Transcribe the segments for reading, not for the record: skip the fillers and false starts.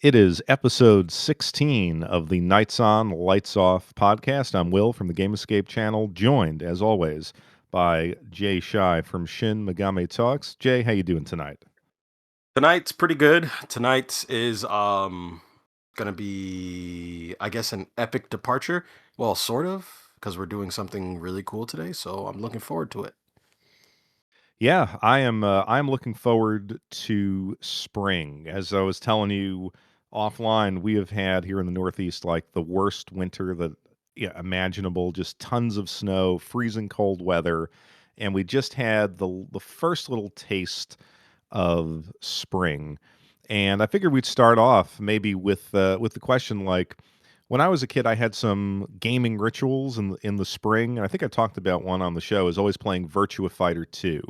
It is episode 16 of the Nights On, Lights Off podcast. I'm Will from the Game Escape channel, joined, as always, by JayShy from Shin Megami Talks. Jay, how you doing tonight? Tonight's pretty good. Tonight is gonna be, I guess, an epic departure. Well, sort of, because we're doing something really cool today, so I'm looking forward to it. Yeah, I am. I'm looking forward to spring. As I was telling you offline, we have had here in the Northeast like the worst winter that imaginable. Just tons of snow, freezing cold weather, and we just had the first little taste of spring. And I figured we'd start off maybe with the question like, when I was a kid, I had some gaming rituals in the spring, and I think I talked about one on the show. Is always playing Virtua Fighter 2,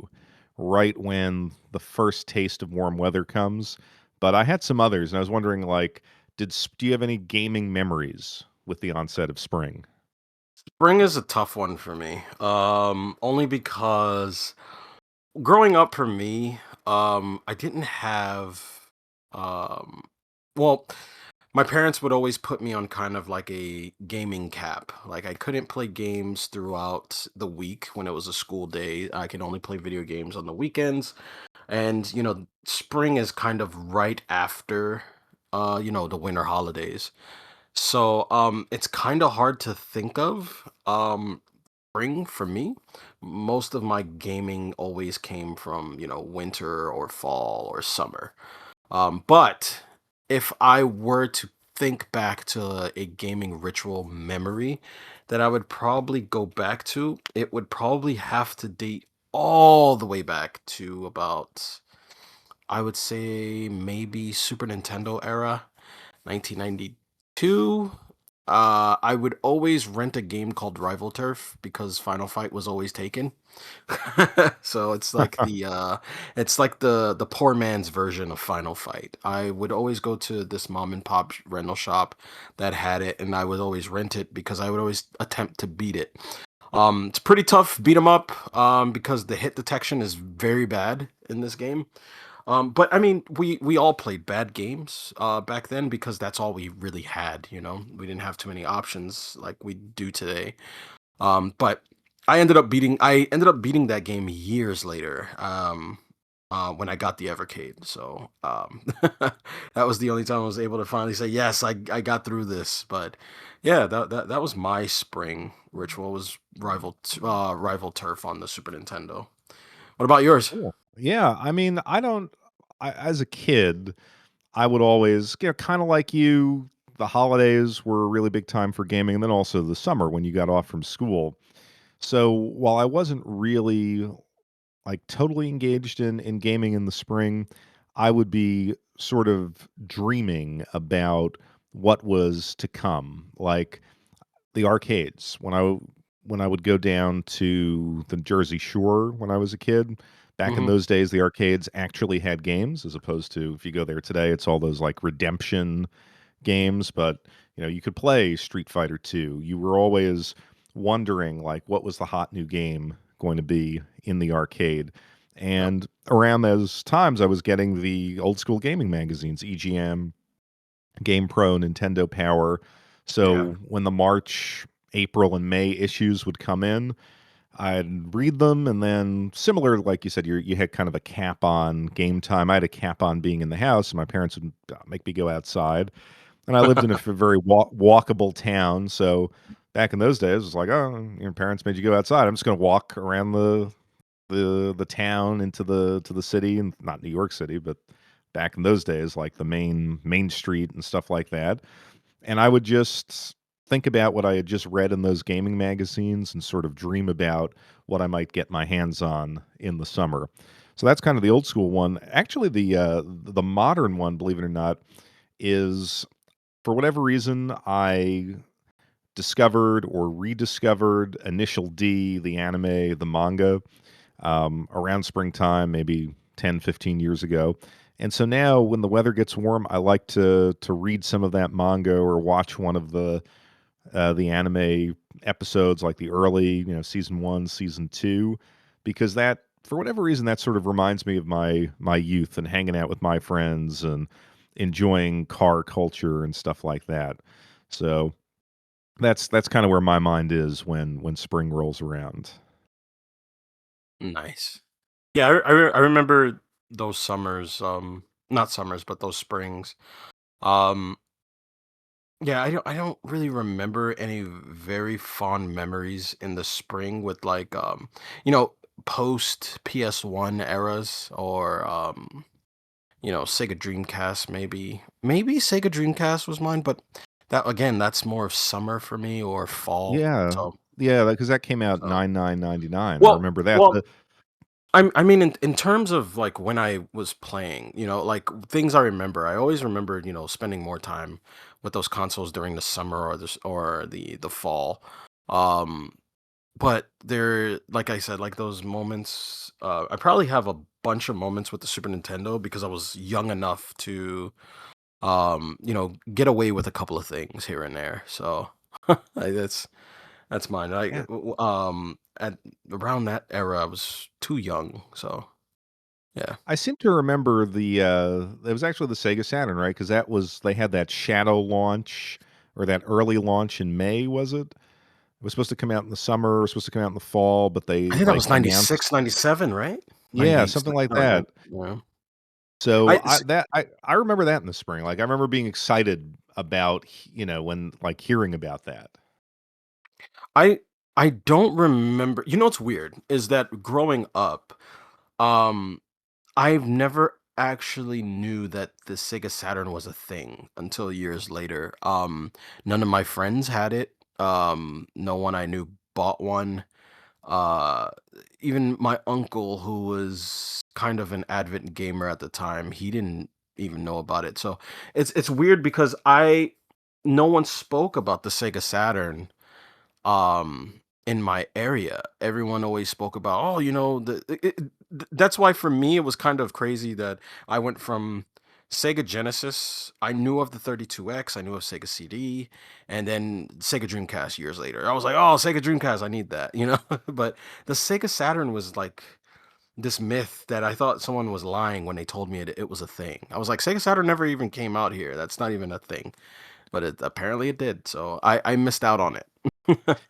right when the first taste of warm weather comes. But I had some others, and I was wondering like, do you have any gaming memories with the onset of spring? Spring is a tough one for me. Only because growing up for me, I didn't have um well, my parents would always put me on kind of like a gaming cap. Like I couldn't play games throughout the week when it was a school day. I can only play video games on the weekends. And spring is kind of right after the winter holidays. So it's kind of hard to think of spring for me. Most of my gaming always came from, winter or fall or summer. But if I were to think back to a gaming ritual memory that I would probably go back to, it would probably have to date all the way back to about, I would say, maybe Super Nintendo era, 1992. I would always rent a game called Rival Turf because Final Fight was always taken. So it's like the poor man's version of Final Fight. I would always go to this mom and pop rental shop that had it, and I would always rent it because I would always attempt to beat it. It's pretty tough beat 'em up because the hit detection is very bad in this game. But I mean, we all played bad games back then because that's all we really had. We didn't have too many options like we do today. But I ended up beating that game years later. When I got the Evercade, so that was the only time I was able to finally say yes, I got through this. But yeah, that was my spring ritual was Rival Turf on the Super Nintendo. What about yours? Cool. Yeah, I mean, I don't. As a kid, I would always, kind of like you. The holidays were a really big time for gaming, and then also the summer when you got off from school. So while I wasn't really like totally engaged in gaming in the spring, I would be sort of dreaming about what was to come, like the arcades. When I would go down to the Jersey Shore when I was a kid, back in Hmm. those days, the arcades actually had games as opposed to if you go there today, it's all those like redemption games, but you could play Street Fighter 2. You were always wondering like what was the hot new game going to be in the arcade. Yep. And around those times I was getting the old school gaming magazines, EGM, Game Pro, Nintendo Power. Yeah. So when the March, April, and May issues would come in, I'd read them, and then similar, like you said, you had kind of a cap on game time. I had a cap on being in the house, and my parents would make me go outside. And I lived in a very walkable town, so back in those days, it was like, oh, your parents made you go outside. I'm just going to walk around the town into the city, and not New York City, but back in those days, like the main street and stuff like that. And I would just think about what I had just read in those gaming magazines and sort of dream about what I might get my hands on in the summer. So that's kind of the old school one. Actually, the modern one, believe it or not, is for whatever reason I discovered or rediscovered Initial D, the anime, the manga, around springtime, maybe 10, 15 years ago. And so now when the weather gets warm, I like to read some of that manga or watch one of the anime episodes, like the early, season 1, season 2, because that, for whatever reason, that sort of reminds me of my youth and hanging out with my friends and enjoying car culture and stuff like that. So that's kind of where my mind is when spring rolls around. Nice. Yeah, I remember those summers, not summers, but those springs. Um, yeah, I don't really remember any very fond memories in the spring with like you know, post PS1 eras or Sega Dreamcast maybe. Maybe Sega Dreamcast was mine, but that again, that's more of summer for me or fall. Yeah. So Yeah, because that came out so 99.99. I well remember that. well I mean, in terms of like when I was playing, like things I remember, I always remember, spending more time with those consoles during the summer or the fall. Um, but there, like I said, like those moments, I probably have a bunch of moments with the Super Nintendo because I was young enough to, get away with a couple of things here and there. So that's mine. Yeah. At around that era, I was too young, so. Yeah. I seem to remember it was actually the Sega Saturn, right? Because that was they had that shadow launch or that early launch in May, was it? It was supposed to come out in the summer, it was supposed to come out in the fall, but I they, think that like, was announced 96, 97, right? Yeah, 90 something like something like that, that. yeah. So, I s I remember that in the spring, like, I remember being excited about, when, like, hearing about that. I I don't remember. What's weird is that growing up, um, I've never actually knew that the Sega Saturn was a thing until years later. None of my friends had it. No one I knew bought one. Uh, Even my uncle, who was kind of an avid gamer at the time, he didn't even know about it. So it's weird because I no one spoke about the Sega Saturn in my area. Everyone always spoke about, oh, that's why for me it was kind of crazy that I went from Sega Genesis. I knew of the 32X, I knew of Sega CD, and then Sega Dreamcast years later. I was like, oh, Sega Dreamcast, I need that, But the Sega Saturn was like this myth that I thought someone was lying when they told me it was a thing. I was like, Sega Saturn never even came out here. That's not even a thing. But apparently it did. So I missed out on it.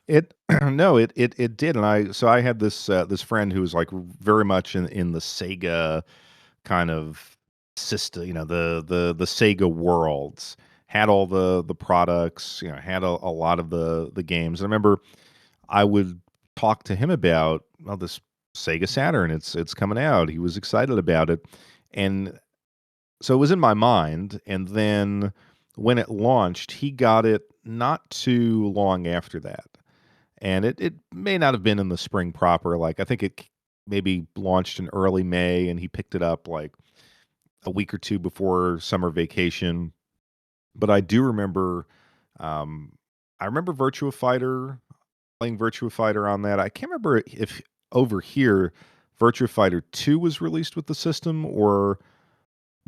It no, it did, and I had this friend who was, like, very much in the Sega kind of system, the Sega worlds, had all the products, had a lot of the games. I remember I would talk to him about, well, this Sega Saturn, it's coming out. He was excited about it, and so it was in my mind, and then when it launched, he got it not too long after that, and it may not have been in the spring proper, like, I think maybe launched in early May, and he picked it up, like, a week or 2 before summer vacation, but um, I remember Virtua Fighter, playing Virtua Fighter on that. I can't remember if over here Virtua Fighter 2 was released with the system or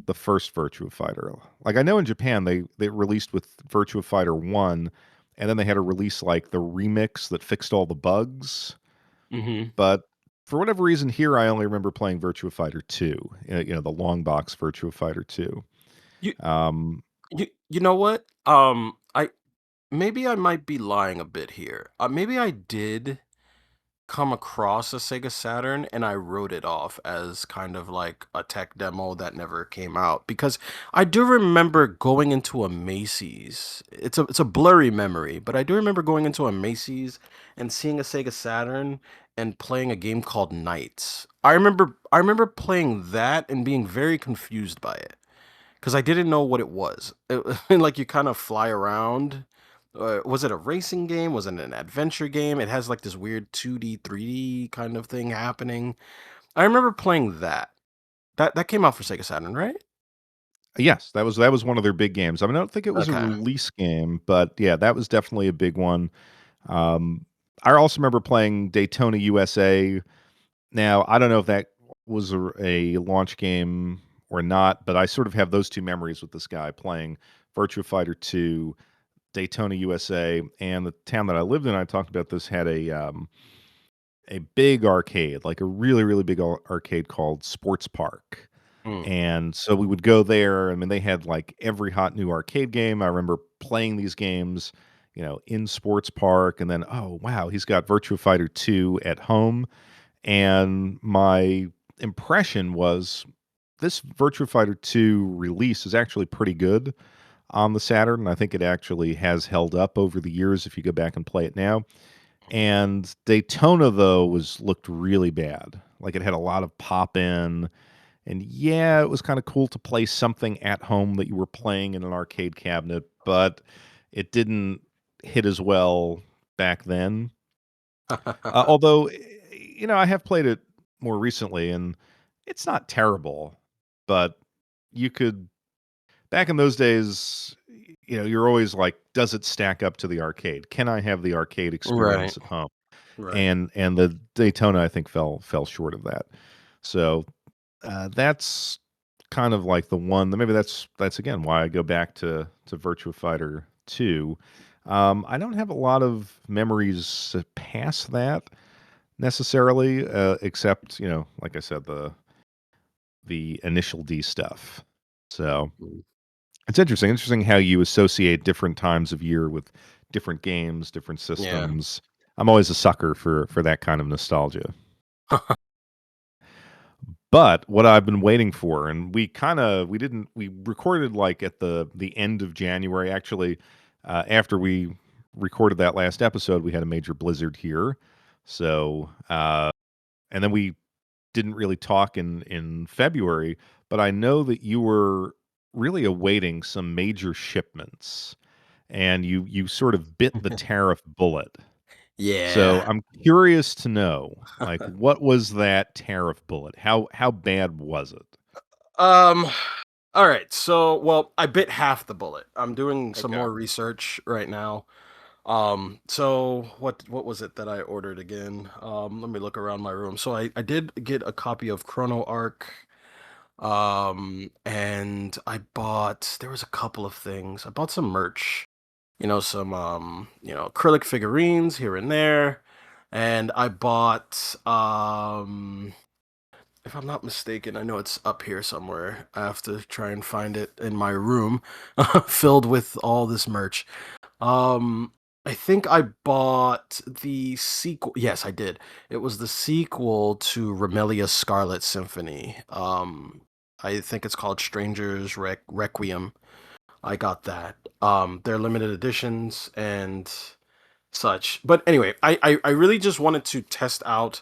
the first Virtua Fighter. Like, I know in Japan they released with Virtua Fighter 1, and then they had to release, like, the remix that fixed all the bugs, Hmm. but for whatever reason here, I only remember playing Virtua Fighter 2, the long box Virtua Fighter 2. You Um, you know what? I maybe I might be lying a bit here. Maybe I did come across a Sega Saturn and I wrote it off as kind of like a tech demo that never came out because I do remember going into a Macy's. It's a blurry memory, but I do remember going into a Macy's and seeing a Sega Saturn and playing a game called Knights. I remember playing that and being very confused by it because I didn't know what it was. Like you kind of fly around. Was it a racing game? Was it an adventure game? It has like this weird 2D, 3D kind of thing happening. I remember playing that. That came out for Sega Saturn, right? yes, that was one of their big games. I mean, I don't think it was a Okay. release game, but yeah, that was definitely a big one. Um, I also remember playing Daytona USA. Now, I don't know if that was a launch game or not, but I sort of have those 2 memories with this guy playing Virtua Fighter 2, Daytona USA, and the town that I lived in, I talked about this, had a big arcade, like a really, really big arcade called Sports Park. Mm. And so we would go there. I mean, they had like every hot new arcade game. I remember playing these games, in Sports Park. And then, oh, wow, he's got Virtua Fighter 2 at home. And my impression was this Virtua Fighter 2 release is actually pretty good on the Saturn. I think it actually has held up over the years if you go back and play it now. And Daytona though was looked really bad. Like it had a lot of pop in, and yeah, it was kind of cool to play something at home that you were playing in an arcade cabinet, but it didn't hit as well back then. Although, I have played it more recently, and it's not terrible, but you could back in those days, you're always like, does it stack up to the arcade? Can I have the arcade Right. experience at home? Right. And the Daytona, I think, fell short of that. So that's kind of like the one. Maybe that's again why I go back to Virtua Fighter 2. I don't have a lot of memories past that necessarily, except like I said, the initial D stuff. So Mm. it's interesting how you associate different times of year with different games, different Yeah. systems. I'm always a sucker for that kind of nostalgia. But what I've been waiting for, and we recorded like at the end of January. Actually, after we recorded that last episode, we had a major blizzard here. So, and then we didn't really talk in February. But I know that you were really awaiting some major shipments, and you sort of bit the tariff bullet. So Yeah. I'm curious to know, like, what was that tariff bullet? How bad was it? um all right. So, well, I bit half the bullet. I'm doing some Okay. more research right now. So what was it that I ordered again? Let me look around my room. So I did get a copy of Chrono Arc. And I bought there was a couple of things. I bought some merch, some acrylic figurines here and there. And I bought if I'm not mistaken, I know it's up here somewhere. I have to try and find it in my room filled with all this merch. Um, I think I bought the sequel. Yes, I did. It was the sequel to Remelia's Scarlet Symphony. I think it's called Stranger's Requiem. I got that. They're limited editions and such. But anyway, I really just wanted to test out.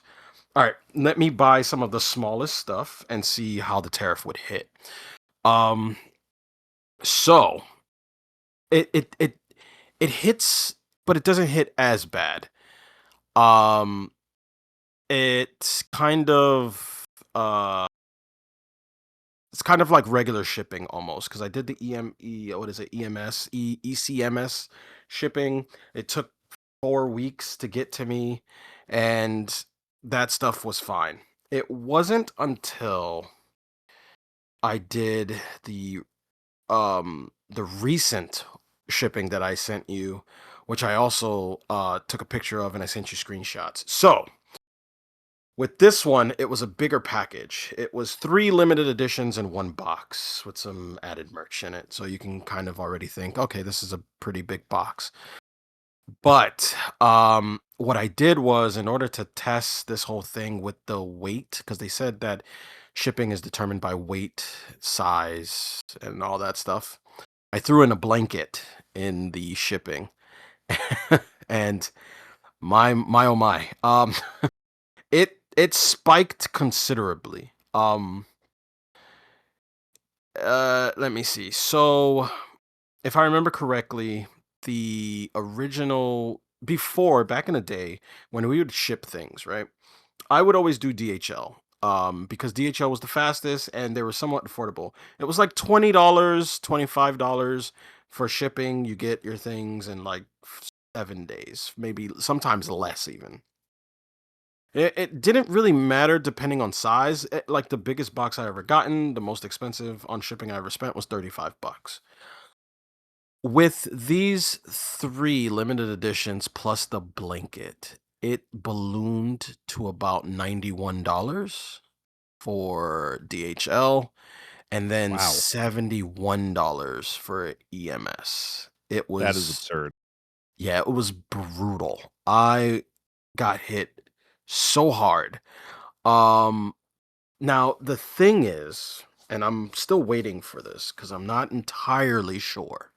All right, let me buy some of the smallest stuff and see how the tariff would hit. Um, so it it hits, but it doesn't hit as bad. Um, it's it's kind of like regular shipping almost because I did the what is it, ECMS shipping. It took 4 weeks to get to me, and that stuff was fine. It wasn't until I did the recent shipping that I sent you, which I also took a picture of and I sent you screenshots. So with this one, it was a bigger package. It was three limited editions in one box with some added merch in it. So you can kind of already think, okay, this is a pretty big box. But what I did was, in order to test this whole thing with the weight, because they said that shipping is determined by weight, size, and all that stuff. I threw in a blanket in the shipping, and my oh my, it spiked considerably. Let me see. So, if I remember correctly, the original before back in the day when we would ship things, right? I would always do DHL. Because DHL was the fastest and they were somewhat affordable. It was like $20, $25 for shipping. You get your things in like 7 days, maybe sometimes less even. It didn't really matter depending on size. Like the biggest box I ever gotten, the most expensive on shipping I ever spent was $35. With these three limited editions plus the blanket, it ballooned to about $91. for DHL, and then Wow, $71 for EMS. It that is was absurd. Yeah, it was brutal. I got hit so hard. Um Now the thing is, and I'm still waiting for this because I'm not entirely sure.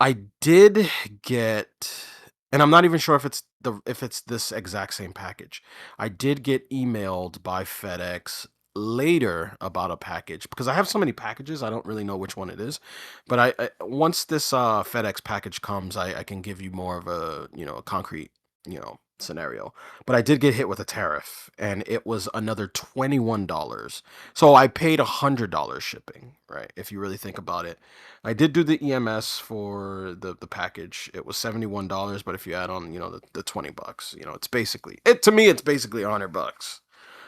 I did get, and I'm not even sure if it's this exact same package. I did get emailed by FedEx later about a package because I have so many packages, I don't really know which one it is. But I once this FedEx package comes, I can give you more of a, a concrete, scenario. But I did get hit with a tariff, and it was another $21. So I paid $100 shipping, right? If you really think about it, I did do the EMS for the package. It was $71, but if you add on, the $20, it's basically it to me. It's basically $100.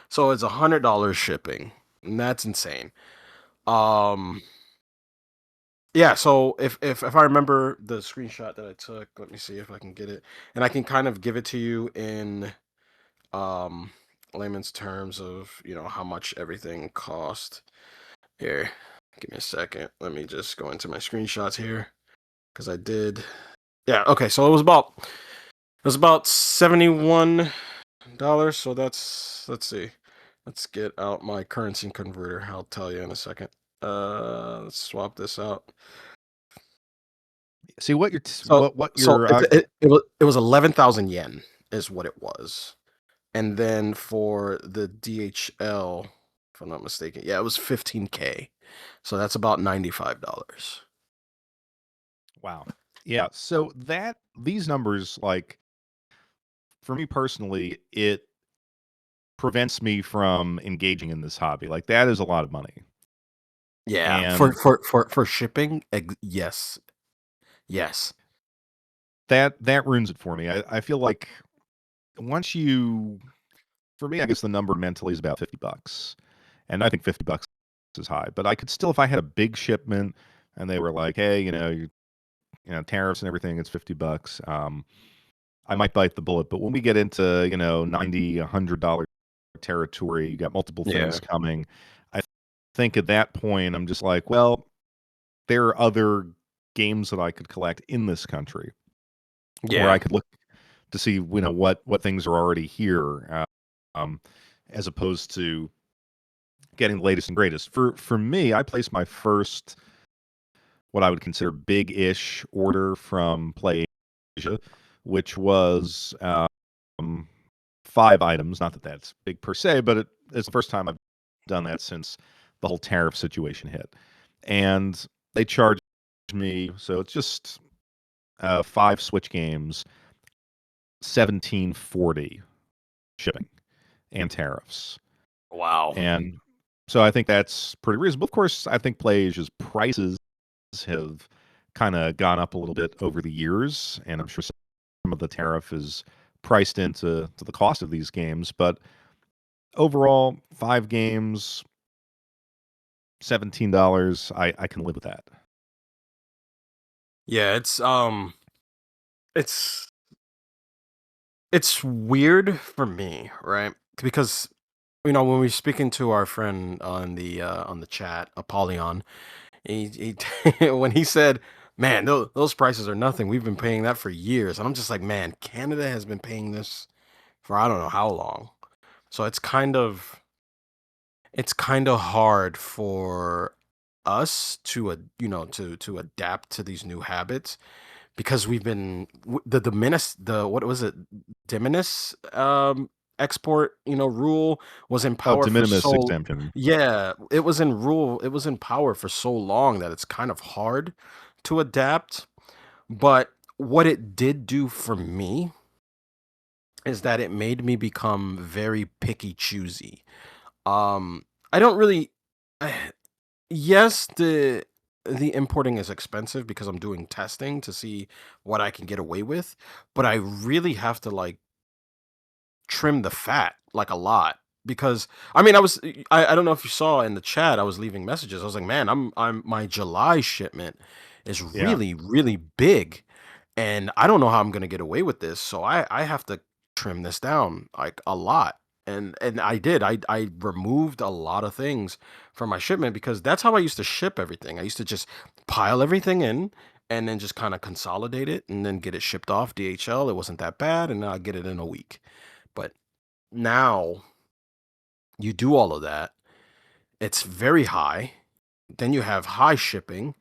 So it's $100 shipping, and that's insane. Um, yeah. So if I remember the screenshot that I took, let me see if I can get it, and I can kind of give it to you in um layman's terms of how much everything cost. Here, give me a second. Let me just go into my screenshots here because I did. Yeah, okay, so it was about $71. So let's see. Let's get out my currency converter. I'll tell you in a second. Let's swap this out. See what So what so you're it was 11,000 yen is what it was. And then for the DHL, if I'm not mistaken, yeah, it was 15K. So that's about $95. wow. Yeah, so that these numbers, like, for me personally, it prevents me from engaging in this hobby. Like, that is a lot of money, Yeah, for and for for for shipping, yes. Yes. that ruins it for me. I feel like once you for me, I guess the number mentally is about 50 bucks, and I think 50 bucks is high, but I could still, if I had a big shipment and they were like, "Hey, tariffs and everything, it's 50 bucks," I might bite the bullet. But when we get into, 90, $100 territory, you got multiple Yeah. things coming. I think at that point, I'm just like, well, there are other games that I could collect in this country, where I Yeah. could look to see, what things are already here, um, as opposed to getting the latest and greatest. For me, I placed my first, what I would consider big-ish order from Play Asia, which was 5 items. Not that that's big per se, but it's the first time I've done that since the whole tariff situation hit. And they charged me, so it's just 5 Switch games, 1740 shipping and tariffs. Wow. And so I think that's pretty reasonable. Of course, I think Play Asia's prices have kinda gone up a little bit over the years, and I'm sure some of the tariff is priced into the cost of these games, but overall, 5 games, $17, I can live with that. Yeah, it's it's weird for me, right? Because when we're speaking to our friend on the chat, Apollyon, he when he said, "Man, those prices are nothing. We've been paying that for years." And I'm just like, "Man, Canada has been paying this for I don't know how long." So it's kind of hard for us to adapt to these new habits because we've been the minis the what was it diminis export rule was in Oh, power de for minimis so exemption. yeah, it was in power for so long that it's kind of hard to adapt. But what it did do for me is that it made me become very picky choosy. I don't really yes, the importing is expensive because I'm doing testing to see what I can get away with, but I really have to like trim the fat like a lot because I mean I don't know if you saw in the chat I was leaving messages. I was like, "Man, I'm my July shipment is Yeah. really big and I don't know how I'm going to get away with this, so I have to trim this down like a lot." And I did. I removed a lot of things from my shipment because that's how I used to ship everything. I used to just pile everything in and then just kind of consolidate it and then get it shipped off DHL. It wasn't that bad, and I get it in a week. But now you do all of that. It's very high. Then you have high shipping,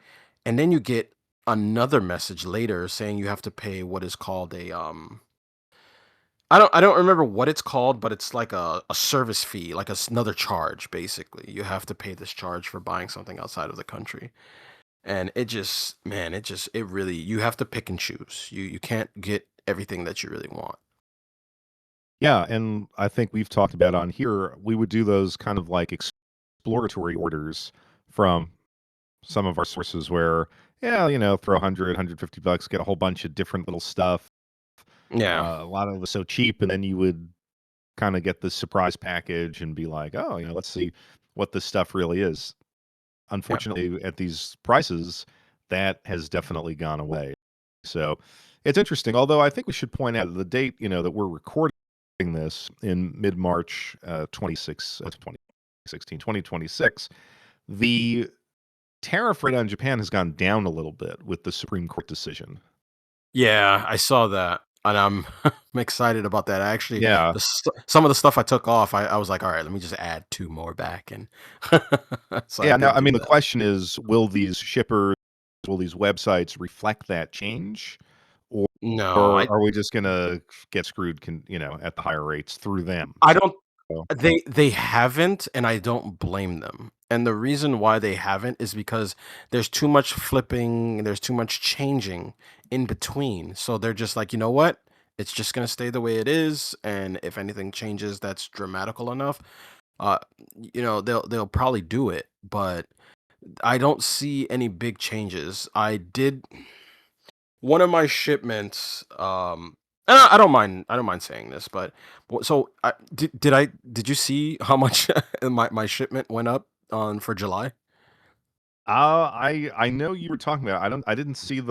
and then you get another message later saying you have to pay what is called a I don't remember what it's called, but it's like a service fee, like another charge basically. You have to pay this charge for buying something outside of the country. And it just, man, it really, you have to pick and choose. You can't get everything that you really want. Yeah, and I think we've talked about on here, we would do those kind of like exploratory orders from some of our sources where, yeah, throw 100, $150, get a whole bunch of different little stuff. Yeah. A lot of it was so cheap, and then you would kind of get this surprise package and be like, oh, let's see what this stuff really is. Yeah. Unfortunately, at these prices, that has definitely gone away. So it's interesting. Although I think we should point out the date, that we're recording this in mid-March 2026, the tariff rate on Japan has gone down a little bit with the Supreme Court decision. Yeah, I saw that, and I'm I'm excited about that. I actually, Yeah. some of the stuff I took off, I was like, all right, let me just add two more back, and so I Yeah. Now, did I do mean, the that. question is, will these websites reflect that change? Or, No, or are we just going to get screwed, at the higher rates through them? I don't. So, They haven't, and I don't blame them. And the reason why they haven't is because there's too much flipping, there's too much changing in between. So they're just like, you know what? It's just gonna stay the way it is, and if anything changes that's dramatical enough, uh, they'll probably do it. But I don't see any big changes. I did one of my shipments, and I don't mind saying this, but so did you see how much my shipment went up on for July? I know you were talking about. I didn't see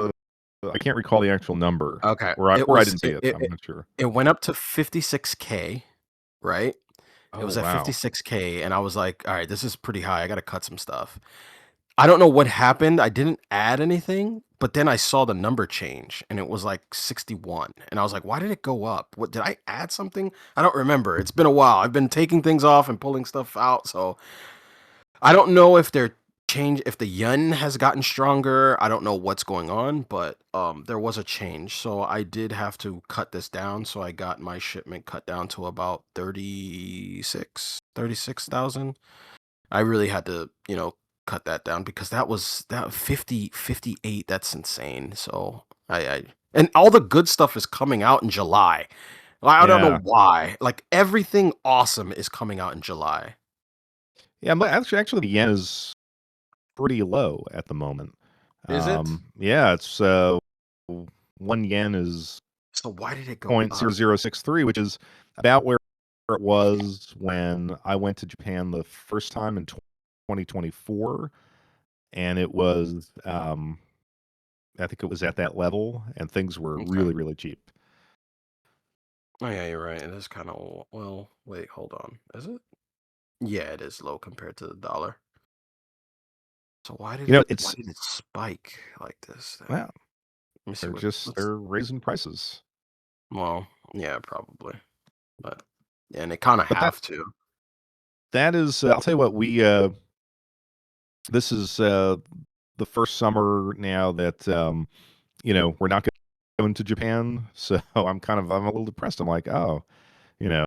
I can't recall the actual number, Okay. or I didn't see it. I'm not sure. It went up to 56K, right? It Oh, was at wow. 56K, and I was like, all right, this is pretty high. I got to cut some stuff. I don't know what happened. I didn't add anything, but then I saw the number change and it was like 61. And I was like, why did it go up? What did I add something? I don't remember. It's been a while. I've been taking things off and pulling stuff out. So I don't know if if the yen has gotten stronger. I don't know what's going on, but there was a change. So I did have to cut this down. So I got my shipment cut down to about 36,000. I really had to, cut that down because that 50, 58. That's insane. So I and all the good stuff is coming out in July. I don't know Yeah. why. Like everything awesome is coming out in July. Yeah, but actually, the yen is pretty low at the moment. Is it? Yeah, it's 1 yen is So why did it go point zero up? zero six three, which is about where it was when I went to Japan the first time in 2024, and it was, I think it was at that level, and things were Okay. really, really cheap. Oh yeah, you're right. It is kind of well. Wait, hold on. Is it? Yeah, it is low compared to the dollar. So why It's did it spike like this then? well, Let me see what. Let's. they're raising prices. Well, yeah, probably, but yeah, and they kind of But have to. that is, I'll tell you what, this is the first summer now that we're not going to Japan, so I'm a little depressed. I'm like, oh, you know,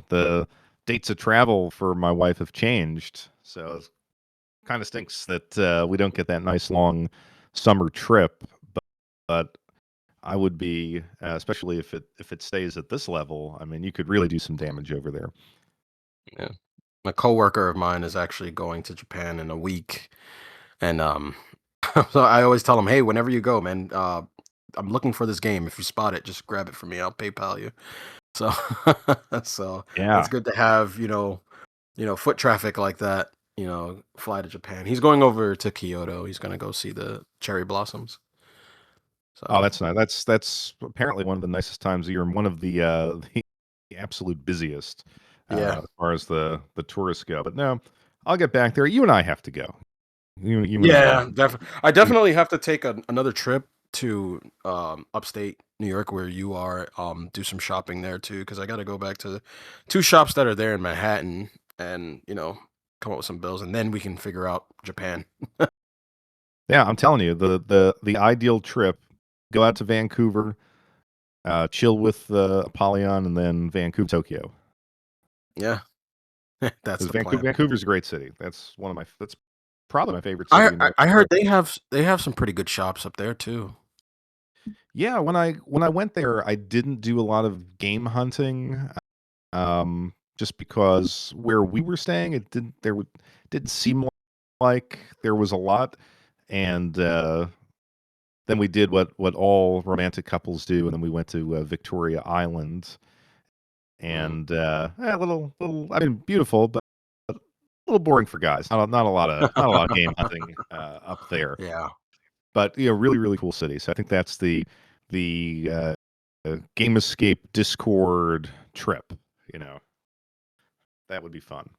the dates of travel for my wife have changed, so it kind of stinks that we don't get that nice long summer trip. But I would be, especially if it stays at this level. I mean, you could really do some damage over there. Yeah. A coworker of mine is actually going to Japan in a week, and so I always tell him, "Hey, whenever you go, man, I'm looking for this game. If you spot it, just grab it for me. I'll PayPal you." So, so it's Yeah. good to have foot traffic like that. Fly to Japan. He's going over to Kyoto. He's gonna go see the cherry blossoms. Oh, So that's nice. That's apparently one of the nicest times of year and one of the absolute busiest. Yeah. as far as the tourists go. But no, I'll get back there. You and I have to go. You and I. Yeah, I We definitely have to take another trip to upstate New York where you are. Do some shopping there too, because I got to go back to two shops that are there in Manhattan, and come up with some bills, and then we can figure out Japan. Yeah, I'm telling you, the ideal trip, go out to Vancouver, chill with Apollyon, and then Vancouver, Tokyo. Yeah, that's Because the plan. Vancouver's a great city. That's probably my favorite I city in I North I heard America. they have some pretty good shops up there too. Yeah, when I went there, I didn't do a lot of game hunting, just because where we were staying, didn't seem like there was a lot, and then we did what all romantic couples do, and then we went to Victoria Island, Mm, and a little, I mean, beautiful, but a little boring for guys. Not a lot of game hunting up there, yeah. but really really cool city. So I think that's the game escape Discord trip. You know, that would be fun.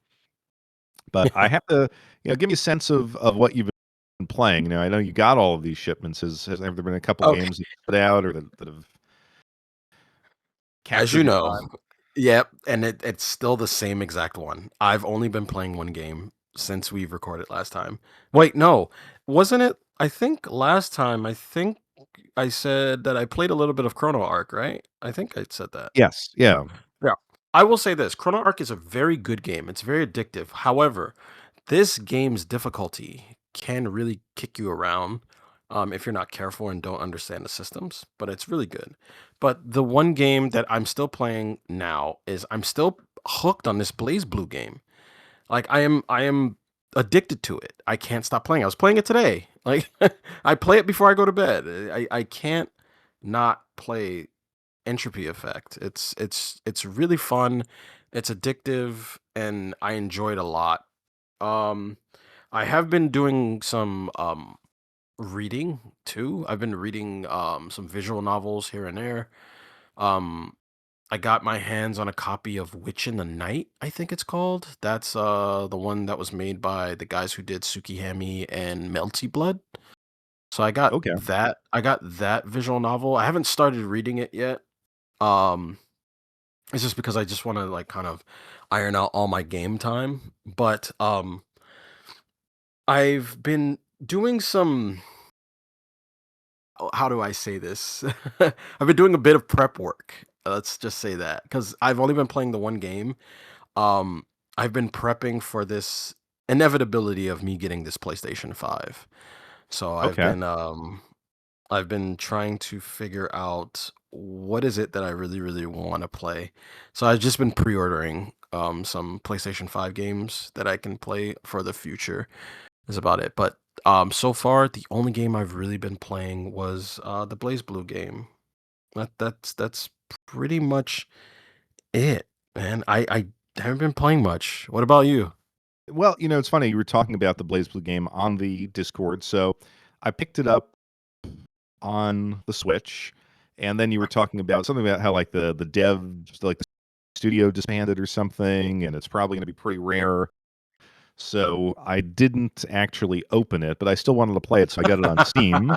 But I have to, give me a sense of what you've been playing. I know you got all of these shipments. Have there been a couple Okay. games that you put out or that have As captured you your know, time? yep, and it's still the same exact one. I've only been playing one game since we recorded last time. Wait, no, wasn't it? I think last time, I think I said that I played a little bit of Chrono Arc, right? I think I said that. Yes. Yeah. Yeah. I will say this, Chrono Arc is a very good game. It's very addictive. However, this game's difficulty can really kick you around if you're not careful and don't understand the systems, but it's really good. But the one game that I'm still playing now is I'm still hooked on this Blaze Blue game. Like I am addicted to it. I can't stop playing. I was playing it today. Like I play it before I go to bed. I can't not play Entropy Effect. It's really fun. It's addictive and I enjoy it a lot. Um I have been doing some reading too. I've been reading some visual novels here and there. Um I got my hands on a copy of Witch in the Night, I think it's called. That's the one that was made by the guys who did Tsukihami and Melty Blood. So Okay. I got that visual novel. I haven't started reading it yet. Um it's just because I just want to like kind of iron out all my game time. But I've been doing some, how do I say this? I've been doing a bit of prep work. Let's just say that because I've only been playing the one game. Um, I've been prepping for this inevitability of me getting this PlayStation 5. So Okay. I've been trying to figure out what is it that I really, really want to play. So I've just been pre-ordering some PlayStation 5 games that I can play for the future. Is about it. But so far the only game I've really been playing was the Blaze Blue game. That's pretty much it, man. I haven't been playing much. What about you? Well, it's funny you were talking about the Blaze Blue game on the Discord. So I picked it up on the Switch, and then you were talking about something about how like the dev, like the studio disbanded or something, and it's probably going to be pretty rare. So I didn't actually open it, but I still wanted to play it, so I got it on Steam.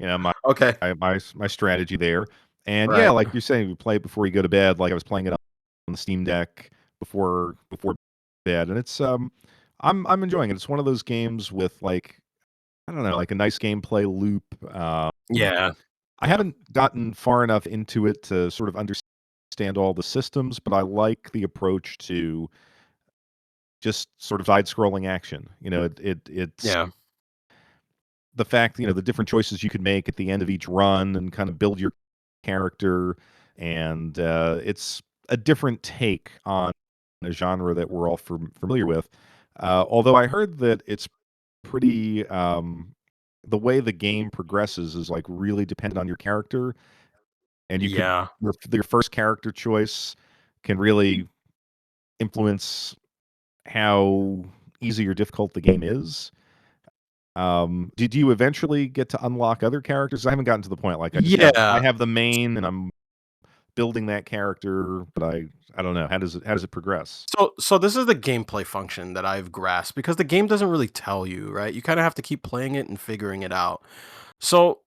My Okay. my strategy there. And yeah, Right. like you're saying, you play it before you go to bed. Like I was playing it on the Steam Deck before bed, and I'm enjoying it. It's one of those games with like, I don't know, like a nice gameplay loop. Yeah. I Yeah. haven't gotten far enough into it to sort of understand all the systems, but I like the approach to just sort of side-scrolling action. It's Yeah. the fact, the different choices you could make at the end of each run and kind of build your character, and it's a different take on a genre that we're all familiar with. Although I heard that it's pretty, the way the game progresses is like really dependent on your character, and Yeah. your first character choice can really influence how easy or difficult the game is. Did you eventually get to unlock other characters? I haven't gotten to the point, like, I Yeah. have the main, and I'm building that character, but I don't know. How does it progress? So this is the gameplay function that I've grasped because the game doesn't really tell you, right? You kind of have to keep playing it and figuring it out. So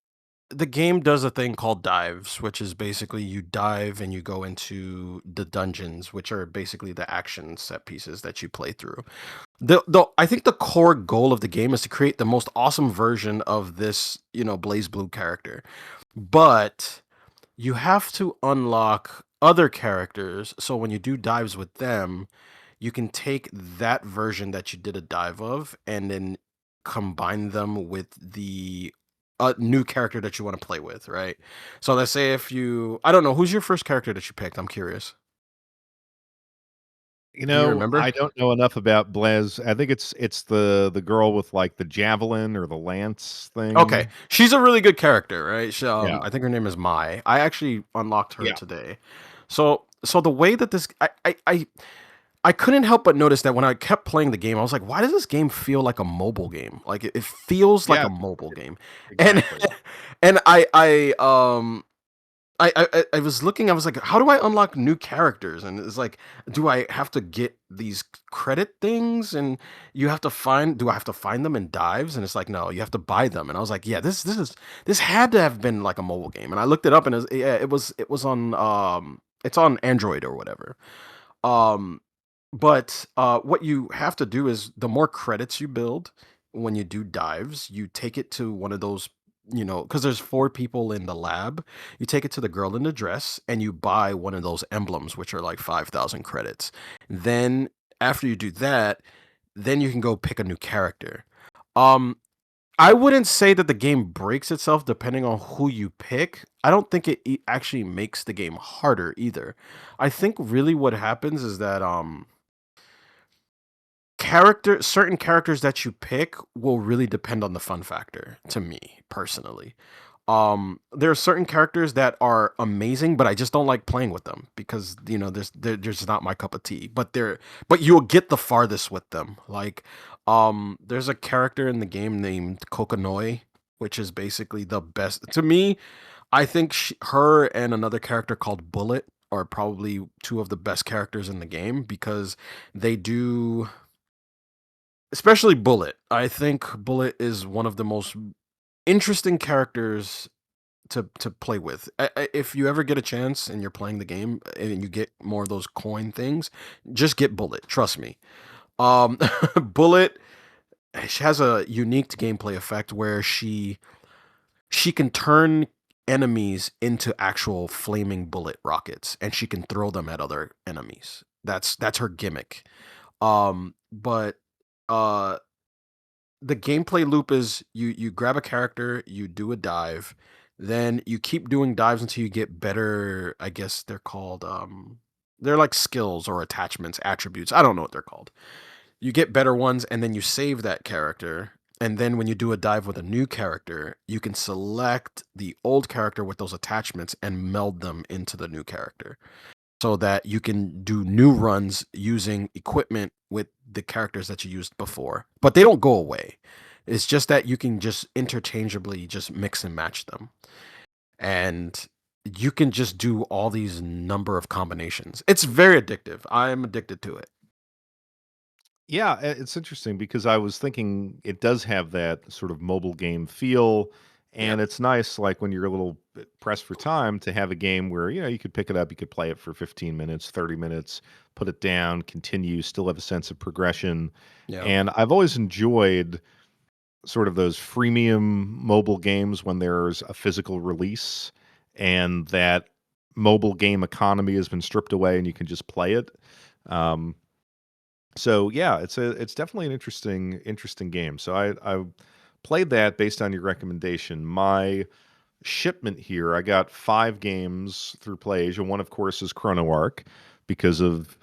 the game does a thing called dives, which is basically you dive and you go into the dungeons, which are basically the action set pieces that you play through. The I think the core goal of the game is to create the most awesome version of this, Blaze Blue character. But you have to unlock other characters, so when you do dives with them, you can take that version that you did a dive of and then combine them with the new character that you want to play with, right? So let's say if I don't know, who's your first character that you picked? I'm curious. Do you remember? I don't know enough about Blaise. I think it's the girl with like the javelin or the lance Okay, thing. she's a really good character, right? Yeah. I think her name is Mai. I actually unlocked her Yeah. today. So the way that I couldn't help but notice that when I kept playing the game, I was like, why does this game feel like a mobile game? Like it feels like Yeah, a mobile game. And exactly. and I was looking, I was like, how do I unlock new characters? And it's like, do I have to get these credit things? And do I have to find them in dives? And it's like, no, you have to buy them. And I was like, yeah, this had to have been like a mobile game. And I looked it up and yeah, it was on it's on Android or whatever. Um, but what you have to do is the more credits you build when you do dives, you take it to one of those, because there's four people in the lab. You take it to the girl in the dress and you buy one of those emblems, which are like 5,000 credits. Then after you do that, then you can go pick a new character. Um, I wouldn't say that the game breaks itself depending on who you pick. I don't think it actually makes the game harder either. I think really what happens is that certain characters that you pick will really depend on the fun factor to me personally. There are certain characters that are amazing, but I just don't like playing with them because they're just not my cup of tea. But you'll get the farthest with them. Like there's a character in the game named Kokonoi, which is basically the best to me. I think her and another character called Bullet are probably two of the best characters in the game because they do, especially Bullet. I think Bullet is one of the most interesting characters to play with. If you ever get a chance and you're playing the game and you get more of those coin things, just get Bullet. Trust me. Um, Bullet, she has a unique gameplay effect where she can turn enemies into actual flaming bullet rockets, and she can throw them at other enemies. That's her gimmick. But uh the gameplay loop is you grab a character, you do a dive, then you keep doing dives until you get better. I guess they're like skills or attachments, attributes. I don't know what they're called. You get better ones and then you save that character. And then when you do a dive with a new character, you can select the old character with those attachments and meld them into the new character so that you can do new runs using equipment with the characters that you used before. But they don't go away. It's just that you can just interchangeably just mix and match them. And you can just do all these number of combinations. It's very addictive. I'm addicted to it. Yeah, it's interesting because I was thinking it does have that sort of mobile game feel, Yeah. and it's nice, like, when you're a little bit pressed for time to have a game where, you could pick it up, you could play it for 15 minutes, 30 minutes, put it down, continue, still have a sense of progression, Yeah. and I've always enjoyed sort of those freemium mobile games when there's a physical release and that mobile game economy has been stripped away and you can just play it. Um, so yeah, it's definitely an interesting game. So I played that based on your recommendation. My shipment here, I got 5 games through PlayAsia. One, of course, is Chrono Arc because of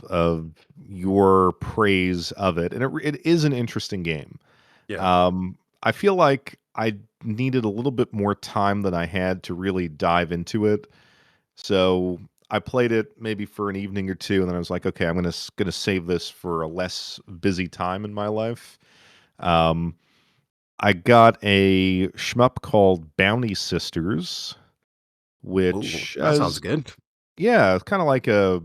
your praise of it, and it is an interesting game. Yeah. I feel like I needed a little bit more time than I had to really dive into it. So I played it maybe for an evening or two, and then I was like, okay, I'm gonna save this for a less busy time in my life. Um, I got a shmup called Bounty Sisters, Ooh, which that sounds good. Yeah, it's kinda like a,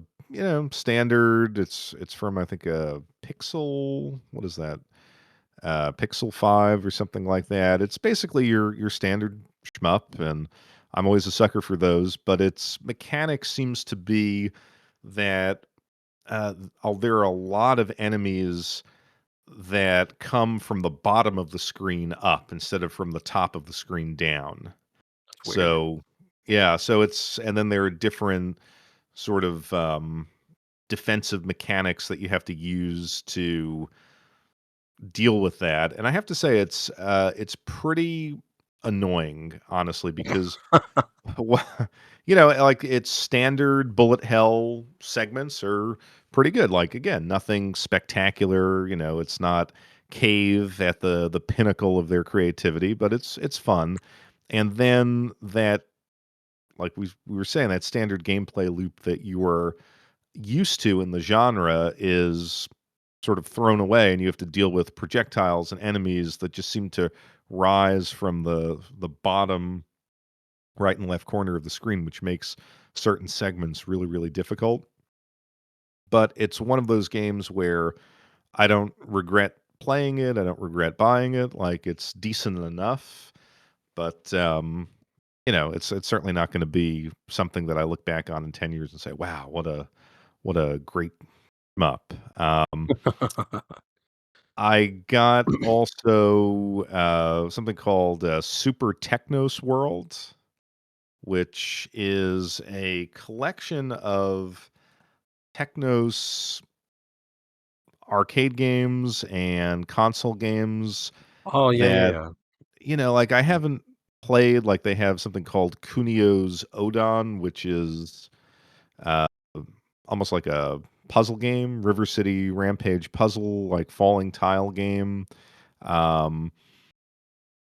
standard it's from, I think, a Pixel what is that? Pixel 5 or something like that. It's basically your standard shmup, and I'm always a sucker for those, but its mechanic seems to be that, there are a lot of enemies that come from the bottom of the screen up instead of from the top of the screen down. That's weird. So, yeah, so it's and then there are different sort of, defensive mechanics that you have to use to deal with that, and I have to say it's pretty annoying, honestly, because wha like, its standard bullet hell segments are pretty good, like, again, nothing spectacular, it's not Cave at the pinnacle of their creativity, but it's fun, and then that like we were saying, that standard gameplay loop that you were used to in the genre is sort of thrown away, and you have to deal with projectiles and enemies that just seem to rise from the bottom right and left corner of the screen, which makes certain segments really, really difficult. But it's one of those games where I don't regret playing it. I don't regret buying it. Like it's decent enough, but it's certainly not going to be something that I look back on in 10 years and say, "Wow, what a great mup." I got also something called Super Technos World, which is a collection of Technos arcade games and console games Oh, yeah, yeah, that, yeah. like I haven't played. Like they have something called Kunio's Odon, which is uh, almost like a puzzle game, River City Rampage puzzle, like falling tile game. Um,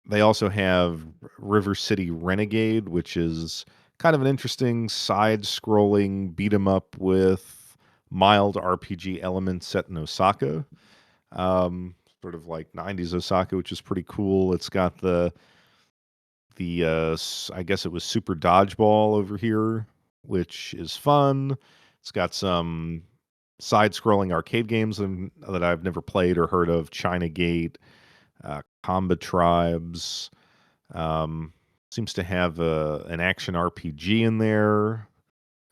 They also have River City Renegade, which is kind of an interesting side-scrolling beat 'em up with mild RPG elements set in Osaka, sort of like 90s Osaka, which is pretty cool. It's got I guess it was Super Dodgeball over here, which is fun. It's got some side-scrolling arcade games that I've never played or heard of, China Gate, Combat Tribes. Um, Seems to have an action RPG in there.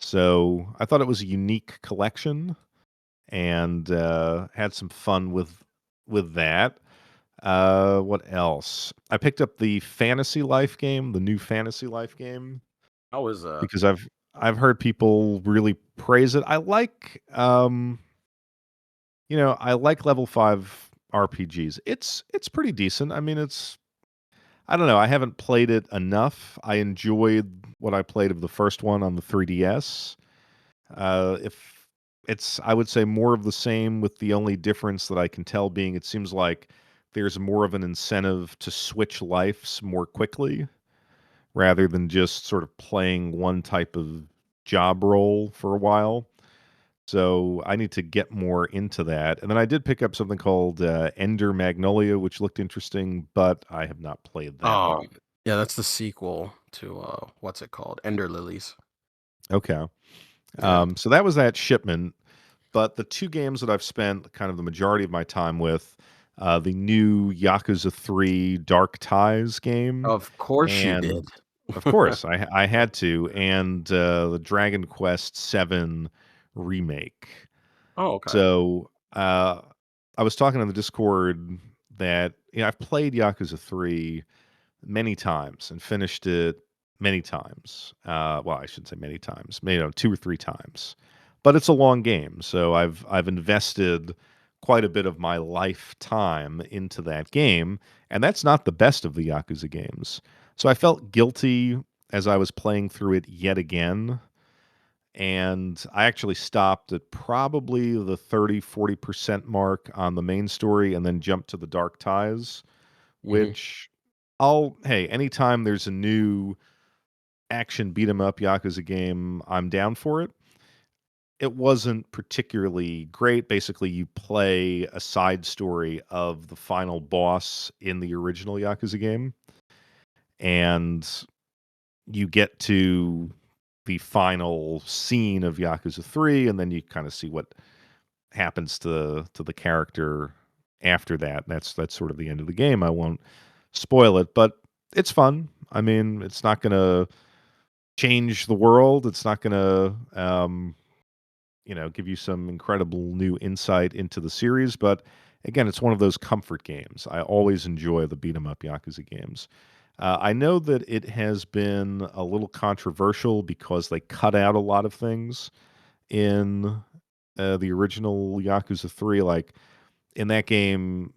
So I thought it was a unique collection and had some fun with that. What else? I picked up the Fantasy Life game, the new Fantasy Life game, How is that? because I've heard people really praise it. I like level 5 RPGs. It's pretty decent. I mean, I don't know, I haven't played it enough. I enjoyed what I played of the first one on the 3DS. If it's I would say more of the same, with the only difference that I can tell being it seems like there's more of an incentive to switch lives more quickly rather than just sort of playing one type of job role for a while. So I need to get more into that. And then I did pick up something called Ender Magnolia, which looked interesting, but I have not played that one. Oh, yeah, that's the sequel to, what's it called? Ender Lilies. Okay. Yeah. So that was that shipment. But the two games that I've spent kind of the majority of my time with, the new Yakuza 3 Dark Ties game, Of course you did. and of course I had to, and the Dragon Quest 7 remake. Oh, okay. So I was talking on the Discord that I've played Yakuza 3 many times and finished it many times. Well, I shouldn't say many times, maybe 2 or 3 times. But it's a long game, so I've invested quite a bit of my lifetime into that game, and that's not the best of the Yakuza games. So I felt guilty as I was playing through it yet again, and I actually stopped at probably the 30-40% mark on the main story and then jumped to the Dark Ties, Mhm. which anytime there's a new action beat 'em up Yakuza game, I'm down for it. It wasn't particularly great. Basically, you play a side story of the final boss in the original Yakuza game, and you get to the final scene of Yakuza 3, and then you kind of see what happens to the character after that. That's sort of the end of the game. I won't spoil it, but it's fun. I mean, it's not going to change the world. It's not going to give you some incredible new insight into the series, but again, it's one of those comfort games. I always enjoy the beat 'em up Yakuza games. I know that it has been a little controversial because they cut out a lot of things in the original Yakuza 3. Like in that game,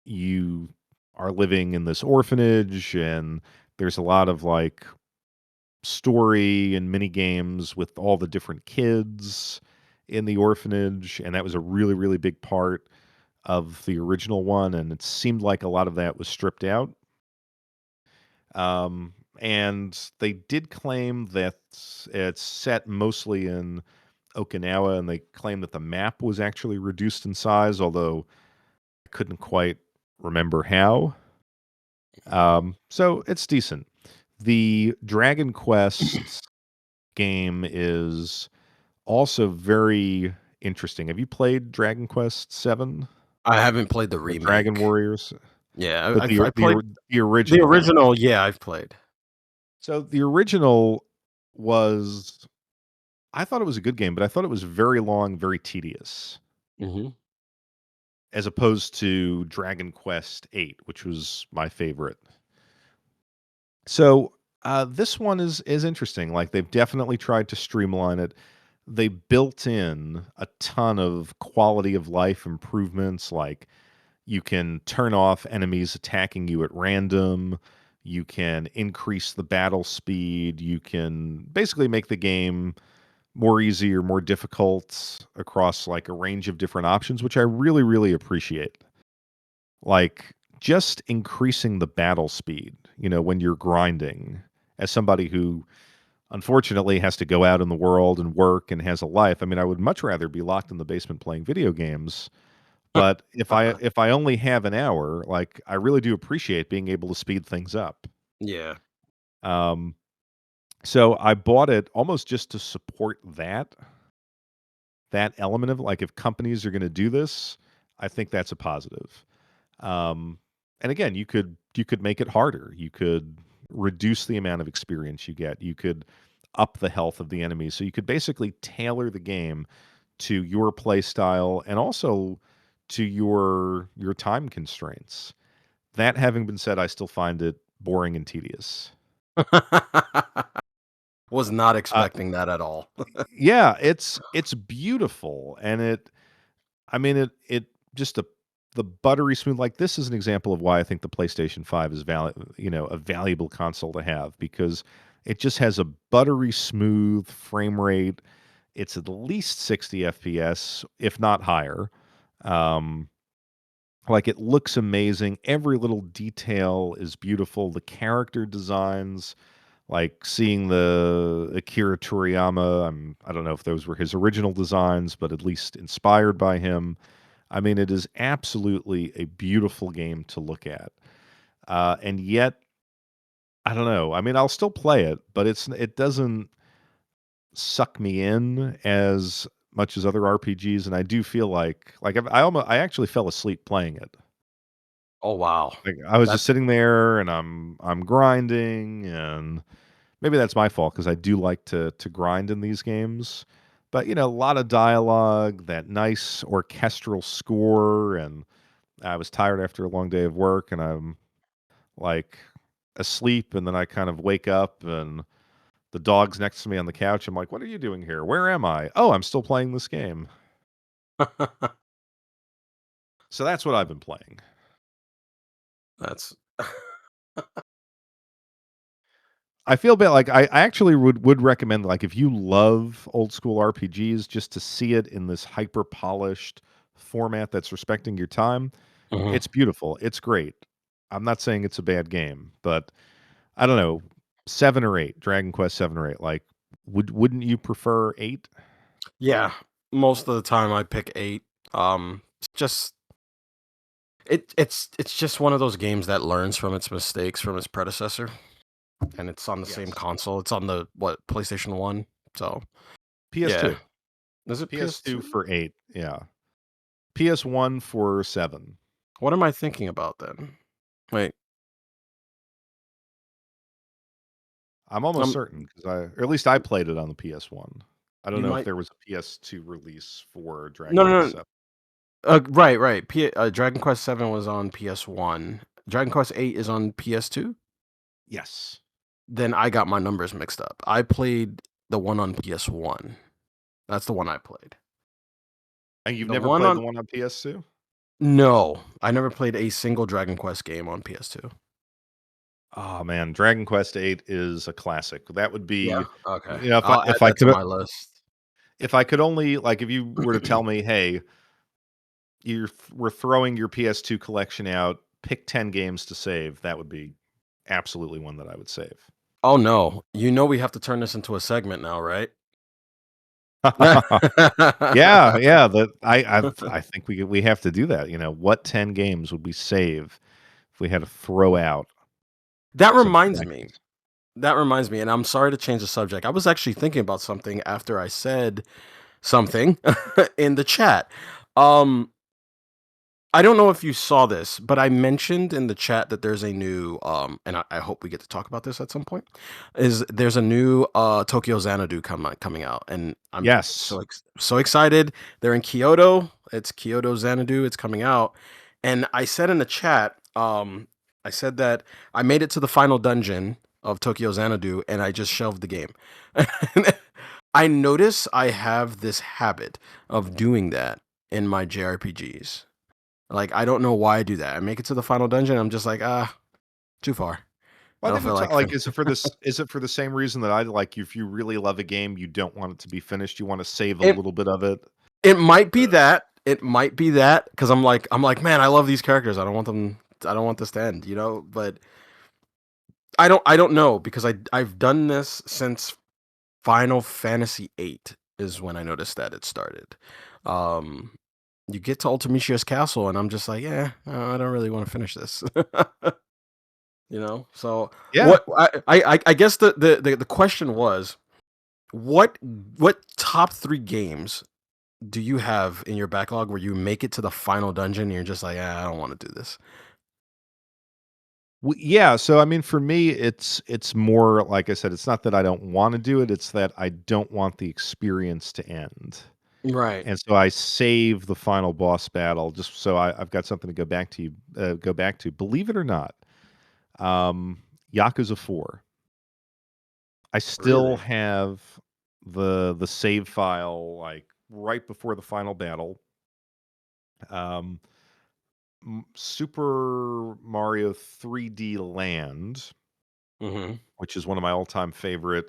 you are living in this orphanage, and there's a lot of like story and mini games with all the different kids in the orphanage, and that was a really, really big part of the original one, and it seemed like a lot of that was stripped out. And they did claim that it's set mostly in Okinawa, and they claim that the map was actually reduced in size, although I couldn't quite remember how. So it's decent. The Dragon Quest game is also very interesting. Have you played Dragon Quest 7? I haven't played the Or Dragon remake. Warriors? Yeah, But I played the the original. original. Yeah, I've played. So the original was I thought it was a good game, but I thought it was very long, very tedious, Hmm. as opposed to Dragon Quest 8, which was my favorite. So, this one is interesting. Like, they've definitely tried to streamline it. They built in a ton of quality of life improvements, like you can turn off enemies attacking you at random. You can increase the battle speed. You can basically make the game more easy or more difficult across like a range of different options, which I really, really appreciate. Like just increasing the battle speed, when you're grinding as somebody who unfortunately has to go out in the world and work and has a life. I mean, I would much rather be locked in the basement playing video games, but if I only have an hour, like, I really do appreciate being able to speed things up. Yeah. Um, so I bought it almost just to support that element of, like, if companies are gonna do this, I think that's a positive. Um, and again, you could make it harder. You could reduce the amount of experience you get. You could up the health of the enemies. So you could basically tailor the game to your play style and also to your time constraints. That having been said, I still find it boring and tedious. Was not Uh, expecting that at all. yeah, it's beautiful, and I mean it just the buttery smooth. Like this is an example of why I think the PlayStation 5 is a valuable console to have because it just has a buttery smooth frame rate. It's at least 60 FPS, if not higher. Um, like it looks amazing. Every little detail is beautiful. The character designs, like seeing the Akira Toriyama, I don't know if those were his original designs, but at least inspired by him. I mean, it is absolutely a beautiful game to look at. And yet, I don't know. I mean, I'll still play it, but it doesn't suck me in as much as other RPGs, and I do feel like I actually fell asleep playing it. Oh, wow. Like I was just That's sitting there and I'm grinding, and maybe that's my fault because I do like to grind in these games. But a lot of dialogue, that nice orchestral score, and I was tired after a long day of work, and I'm like asleep, and then I kind of wake up, and the dog's next to me on the couch. I'm like, "What are you doing here? Where am I? Oh, I'm still playing this game." So that's what I've been playing. that's I feel bad. Like I actually would recommend like if you love old school RPGs, just to see it in this hyper polished format that's respecting your time. Mhm. It's beautiful. It's great. I'm not saying it's a bad game, but I don't know, 7 or 8, Dragon Quest 7 or 8. Like wouldn't you prefer 8? Yeah, most of the time I pick 8. It's just it's just one of those games that learns from its mistakes from its predecessor, and it's on the same Yes. console. It's on the, what, PlayStation 1? So yeah, PS2. is it PS2 PS2? for 8, yeah. PS1 for 7. What am I thinking about then? Wait, I'm almost certain because or at least I played it on the PS1. I don't you know if might there was a PS2 release for no, Dragon no, Quest no. 7. Right, right. Dragon Quest 7 was on PS1. Dragon Quest 8 is on PS2. Yes. Then I got my numbers mixed up. I played the one on PS1. That's the one I played. And you've The never one played the on one on PS2? No, I never played a single Dragon Quest game on PS2. Oh man, Dragon Quest 8 is a classic. That would Yeah. be, Okay. if I I'll add if I that to could my list. if I could only like if you were to tell me, "Hey, we're throwing your PS2 collection out, pick 10 games to save," that would be absolutely one that I would save. Oh no. You know we have to turn this into a segment now, right? Yeah, yeah, I think we have to do that, what 10 games would we save if we had to throw out That some reminds me. collections? That reminds me, and I'm sorry to change the subject. I was actually thinking about something after I said something in the chat. Um, I don't know if you saw this, but I mentioned in the chat that there's a new and I hope we get to talk about this at some point. Is there's a new Tokyo Xanadu coming out, and I'm Yes. so excited. They're in Kyoto. It's Kyoto Xanadu. It's coming out, and I said in the chat, I said that I made it to the final dungeon of Tokyo Xanadu, and I just shelved the game. I notice I have this habit of doing that in my JRPGs. Like, I don't know why I do that. I make it to the final dungeon, I'm just like, too far. I Well, I don't think feel it's like like, is it for the same reason that I like, if you really love a game, you don't want it to be finished, you wanna save a it. little bit of it? It might be that. It might be that because I'm like, man, I love these characters. I don't want them. I don't want this to end. But I don't know because I've done this since Final Fantasy VIII is when I noticed that it started. Um, you get to Ultimicia's castle, and I'm just like, yeah, I don't really want to finish this. So Yeah. what I guess the question was what top three games do you have in your backlog where you make it to the final dungeon and you're just like, I don't want to do this. Yeah, so I mean, for me, it's more like I said, it's not that I don't wanna do it, it's that I don't want the experience to end. Right. And so I save the final boss battle just so I've got something to go back to. Believe it or not, Yakuza 4. I still Really? have the save file, like, right before the final battle. Um, Super Mario 3D Land, Hmm. which is one of my all-time favorite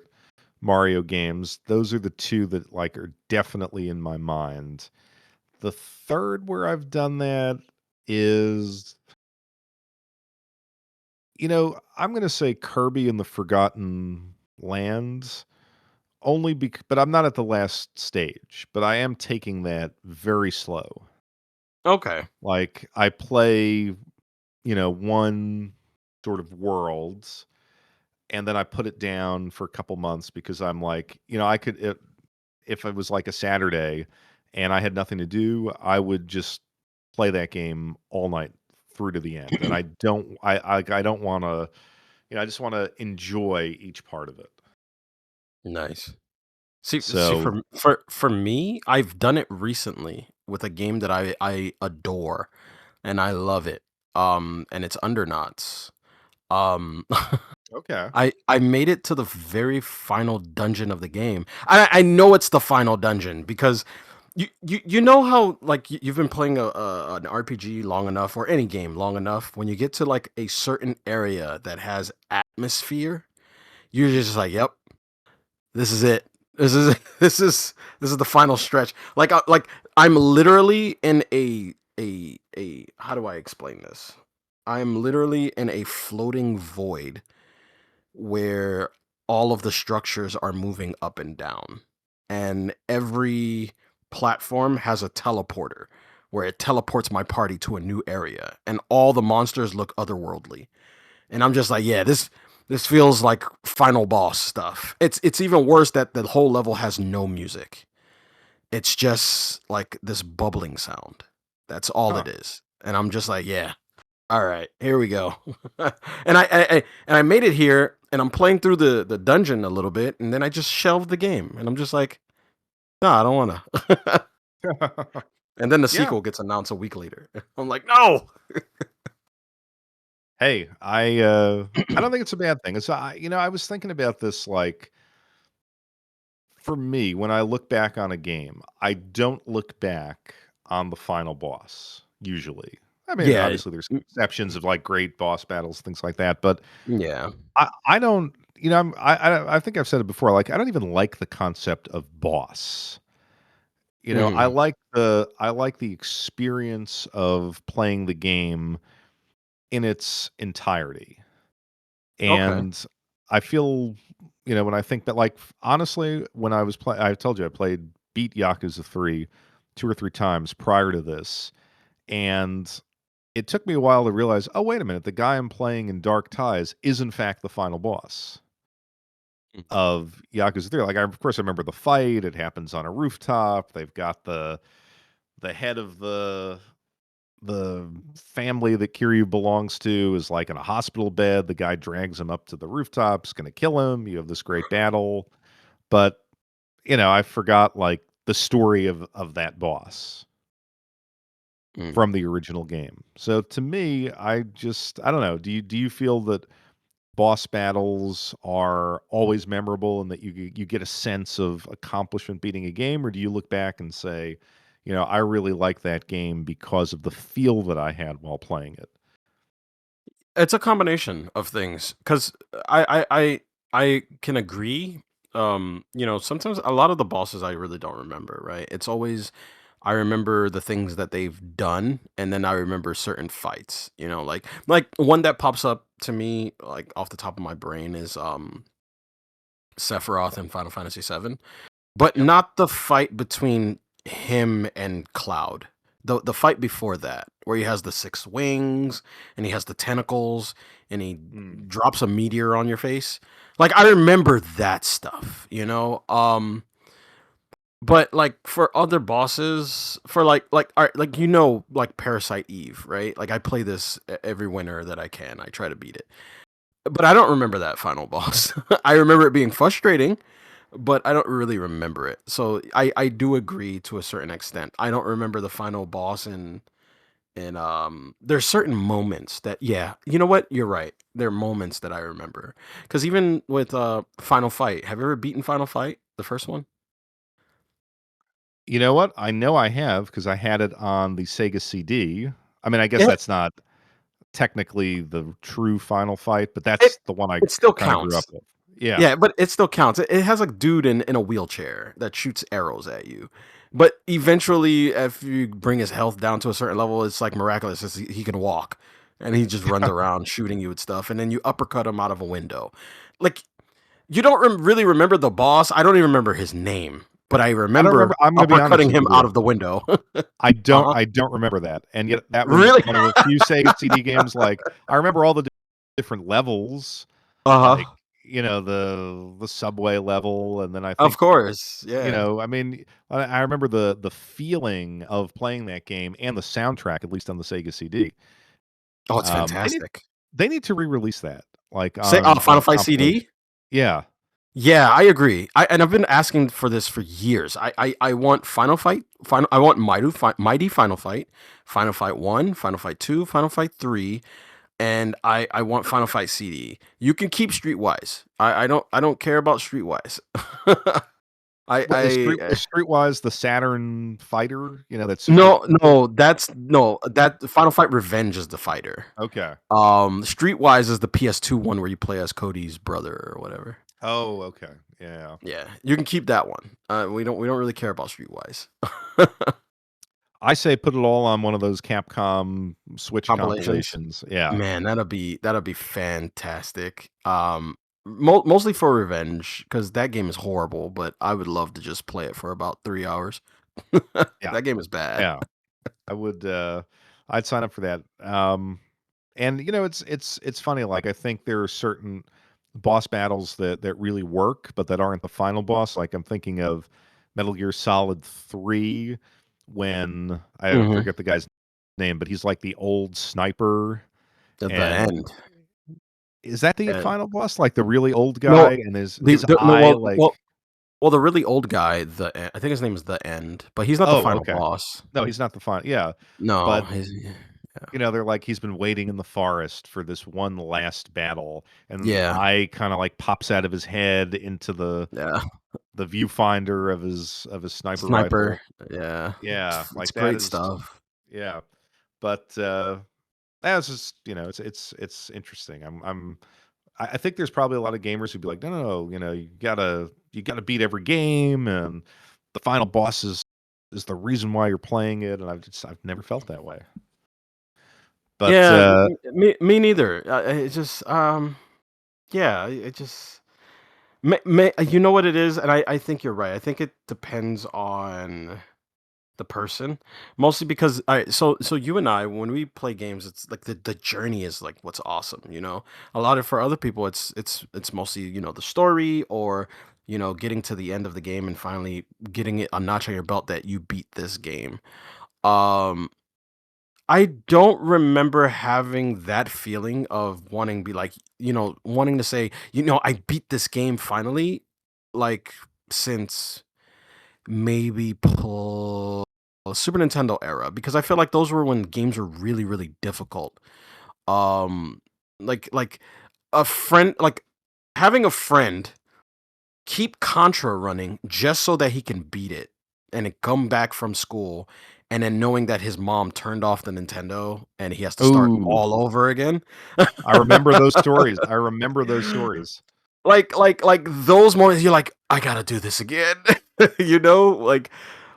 Mario games. Those are the 2 that, like, are definitely in my mind. The 3rd where I've done that is, I'm gonna say Kirby and the Forgotten Lands, but I'm not at the last stage, but I am taking that very slow. Okay. Like, I play, one sort of world, and then I put it down for a couple months because I'm like, I could if it was like a Saturday and I had nothing to do, I would just play that game all night through to the end. And I don't want to, I just want to enjoy each part of it. Nice. See, So, for me, I've done it recently with a game that I adore and I love it. And it's Underknots. Um, okay. I made it to the very final dungeon of the game. I know it's the final dungeon because you know how like you've been playing an RPG long enough or any game long enough when you get to like a certain area that has atmosphere, you're just like, yep, this is it. This is this is the final stretch. Like I'm literally in a how do I explain this? I'm literally in a floating void where all of the structures are moving up and down. And every platform has a teleporter where it teleports my party to a new area. And all the monsters look otherworldly. And I'm just like, yeah, This feels like final boss stuff. It's even worse that the whole level has no music. It's just like this bubbling sound. That's all Huh. it is. And I'm just like, yeah, all right, here we go. And I made it here, and I'm playing through the dungeon a little bit, and then I just shelved the game, and I'm just like, no, I don't wanna. And then the Yeah. sequel gets announced a week later. I'm like, no. Hey, I don't think it's a bad thing. It's I was thinking about this like for me when I look back on a game, I don't look back on the final boss usually. I mean, Yeah, obviously there's mm, exceptions of like great boss battles, things like that, but yeah. I don't, I think I've said it before. Like I don't even like the concept of boss. Mhm. I like the experience of playing the game in its entirety. Okay. And I feel, when I think that, like, honestly, when I told you I beat Yakuza 3 2 or 3 times prior to this, and it took me a while to realize, "Oh, wait a minute, the guy I'm playing in Dark Ties is in fact the final boss Mm. of Yakuza 3." Like, of course, I remember the fight, it happens on a rooftop, they've got the head of the family that Kiryu belongs to is like in a hospital bed. The guy drags him up to the rooftops, gonna kill him. You have this great battle. But, I forgot like the story of that boss Mm. from the original game. So to me, I don't know. Do you feel that boss battles are always memorable and that you get a sense of accomplishment beating a game, or do you look back and say, I really like that game because of the feel that I had while playing it? It's a combination of things because I can agree. Sometimes a lot of the bosses I really don't remember. Right? It's always I remember the things that they've done, and then I remember certain fights. Like one that pops up to me like off the top of my brain is Sephiroth in Final Fantasy VII. But Yep. not the fight between him and Cloud. The fight before that, where he has the six wings and he has the tentacles and he Mm. drops a meteor on your face. Like I remember that stuff. But like for other bosses, for all right, like Parasite Eve, right? Like I play this every winter that I can. I try to beat it. But I don't remember that final boss. I remember it being frustrating, but I don't really remember it. So I do agree to a certain extent. I don't remember the final boss and there's certain moments that yeah, you know what? You're right. There are moments that I remember. Cuz even with Final Fight, have you ever beaten Final Fight, the first one? You know what? I know I have because I had it on the Sega CD. I mean, I guess Yeah, that's not technically the true Final Fight, but it that's the one I it still kinda grew up counts. with. Yeah. Yeah, but it still counts. It has a dude in a wheelchair that shoots arrows at you. But eventually, if you bring his health down to a certain level, it's like miraculous. He can walk, and he just runs around shooting you with stuff, and then you uppercut him out of a window. Like you don't really remember the boss. I don't even remember his name, but I I don't remember. remember I'm gonna be honest uppercutting with him you. out of the window. Uh-huh. I don't remember that, and yet that was Really? one of the few Sega CD games, like, I remember all the different levels, like, Uh-huh. the subway level, and then I Of think, course. Yeah. I mean, I remember the feeling of playing that game and the soundtrack, at least on the Sega CD. Oh, it's They fantastic. need to re-release that, like, Say on Final Fight compilation. CD? Yeah. Yeah, I agree. I've been asking for this for years. I want Final Fight, I want Mighty Final Fight, Final Fight 1, Final Fight 2, Final Fight 3, and I want Final Fight CD. You can keep Streetwise. I don't care about Streetwise. What is I Streetwise the Saturn fighter, that Super no, no, that's no, that Final Fight Revenge is the fighter. Okay. Streetwise is the PS2 one where you play as Cody's brother or whatever. Oh, okay. Yeah. Yeah, you can keep that one. We don't really care about Streetwise. I say put it all on one of those Capcom Switch Compilations? compilations. Yeah. Man, that'd be fantastic. Mostly for revenge because that game is horrible, but I would love to just play it for about 3 hours. Yeah. That game is bad. Yeah. I would, I'd sign up for that. And, it's funny, like, I think there are certain boss battles that really work, but that aren't the final boss. Like I'm thinking of Metal Gear Solid 3 when I Hmm. forget the guy's name, but he's like the old sniper. At the And end. is that the And final boss? Like the really old no, guy and his the no, eye like well, the really old guy, I think his name is the End, but he's not the oh, final okay. boss. No, he's not the final. Yeah. No, But he's they're like he's been waiting in the forest for this one last battle, and the yeah, eye kind of like pops out of his head into yeah. the viewfinder of his sniper Sniper, rifle. yeah. Yeah, It's like that great is stuff. yeah. But that's just it's interesting. I think there's probably a lot of gamers who'd be like, no, no, no, you gotta beat every game, and the final boss is the reason why you're playing it, and I've never felt that way. But Yeah, me neither. It just, yeah, it just you know what it is, and I think you're right. I think it depends on the person, mostly because so you and I, when we play games, it's like the journey is like what's awesome, you know. A lot of for other people, it's mostly, you know, the story, or you know, getting to the end of the game and finally getting it a notch on your belt that you beat this game. Um, I don't remember having that feeling of wanting be like, you know, wanting to say, you know, I beat this game finally, like since maybe Super Nintendo era, because I feel like those were when games were really, really difficult. Um, like a friend, like having a friend keep Contra running just so that he can beat it and then come back from school, and then knowing that his mom turned off the Nintendo and he has to start ooh, all over again. I remember those stories. I remember those stories. Like those moments you're like, I gotta do this again. You know,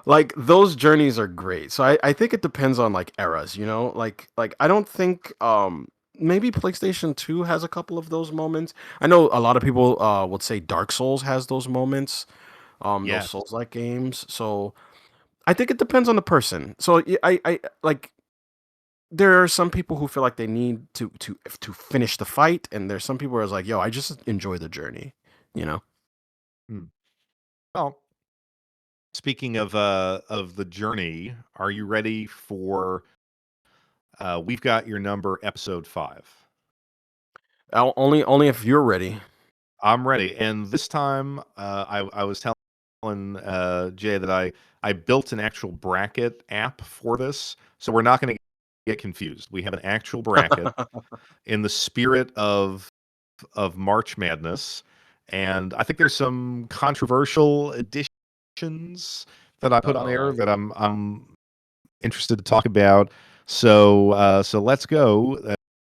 like those journeys are great. So I think it depends on like eras, you know? Like I don't think maybe PlayStation 2 has a couple of those moments. I know a lot of people would say Dark Souls has those moments, those Yes. Souls like games. So I think it depends on the person. So I like there are some people who feel like they need to finish the fight, and there's some people who are like, yo, I just enjoy the journey, you know? Hmm. Well, speaking of the journey, are you ready for we've got your number episode 5? Only if you're ready. I'm ready. And this time I was telling Jay that I built an actual bracket app for this. So we're not going to get confused. We have an actual bracket in the spirit of March Madness, and I think there's some controversial additions that I put on there Uh-oh. that I'm interested to talk about. So let's go.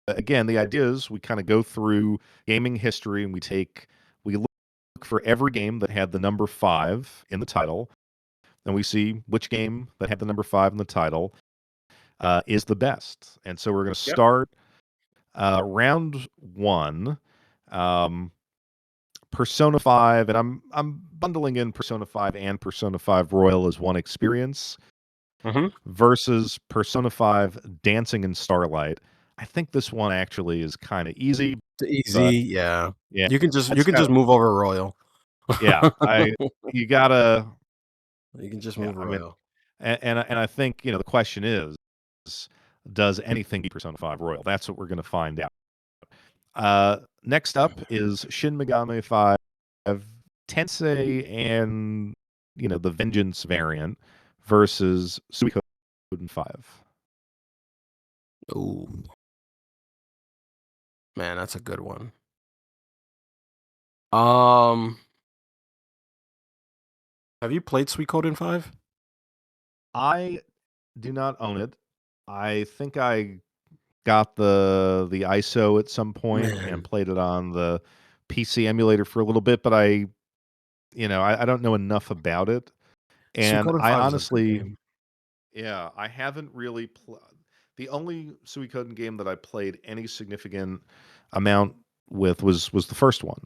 Again, the idea is we kind of go through gaming history and we look for every game that had the number 5 in the title, and we see which game that had the number 5 in the title is the best. And so we're going to Yep. start round 1. Um, Persona 5, and I'm bundling in Persona 5 and Persona 5 Royal as one experience Hmm. versus Persona 5 Dancing in Starlight. I think this one actually is kind of easy, but Easy, yeah. yeah, You that's can kind just of move over Royal. yeah. I you gotta You can just yeah. move I mean, Royal. and I think the question is, does anything beat Persona 5 Royal? That's what we're gonna find out. Next up is Shin Megami 5 Tensei and the Vengeance variant versus Suikoden 5. Ooh, man, that's a good one. Um, have you played Suikoden 5? I do not own it. I think I got the ISO at some point and Man, played it on the PC emulator for a little bit, but I don't know enough about it. And Suikoden I 5 is a good honestly, game. yeah, I haven't really the only Suikoden game that I played any significant amount with was the first one.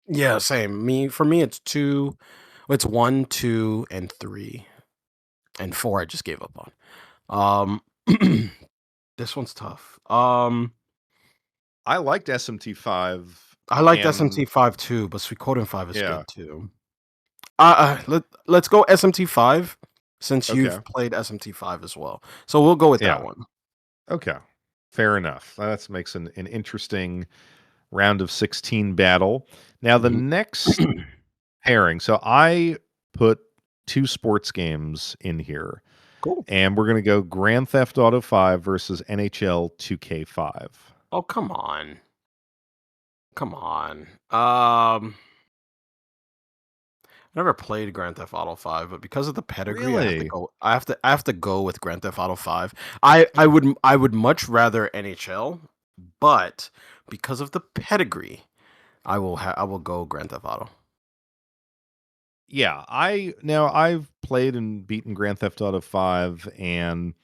Yeah, same. For me, it's two. It's one, two, and three, and four. I just gave up on. This one's tough. I liked SMT5 I liked And SMT5 too, but Suikoden 5 is yeah, good too. Let's go SMT5 since okay, you've played SMT5 as well. So we'll go with that yeah, one. okay, fair enough. That makes an interesting round of 16 battle. Now the Mhm. next pairing. So I put two sports games in here, Cool. and we're gonna go Grand Theft Auto 5 versus NHL 2K5. Oh, come on. Come on. I never played Grand Theft Auto 5, but because of the pedigree, Really? I have to go with Grand Theft Auto 5. I would much rather NHL, but because of the pedigree, I will go Grand Theft Auto. Yeah, I've played and beaten Grand Theft Auto 5, and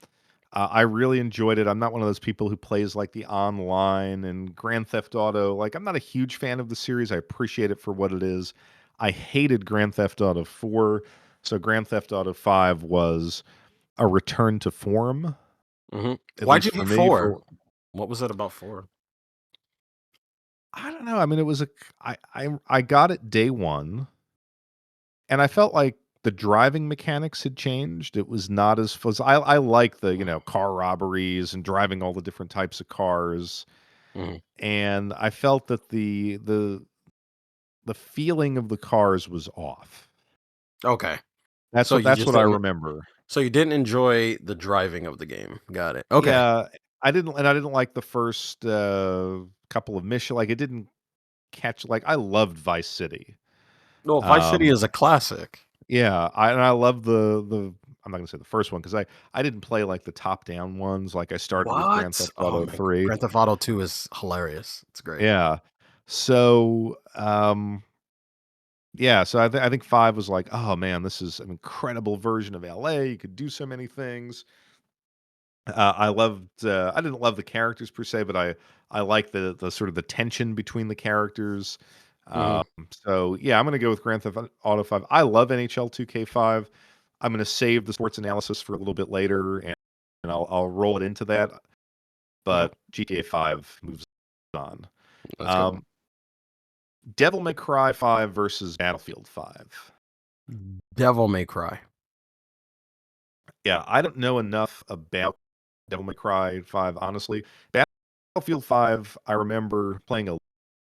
I really enjoyed it. I'm not one of those people who plays like the online and Grand Theft Auto. Like, I'm not a huge fan of the series. I appreciate it for what it is. I hated Grand Theft Auto 4, so Grand Theft Auto 5 was a return to form, at Why'd you least for hate me. 4? For What was it about 4? I don't know. I mean, it was a I got it day one, and I felt like the driving mechanics had changed. It was not as fuzz. I like the car robberies and driving all the different types of cars, Mhm. and I felt that the feeling of the cars was off. Okay. That's So what you that's just what I didn't remember. so you didn't enjoy the driving of the game. Got it. Okay. Yeah, I didn't like the first couple of missions. Like, it didn't catch. Like, I loved Vice City. Well, Vice City Um, is a classic. yeah, I love the. I'm not gonna say the first one because I didn't play like the top down ones. Like, I started with Grand What? Theft Oh Auto my 3. Grand Theft Auto 2 is hilarious. It's great. Yeah, so yeah, so I think 5 was like, oh man, this is an incredible version of LA. You could do so many things. I loved. I didn't love the characters per se, but I like the sort of the tension between the characters. Um, Mhm. so yeah, I'm gonna go with Grand Theft Auto 5. I love NHL 2K5. I'm gonna save the sports analysis for a little bit later, and I'll roll it into that. Yeah. But GTA 5 moves on. Let's go. Um, Devil May Cry 5 versus Battlefield 5. Devil May Cry. Yeah, I don't know enough about Devil May Cry 5, honestly. Battlefield 5, I remember playing a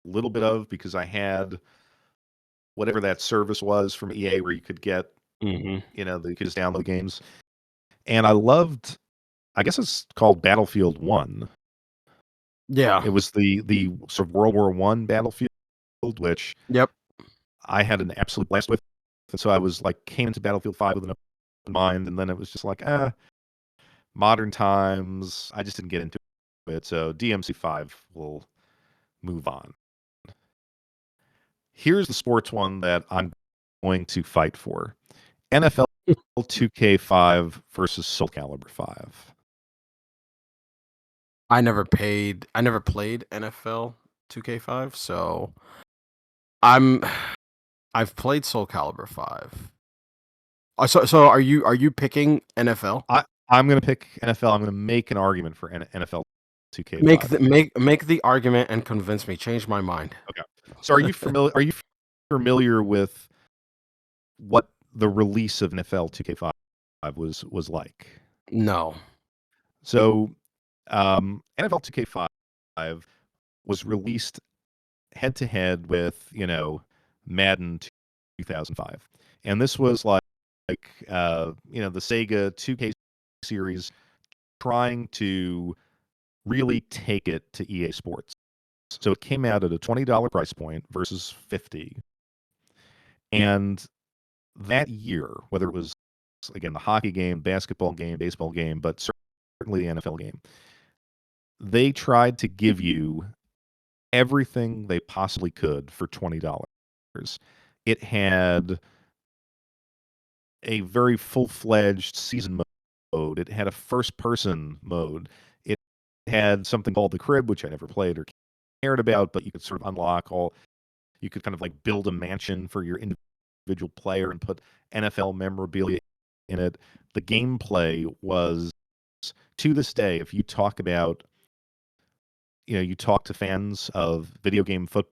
little bit of because I had whatever that service was from EA where you could get, Mhm. you could just download games. And I loved, I guess it's called Battlefield 1. Yeah. It was the sort of World War One Battlefield, which Yep. I had an absolute blast with. And so I was like, came into Battlefield 5 with an open mind, and then it was just like, modern times. I just didn't get into it. So DMC5 will move on. Here's the sports one that I'm going to fight for. NFL 2K5 versus Soul Calibur 5. I never played NFL 2K5, so I'm I've played Soul Calibur 5. So are you picking NFL? I'm going to pick NFL. I'm going to make an argument for NFL Make 2K5. the make the argument and convince me. Change my mind. Okay. So are you familiar with what the release of NFL 2K5 was like? No. So, NFL 2K5 was released head to head with, Madden 2005. And this was the Sega 2K series trying to really take it to EA Sports. So it came out at a $20 price point versus 50. And that year, whether it was again the hockey game, basketball game, baseball game, but certainly the NFL game, they tried to give you everything they possibly could for $20. It had a very full-fledged season mode. It had a first-person mode. It had something called the crib, which I never played or cared about, but you could sort of unlock all. You could kind of like build a mansion for your individual player and put NFL memorabilia in it. The gameplay was, to this day, if you talk about, you talk to fans of video game football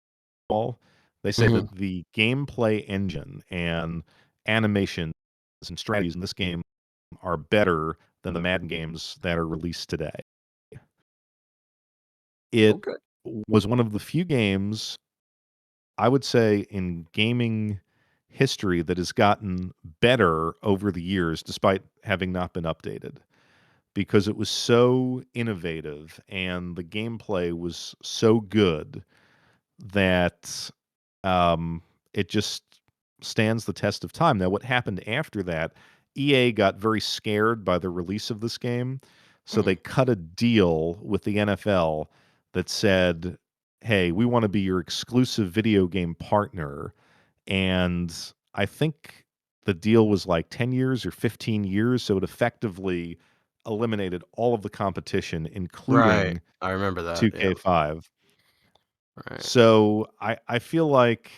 all, they say Hmm. that the gameplay engine and animations and strategies in this game are better than the Madden games that are released today. It Okay. was one of the few games, I would say, in gaming history that has gotten better over the years despite having not been updated, because it was so innovative and the gameplay was so good that um, it just stands the test of time. Now, what happened after that, EA got very scared by the release of this game, so Mm. they cut a deal with the NFL that said, "Hey, we want to be your exclusive video game partner." And I think the deal was like 10 years or 15 years, so it effectively eliminated all of the competition, Right. including I remember that. Yeah. 2K5. Right. So I feel like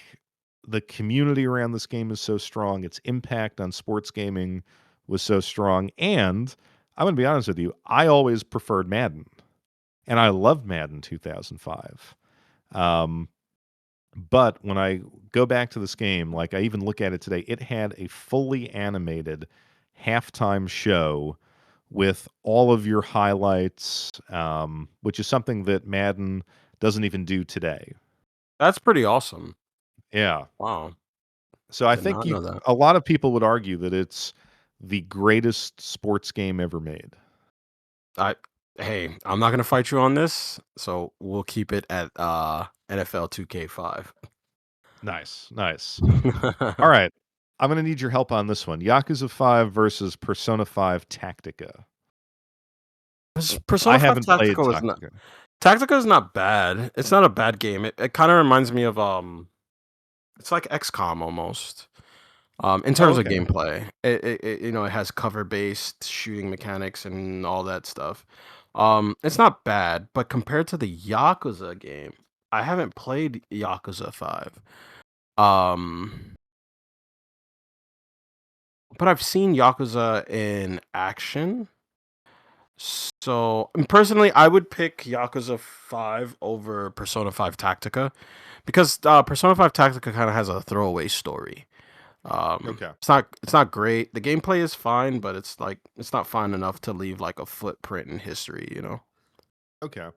the community around this game is so strong. Its impact on sports gaming was so strong. And I'm going to be honest with you, I always preferred Madden, and I loved Madden 2005. Um, but when I go back to this game, like I even look at it today, it had a fully animated halftime show with all of your highlights, which is something that Madden doesn't even do today. That's pretty awesome. Yeah. Wow. So I Did think not know that. a lot of people would argue that it's the greatest sports game ever made. I Hey, I'm not gonna fight you on this, so we'll keep it at NFL 2K5. Nice, nice. All right. I'm going to need your help on this one. Yakuza 5 versus Persona 5 Tactica. I Persona 5 haven't played Tactical is not Tactica. Tactica is not bad. It's not a bad game. It kind of reminds me of it's like XCOM almost. In Oh, terms of okay. gameplay, it has cover based shooting mechanics and all that stuff. It's not bad, but compared to the Yakuza game, I haven't played Yakuza 5. Um, but I've seen Yakuza in action. So, and personally, I would pick Yakuza 5 over Persona 5 Tactica because Persona 5 Tactica kind of has a throwaway story. Okay. It's not great. The gameplay is fine, but it's not fine enough to leave like a footprint in history, you know? Okay.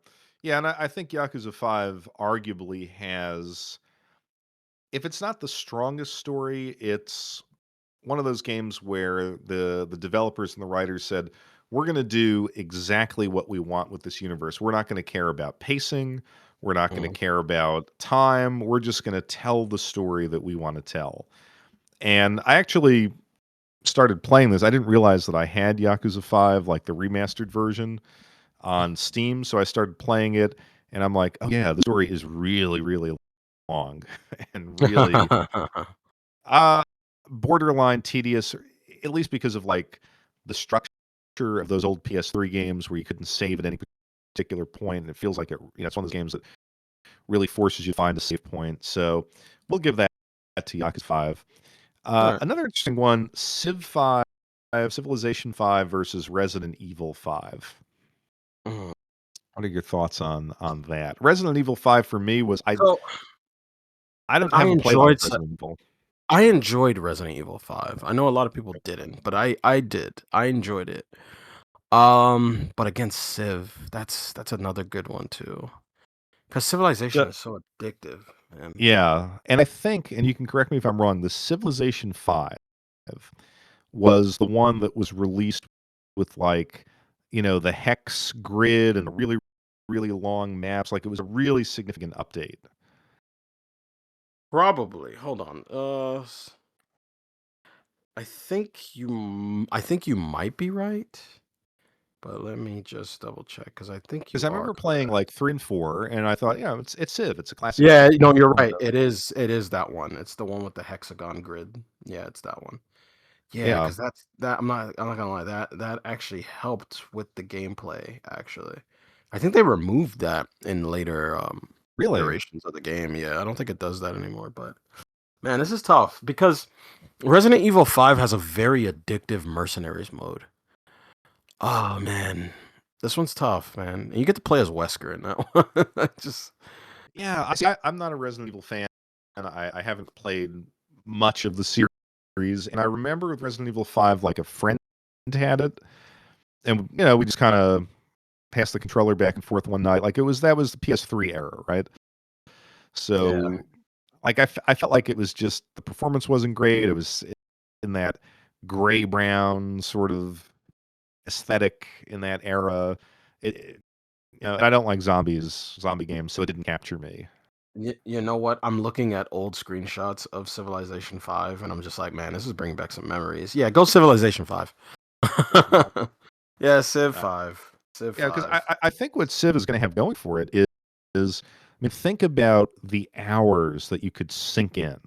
Yeah, and I think Yakuza 5 arguably has, if it's not the strongest story, it's one of those games where the developers and the writers said, "We're going to do exactly what we want with this universe. We're not going to care about pacing. We're not going to Mhm. care about time. We're just going to tell the story that we want to tell." And I actually started playing this. I didn't realize that I had Yakuza 5, like the remastered version, on Steam. So I started playing it, and I'm like, oh, yeah, the story is really, really long and really uh, borderline tedious, at least because of like the structure of those old PS3 games where you couldn't save at any particular point, and it feels like it's one of those games that really forces you to find a save point. So we'll give that to Yakuza 5. Right. Another interesting one, Civilization 5 versus Resident Evil 5. Mhm. What are your thoughts on that? Resident Evil 5 for me was So I don't I haven't played a lot of enjoyed Resident Evil. I enjoyed Resident Evil 5. I know a lot of people didn't, but I did. I enjoyed it. But against Civ, that's another good one too. Because Civilization The is so addictive, man. Yeah, and I think, and you can correct me if I'm wrong, the Civilization 5 was the one that was released with, like, the hex grid and the really, really long maps, like, it was a really significant update. Probably. Hold on. I think you might be right, but let me just double check because I think Because you I are remember playing, correct. like, 3 and 4, and I thought, yeah, it's Civ, it's a classic Yeah, Civ no, game, you're all right. good. It is that one. It's the one with the hexagon grid. Yeah, it's that one. Yeah, Yeah, because I'm not gonna lie, that actually helped with the gameplay, actually. I think they removed that in later really? iterations of the game. Yeah, I don't think it does that anymore, but man, this is tough because Resident Evil 5 has a very addictive mercenaries mode. Oh man. This one's tough, man. And you get to play as Wesker in that one. Just Yeah, I'm not a Resident Evil fan, and I haven't played much of the series. And I remember with Resident Evil 5, like a friend had it, and we just kind of passed the controller back and forth one night. Like that was the PS3 era, right? Yeah. So like I felt like it was just the performance wasn't great. It was in that gray brown sort of aesthetic in that era. I don't like zombie games, so it didn't capture me. You know what? I'm looking at old screenshots of Civilization 5, and I'm just like, man, this is bringing back some memories. Yeah, go Civilization 5. Yeah, Civ Uh, 5. Civ yeah, because 5. I think what Civ is going to have going for it is, I mean, think about the hours that you could sink in.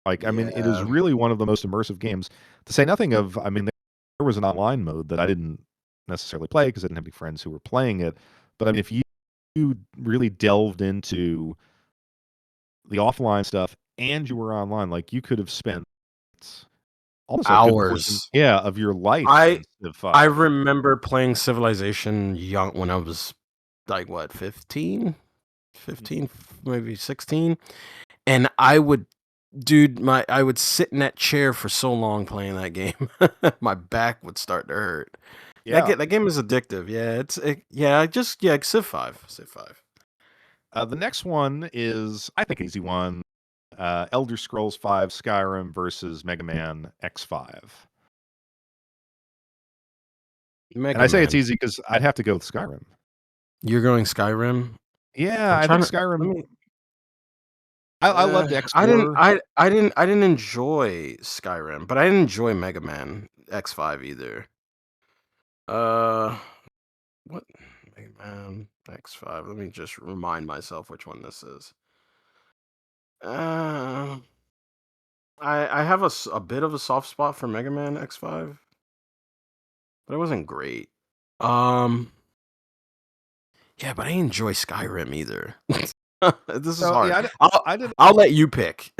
Like, I mean, it is Yeah. really one of the most immersive games. To say nothing of, I mean, there was an online mode that I didn't necessarily play because I didn't have any friends who were playing it. But I mean, if you really delved into the offline stuff and you were online, like you could have spent almost a good portion, Hours. yeah, of your life I in Civ I 5. remember playing Civilization young when I was like what, 15? 15, maybe 16. And I would I would sit in that chair for so long playing that game. My back would start to hurt. Yeah. That game is addictive. Yeah, Civ 5. Civ 5. The next one is, I think, an easy one. Elder Scrolls 5 Skyrim versus Mega Man X5. And Mega I say it's Man. easy because I'd have to go with Skyrim. You're going Skyrim? Yeah, I'm I think trying to let Skyrim. me I loved I didn't X4. I didn't enjoy Skyrim, but I didn't enjoy Mega Man X5 either. Uh what Mega Man X5? Let me just remind myself which one this is. Uh I have a bit of a soft spot for Mega Man X5, but it wasn't great. Um yeah, but I didn't enjoy Skyrim either. This is So hard. yeah, I didn't I'll let you pick.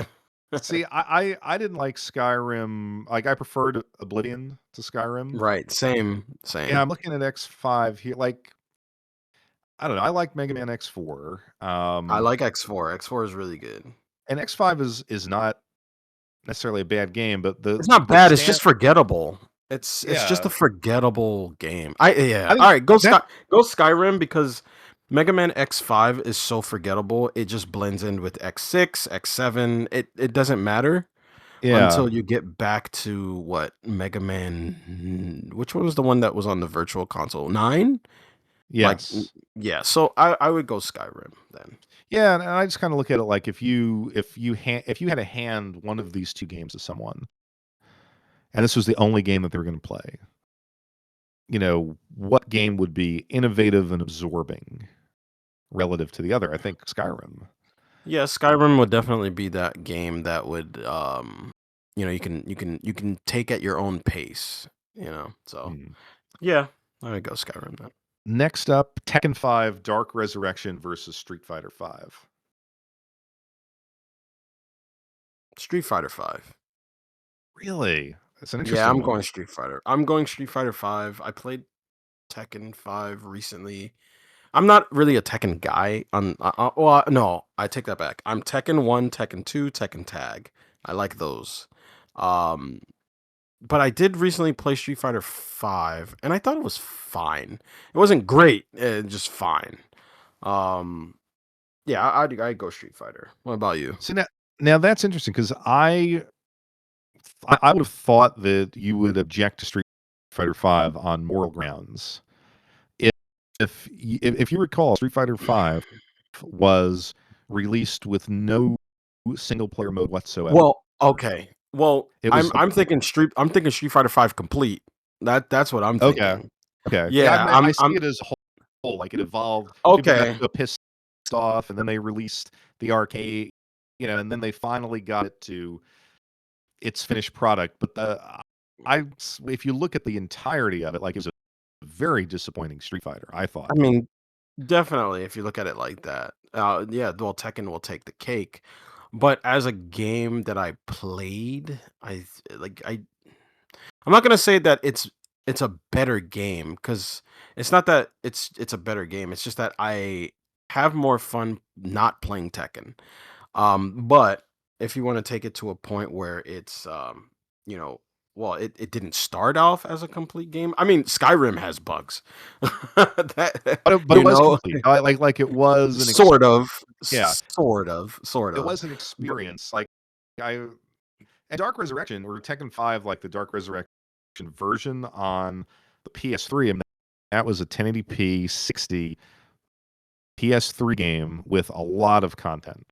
see. I didn't like Skyrim. Like I preferred Oblivion to Skyrim. Right, same, Yeah, same. I'm looking at X5 here. Like I don't know. I like Mega Man X4. I like X4. X4 is really good. And X5 is not necessarily a bad game, but It's not the bad, it's stand just forgettable. It's just a yeah, forgettable game. I I yeah. think All right, that Go Skyrim because Mega Man X5 is so forgettable. It just blends in with X6, X7. It doesn't matter yeah, until you get back to what Mega Man which one was the one that was on the virtual console? 9? Like yes. yeah, so I would go Skyrim then. Yeah, and I just kinda look at it like if you had to hand one of these 2 games to someone, and this was the only game that they were gonna play, what game would be innovative and absorbing relative to the other? I think Skyrim. Yeah, Skyrim would definitely be that game that would you can take at your own pace, So, Hmm. yeah, I would go Skyrim then. Next up, Tekken 5: Dark Resurrection versus Street Fighter 5. Street Fighter 5. Really? That's an Yeah, interesting I'm one. going Street Fighter. I'm going Street Fighter 5. I played Tekken 5 recently. I'm not really a Tekken guy. No, I take that back. I'm Tekken 1, Tekken 2, Tekken Tag. I like those. Um but I did recently play Street Fighter 5 and I thought it was fine. It wasn't great, just fine. Um yeah, I'd go Street Fighter. What about you? So now that's interesting because I would have thought that you would object to Street Fighter 5 on moral grounds. If if you recall, Street Fighter 5 was released with no single player mode whatsoever. Well, okay. Well, It was I'm thinking Street Fighter 5 complete. That's what I'm okay. thinking. Okay. Yeah, Yeah, I see I'm it as whole, like it evolved. People got okay. so pissed off, and then they released the arcade, and then they finally got it to its finished product. But if you look at the entirety of it, like it was a very disappointing Street Fighter, I thought. I mean, definitely if you look at it like that. Yeah, well Tekken will take the cake. But as a game that I played, I'm not gonna say that it's a better game because it's not that it's a better game. It's just that have more fun not playing Tekken. But if you want to take it to a point where it's you know, well, it didn't start off as a complete game. I mean, Skyrim has bugs. That But it you was know, complete. Like it was an sort of, yeah, sort it of. was an But experience. Like I and Dark Resurrection or Tekken 5, like the Dark Resurrection version on the PS3, and that was a 1080p 60 PS3 game with a lot of content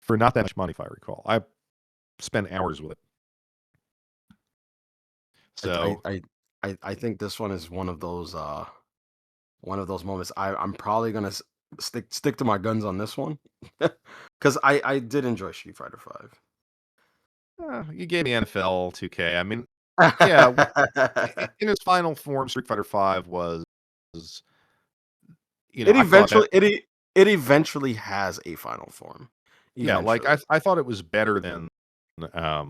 for not that much money, if I recall. I spent hours with it. I So, I I I think this one is one of those moments. I'm probably gonna stick to my guns on this one because I did enjoy Street Fighter Five. you gave me NFL 2K. I mean, yeah, in its final form, Street Fighter 5 was, It I thought that, it eventually has a final form. yeah, like Eventually. I thought it was better than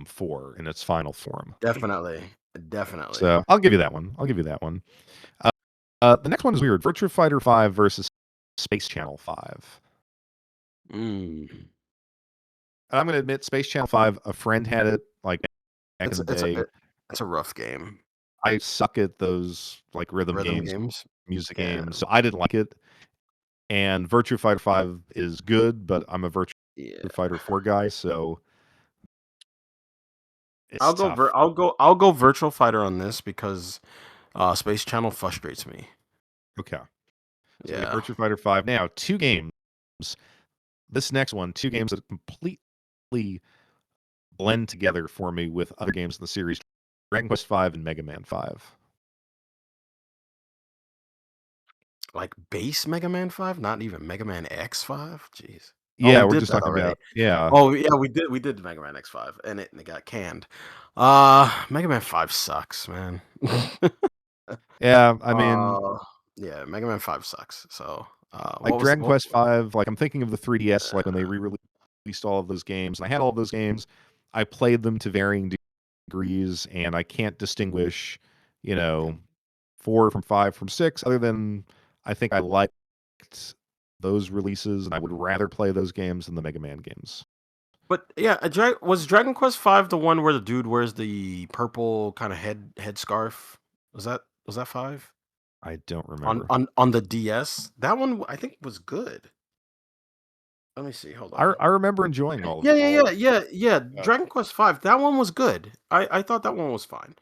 4 in its final form. Definitely. Definitely. So I'll give you that one. I'll give you that one. The next one is weird. Virtua Fighter 5 versus Space Channel 5. Mm. And I'm going to admit, Space Channel 5, a friend had it like back in the It's a day. it's a rough game. I suck at those like rhythm Rhythm games, games. music Yeah. games, so I didn't like it. And Virtua Fighter 5 is good, but I'm a Virtua Yeah. Fighter 4 guy, so it's tough. I'll go Virtual Fighter on this because Space Channel frustrates me. Okay. So we got Yeah. Virtua Fighter 5 now. Two games. This next one, two games that completely blend together for me with other games in the series: Dragon Quest 5 and Mega Man 5. Like base Mega Man 5, not even Mega Man X5? Jeez. Oh, Yeah, we we're did just that talking already. about yeah. Oh, yeah, we did Mega Man X5 and it got canned. Mega Man 5 sucks, man. Yeah, I mean, Uh, yeah, Mega Man 5 sucks. So, like Dragon Quest 5, like I'm thinking of the 3DS, like when they uh, re-released all of those games, and I had all of those games. I played them to varying degrees, and I can't distinguish, you know, 4 from 5 from 6, other than I think I liked those releases, and I would rather play those games than the Mega Man games. but yeah, was Dragon Quest 5 the one where the dude wears the purple kind of headscarf? Was that 5? I don't remember. On the DS? That one I think was good. Let me see. Hold on. I remember enjoying Yeah, yeah, all yeah, yeah, yeah. yeah. Dragon Quest 5. That one was good. I thought that one was fine.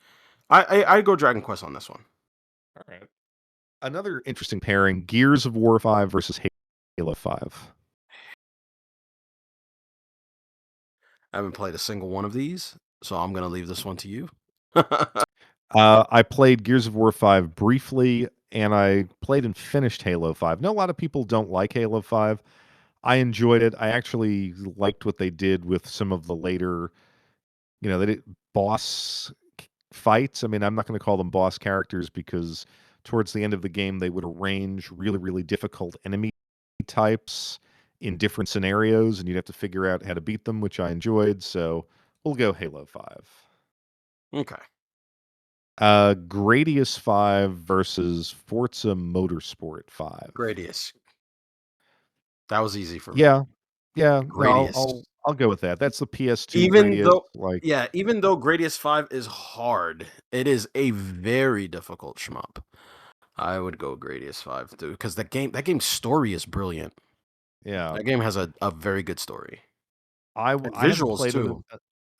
I'd go Dragon Quest on this one. All right. Another interesting pairing: Gears of War 5 versus Halo 5. I haven't played a single one of these, so I'm gonna leave this one to you. I played Gears of War 5 briefly, and I played and finished Halo 5. Know a lot of people don't like Halo 5. I enjoyed it. I actually liked what they did with some of the later, they did boss fights. I mean, I'm not going to call them boss characters because towards the end of the game, they would arrange really, really difficult enemy types in different scenarios, and you'd have to figure out how to beat them, which I enjoyed. So we'll go Halo 5. Okay. Gradius 5 versus Forza Motorsport 5. Gradius. That was easy for me. Yeah, yeah, no, Gradius. I'll go with that. That's the PS2 Even Gradius, though like yeah, even though Gradius 5 is hard, it is a very difficult shmup. I would go Gradius 5 too, because that game's story is brilliant. yeah. That game has a very good story. And I haven't visuals played it, too.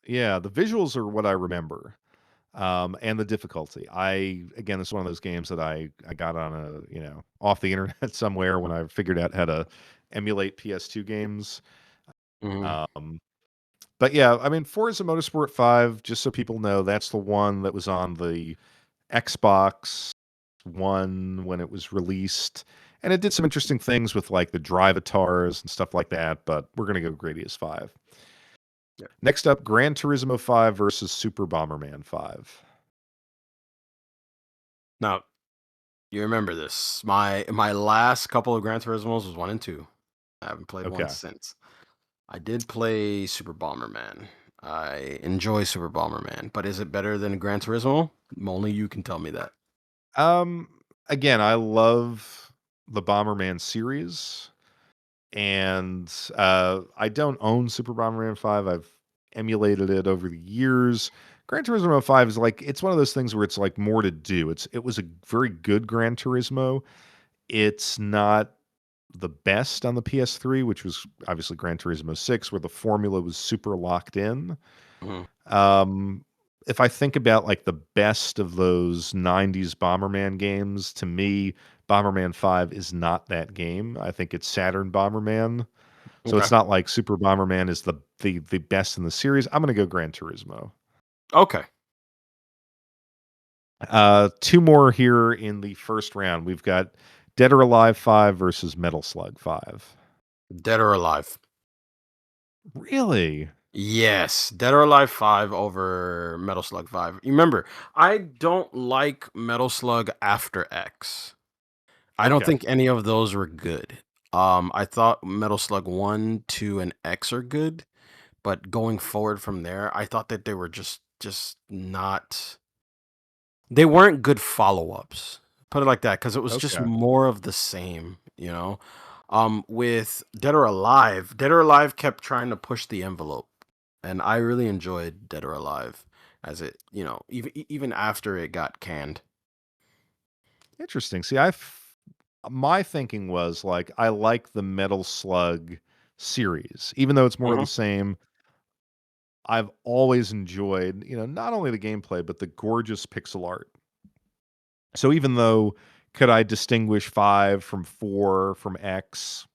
yeah, the visuals are what I remember, and the difficulty. Again, it's one of those games that I got on off the internet somewhere when I figured out how to emulate PS2 games, Mhm. um but yeah, I mean, Forza Motorsport 5, just so people know, that's the one that was on the Xbox One when it was released. And it did some interesting things with like the drivatars and stuff like that, but we're going to go Gradius 5. Yeah. Next up, Gran Turismo 5 versus Super Bomberman 5. Now, you remember this. My last couple of Gran Turismos was 1 and 2. I haven't played 1 Okay. since. I did play Super Bomberman. I enjoy Super Bomberman, but is it better than Gran Turismo? Only you can tell me that. Um, Again, I love the Bomberman series. and I don't own Super Bomberman 5. I've emulated it over the years. Gran Turismo 5 is like it's one of those things where it's like more to do. It was a very good Gran Turismo. It's not the best on the PS3, which was obviously Gran Turismo 6, where the formula was super locked in. Mhm. Um, if I think about like the best of those 90s Bomberman games, to me, Bomberman 5 is not that game. I think it's Saturn Bomberman. So Okay. it's not like Super Bomberman is the best in the series. I'm gonna go Gran Turismo. Okay. Two more here in the first round. We've got Dead or Alive 5 versus Metal Slug 5. Dead or Alive. Really? Yes, Dead or Alive 5 over Metal Slug 5. You remember, I don't like Metal Slug After X. I don't Okay. think any of those were good. I thought Metal Slug 1, 2, and X are good, but going forward from there, I thought that they were just not they weren't good follow-ups. Put it like that, because it was just Okay. more of the same, you know? With Dead or Alive kept trying to push the envelope, and I really enjoyed Dead or Alive as it, even after it got canned. Interesting. See, my thinking was like I like the Metal Slug series, even though it's more of the Mhm. same. I've always enjoyed, not only the gameplay but the gorgeous pixel art. So even though could I distinguish 5 from 4 from X?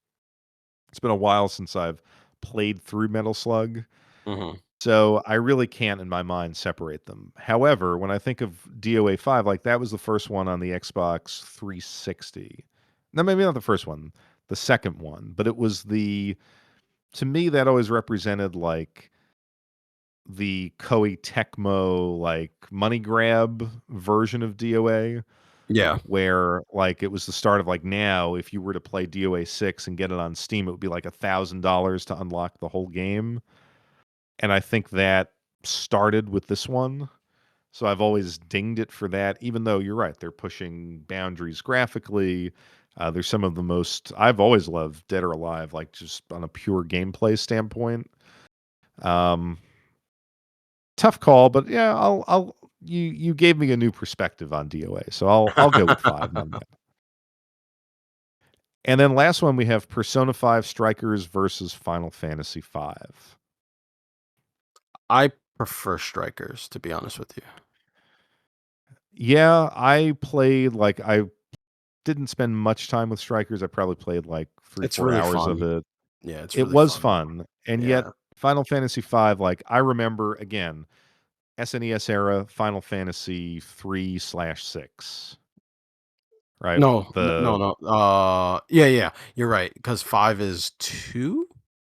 It's been a while since I've played through Metal Slug. Mhm. So I really can't in my mind separate them. However, when I think of DOA 5, like that was the first one on the Xbox 360. No, maybe not the first one, the second one, but it was to me that always represented like the Koei Tecmo like money grab version of DOA Yeah. where like it was the start of like now if you were to play DOA 6 and get it on Steam it would be like $1,000 to unlock the whole game. And I think that started with this one. So I've always dinged it for that, even though you're right, they're pushing boundaries graphically. There's some of the most I've always loved Dead or Alive, like just on a pure gameplay standpoint. Um, tough call, but yeah, you gave me a new perspective on DOA, so I'll go with 5 on that. And then last one we have Persona 5 Strikers versus Final Fantasy 5. I prefer Strikers, to be honest with you. Yeah, I didn't spend much time with Strikers. I probably played like 3, It's 4 really hours of fun. it. Yeah, it's It really was fun. fun, and yet Yeah. Final Fantasy 5, like, I remember, again, SNES era Final Fantasy 3/6, right? No, no, The no. Yeah, yeah. You're right. Because 5 is 2,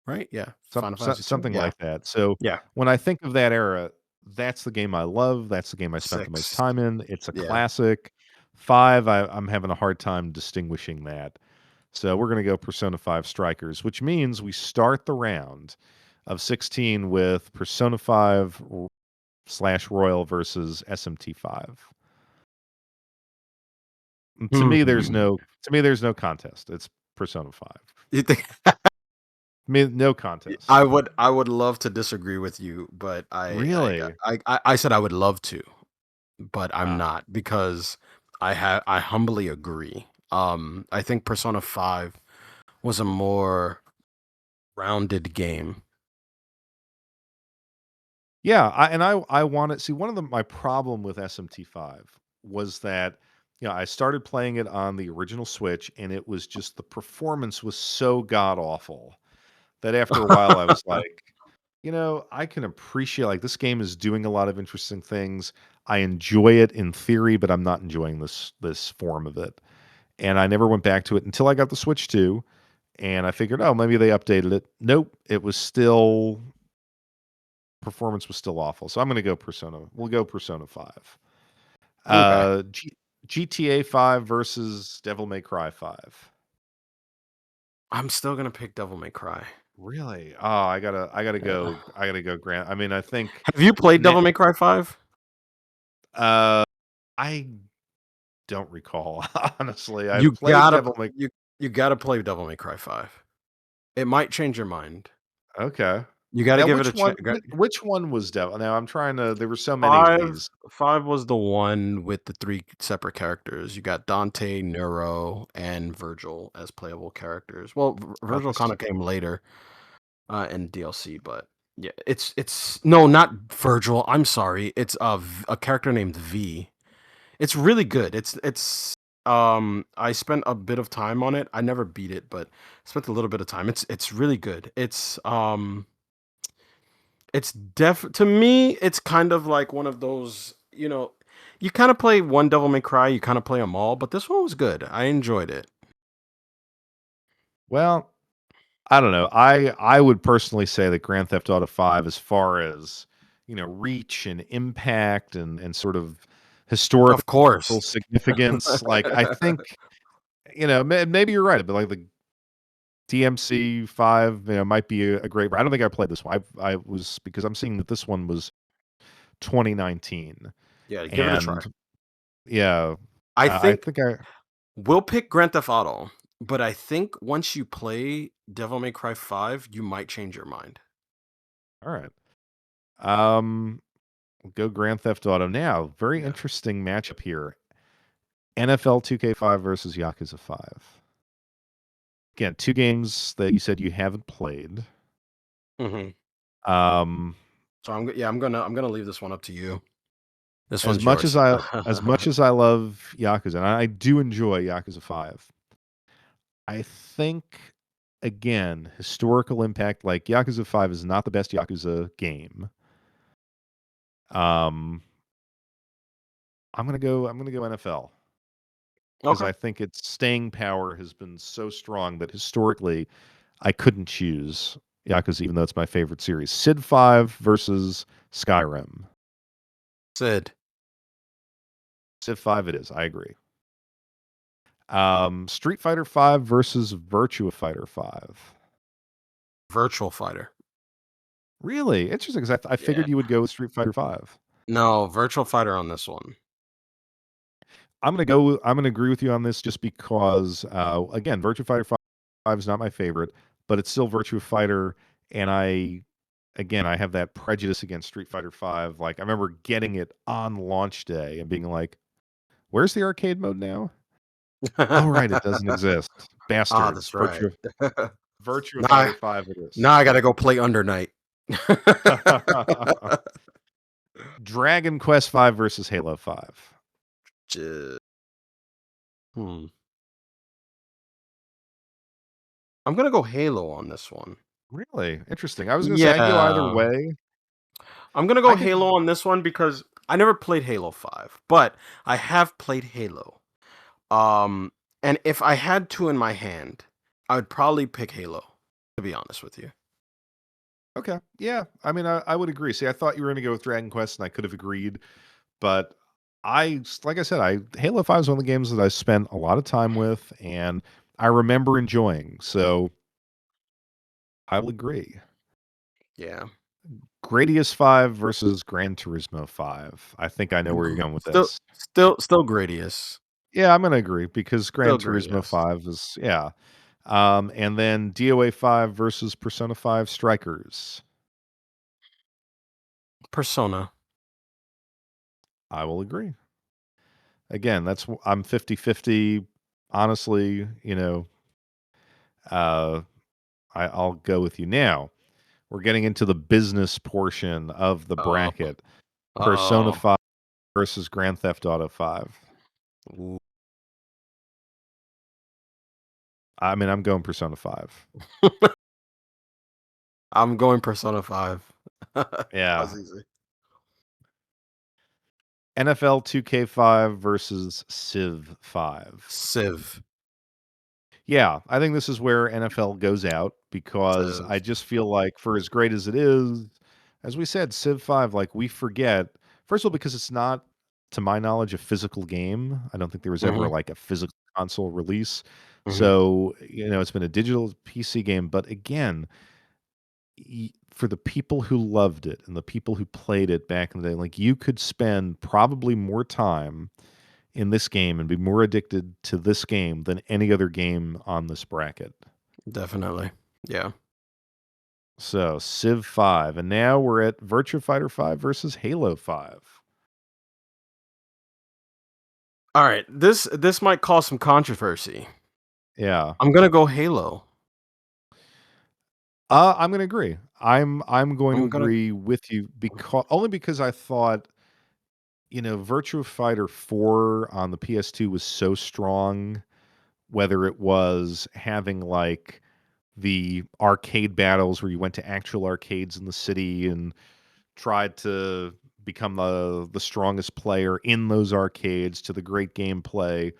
right? Yeah. Final Fantasy 2. something Yeah. like that. So, Yeah. when I think of that era, that's the game I love, that's the game I spent the most 6. time in, it's a Yeah. classic. 5, I'm having a hard time distinguishing that. So we're going to go Persona 5 Strikers, which means we start the round of 16 with Persona 5 slash Royal versus SMT5. Hmm. To me there's no contest. It's Persona 5. You think I mean, no I contest. would I would love to disagree with you, but Really? I said I would love to, but I'm Ah. not because I humbly agree. I think Persona 5 was a more rounded game. Yeah, I want to see one of my problem with SMT5 was that I started playing it on the original Switch and it was just the performance was so god awful that after a while I was like, I can appreciate like this game is doing a lot of interesting things. I enjoy it in theory, but I'm not enjoying this form of it. And I never went back to it until I got the Switch 2 and I figured, "Oh, maybe they updated it." Nope, it was still performance was still awful. So I'm going to go Persona. We'll go Persona 5. Okay. Uh GTA 5 versus Devil May Cry 5. I'm still gonna pick Devil May Cry. Really? Oh, Yeah. I gotta go Grant. I mean, I think Have you played na- Devil May Cry 5? uh I don't recall, honestly. I've You played gotta Devil May you gotta play Devil May Cry 5. It might change your mind. Okay. You got to Now give it a which one chance. which one was Devil? Now I'm trying to there were so many of Five, these. five was the one with the three separate characters. You got Dante, Nero, and Virgil as playable characters. Well, Oh, Virgil this kind of came later in DLC, but yeah, it's no, not Virgil. I'm sorry. It's a character named V. It's really good. It's I spent a bit of time on it. I never beat it, but spent a little bit of time. It's really good. It's to me, it's kind of like one of those, you kind of play one Devil May Cry, you kind of play them all, but this one was good. I enjoyed it. well, I don't know. I would personally say that Grand Theft Auto 5 as far as, reach and impact and sort of historical Of course. significance, like I think, maybe you're right, but like the DMC 5, might be a great. I don't think I played this one. I was because I'm seeing that this one was 2019, Yeah, give it a try. and yeah, I I think think I. we'll pick Grand Theft Auto, but I think once you play Devil May Cry 5, you might change your mind. All right. Um, we'll go Grand Theft Auto now. Very Yeah. interesting matchup here. NFL 2K5 versus Yakuza 5. Again, two games that you said you haven't played. hmm Um, So I'm gonna leave this one up to you. This as one's much as yours. I love Yakuza, and I do enjoy Yakuza 5, I think again, historical impact, like Yakuza 5 is not the best Yakuza game. Um, I'm gonna go NFL because Okay. I think its staying power has been so strong that historically I couldn't choose Yakuza, even though it's my favorite series. Sid 5 versus Skyrim. Sid, Civ 5 it is. I agree. Street Fighter 5 versus Virtua Fighter 5. Virtual Fighter. Really interesting because I Yeah. figured you would go with Street Fighter 5. No, Virtual Fighter on this one. I'm gonna agree with you on this just because again, Virtua Fighter 5 is not my favorite, but it's still Virtua Fighter, and I have that prejudice against Street Fighter 5. Like I remember getting it on launch day and being like, "Where's the arcade mode now?" Oh, right, it doesn't exist. Ah, Bastards. that's right. Virtua now, Fighter 5 it now is. I gotta go play Under Night. Dragon Quest 5 versus Halo 5. J- hmm. I'm gonna go Halo on this one. Really? Interesting. I was gonna say I can go either Yeah. way. I'm gonna I go could Halo on this one because I never played Halo 5, but I have played Halo. Um, and if I had two in my hand, I would probably pick Halo, to be honest with you. Okay. Yeah. I mean, I would agree. See, I thought you were gonna go with Dragon Quest, and I could have agreed, but like I said, I Halo 5 is one of the games that I spent a lot of time with, and I remember enjoying. So I will agree. Yeah. Gradius 5 versus Gran Turismo 5. I think I know where you're going with Still, this. still Gradius. Yeah, I'm gonna agree because Gran Still Turismo Gradius. 5 is yeah. And then DOA 5 versus Persona 5 Strikers. Persona. I will agree. Again, I'm 50-50. Honestly, uh, I'll go with you now. We're getting into the business portion of the Oh, bracket. Persona oh. 5 versus Grand Theft Auto 5. Ooh. I mean, I'm going Persona 5. I'm going Persona 5. That Yeah. was easy. NFL 2K5 versus Civ 5. Civ. Yeah, I think this is where NFL goes out because I Civ. just feel like for as great as it is, as we said, Civ 5, like we forget, first of all, because it's not, to my knowledge, a physical game. I don't think there was ever hmm like a physical console release. hmm So, it's been a digital PC game. But again, for the people who loved it and the people who played it back in the day, like you could spend probably more time in this game and be more addicted to this game than any other game on this bracket. Definitely. Yeah. So Civ 5, and now we're at Virtua Fighter 5 versus Halo 5. All right. This might cause some controversy. Yeah. I'm gonna go Halo. I'm gonna agree. I'm going to I'm gonna. agree with you because only because I thought, Virtua Fighter 4 on the PS2 was so strong, whether it was having like the arcade battles where you went to actual arcades in the city and tried to become the strongest player in those arcades, to the great gameplay,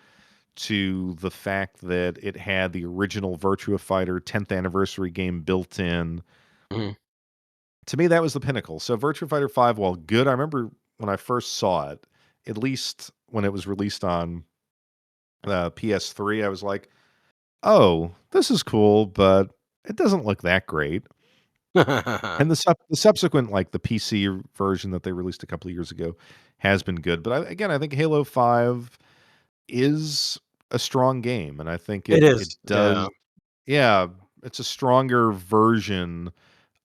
to the fact that it had the original Virtua Fighter 10th anniversary game built in. Mhm. To me, that was the pinnacle. So Virtua Fighter 5, while good, I remember when I first saw it, at least when it was released on PS3, I was like, "Oh, this is cool, but it doesn't look that great." And the subsequent, like, the PC version that they released a couple of years ago has been good, but I think Halo 5 is a strong game, and I think It it is. does. Yeah. Yeah, it's a stronger version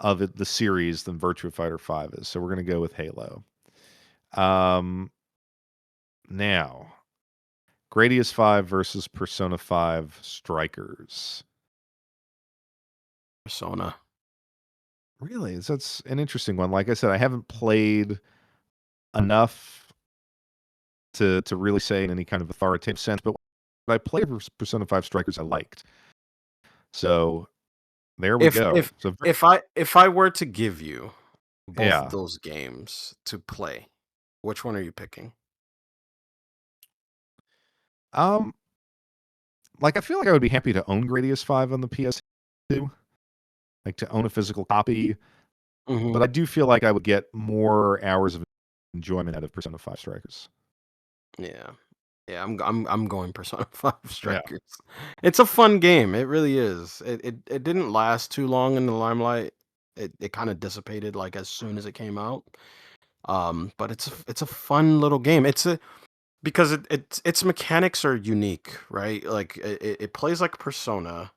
of the series than Virtua Fighter 5 is, so we're gonna go with Halo. Um, Now, Gradius 5 versus Persona 5 Strikers. Persona. Really? That's an interesting one. Like I said, I haven't played enough to really say in any kind of authoritative sense, but when I played Persona 5 Strikers, I liked. So, there we If go. if So, if I were to give you both of yeah. those games to play, which one are you picking? Um, like, I feel like I would be happy to own Gradius 5 on the PS2, like, to own a physical copy, but Mhm. I do feel like I would get more hours of enjoyment out of Persona 5 Strikers. Yeah. Yeah, I'm going Persona 5 Yeah. Strikers. It's a fun game, it really is. It didn't last too long in the limelight. It kinda dissipated, like, as soon as it came out. But it's a fun little game. It's a because its mechanics are unique, right? Like, it plays like Persona.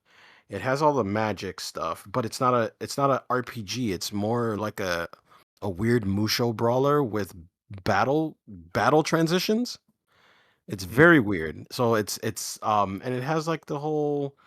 It has all the magic stuff, but it's not a RPG. It's more like a weird Musho brawler with battle transitions. It's Hmm. very weird. So and it has like the whole,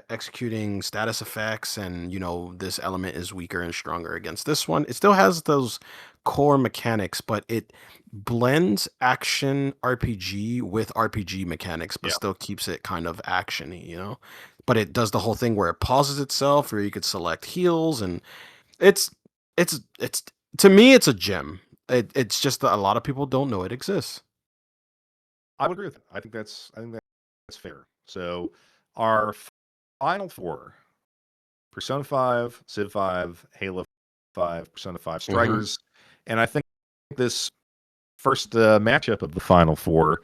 executing status effects, and this element is weaker and stronger against this one. It still has those core mechanics, but it blends action RPG with RPG mechanics, but Yeah. still keeps it kind of actiony. But it does the whole thing where it pauses itself, where you could select heals, and it's it's to me it's a gem. It's just that a lot of people don't know it exists. I would agree with that. I think that's fair. So, our final 4: Persona 5, Civ 5, Halo 5, Persona 5 Hmm. Strikers, and I think this first, matchup of the final 4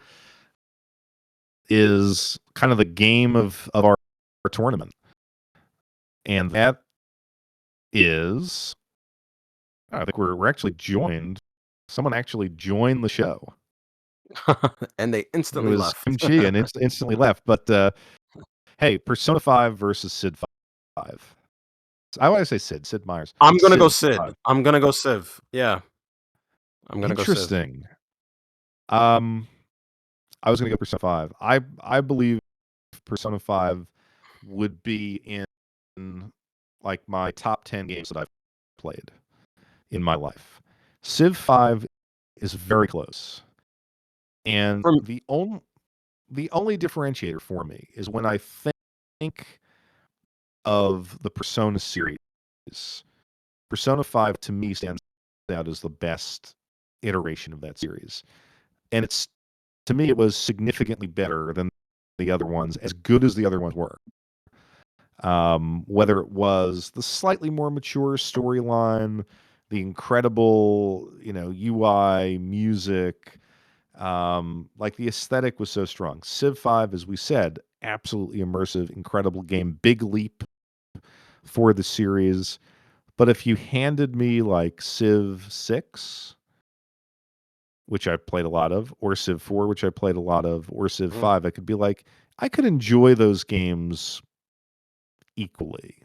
is kind of the game of our tournament, and that is I think we're actually joined. Someone actually joined the show. And they It instantly was left. MG and instantly left, but, hey, Persona 5 versus Sid 5. I wanna say Sid Meier's. I'm gonna go Civ Sid. 5. I'm gonna go Civ. Yeah, I'm gonna go Civ. Interesting. Um, I was gonna go Persona 5. I believe Persona 5 would be in, like, my top 10 games that I've played in my life. Civ 5 is very close, and From the only differentiator for me is when I think of the Persona series, Persona 5 to me stands out as the best iteration of that series. And it's to me, it was significantly better than the other ones, as good as the other ones were. Whether it was the slightly more mature storyline, the incredible, UI, music, like the aesthetic was so strong. Civ 5, as we said, absolutely immersive, incredible game, big leap for the series. But if you handed me like Civ 6, which I played a lot of, or Civ 4, which I played a lot of, or Civ Mhm. 5, I could be like, I could enjoy those games equally.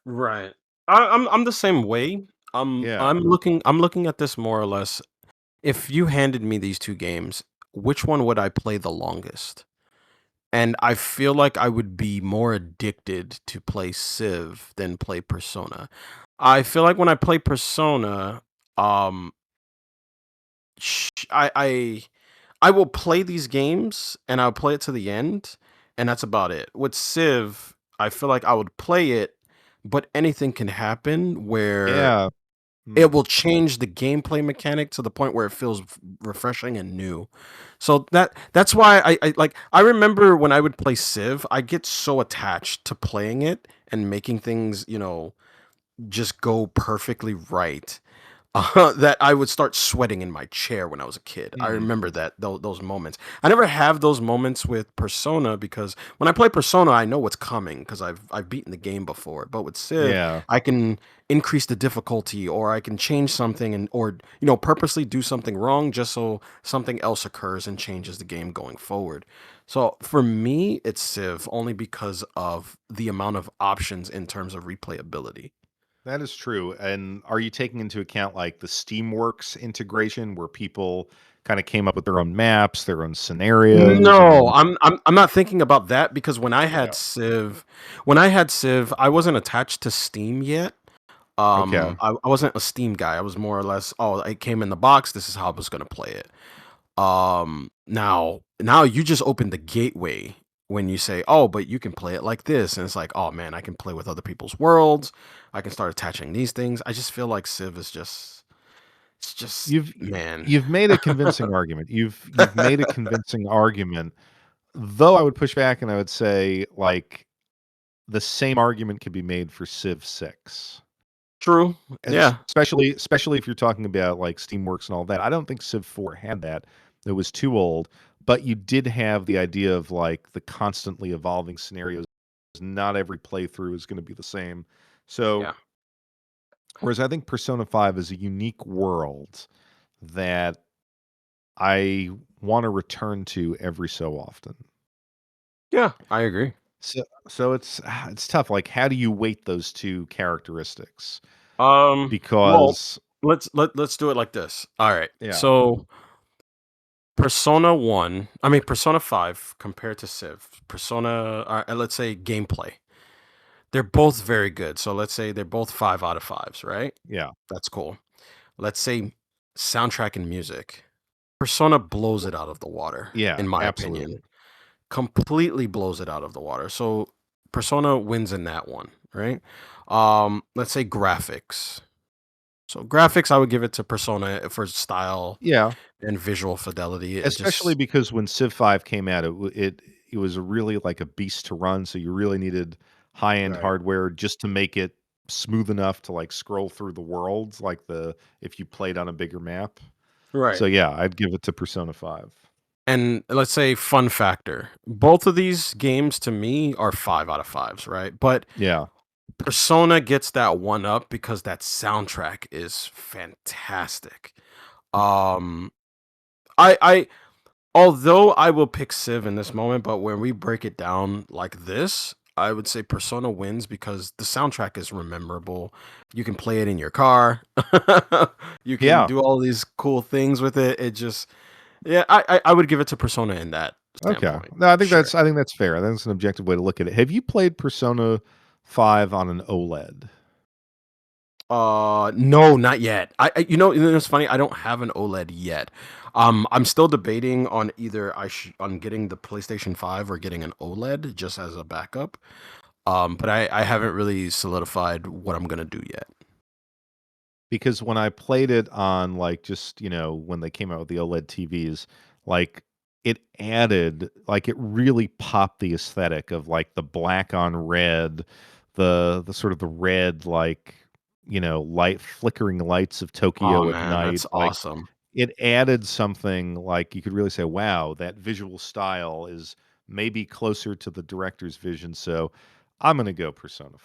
Right. I'm the same way. Yeah. I'm looking at this more or less. If you handed me these two games, which one would I play the longest? And I feel like I would be more addicted to play Civ than play Persona. I feel like when I play Persona, um, I will play these games and I'll play it to the end, and that's about it. With Civ, I feel like I would play it, but anything can happen where Yeah. it Mm. will change the gameplay mechanic to the point where it feels refreshing and new. So that's why I remember when I would play Civ, I get so attached to playing it and making things, just go perfectly right. That I would start sweating in my chair when I was a kid. I Mm. remember that those moments. I never have those moments with Persona because when I play Persona, I know what's coming because I've beaten the game before. But with Civ, Yeah. I can increase the difficulty, or I can change something, and or purposely do something wrong just so something else occurs and changes the game going forward. So for me, it's Civ only because of the amount of options in terms of replayability. That is true. And are you taking into account like the Steamworks integration where people kind of came up with their own maps, their own scenarios, and No, then I'm not thinking about that because yeah. When I had Civ, I wasn't attached to Steam yet. Okay. I wasn't a Steam guy. I was more or less, oh, it came in the box. This is how I was gonna play it. Now you just open the gateway when you say, oh, but you can play it like this, and it's like, oh man, I can play with other people's worlds. I can start attaching these things. I just feel like Civ is it's just You've man. you've made a convincing argument. You've made a convincing argument. Though I would push back and I would say like the same argument could be made for Civ 6. True. Yeah. Especially if you're talking about, like, Steamworks and all that. I don't think Civ 4 had that. It was too old, but you did have the idea of, like, the constantly evolving scenarios. Not every playthrough is gonna be the same. So, Yeah. whereas I think Persona 5 is a unique world that I wanna return to every so often. Yeah. I agree. So it's tough, like, how do you weight those 2 characteristics? Well, Because let's do it like this. All right. yeah, So Persona 1, I mean Persona 5 compared to Civ. Persona let's say gameplay. They're both very good. So let's say they're both 5 out of 5s, right? yeah. That's cool. Let's say soundtrack and music. Persona blows it out of the water Yeah, in my absolutely. opinion. Completely blows it out of the water. So Persona wins in that one, right? Let's say graphics. So graphics, I would give it to Persona for style Yeah, and visual fidelity. It especially just because when Civ 5 came out, it was really like a beast to run, so you really needed high-end right, hardware just to make it smooth enough to, like, scroll through the worlds, like the if you played on a bigger map. right. So, yeah, I'd give it to Persona 5. And let's say fun factor. Both of these games to me are 5 out of 5s, right? But Yeah. Persona gets that one up because that soundtrack is fantastic. Um I although I will pick Civ in this moment, but when we break it down like this, I would say Persona wins because the soundtrack is memorable. You can play it in your car. You can Yeah, do all these cool things with it. It just yeah, I would give it to Persona in that okay. standpoint. No, Sure. I think that's fair. I think that's an objective way to look at it. Have you played Persona 5 on an OLED? No, not yet. It's funny. I don't have an OLED yet. I'm still debating on either on getting the PlayStation 5 or getting an OLED just as a backup. But I haven't really solidified what I'm gonna do yet. Because when I played it on, like, just, when they came out with the OLED TVs, like, it really popped the aesthetic of, like, the black on red, the sort of the red, like, light flickering lights of Oh Tokyo at man, night, that's like, awesome. it added something, like, you could really say, "Wow, that visual style is maybe closer to the director's vision," so I'm gonna go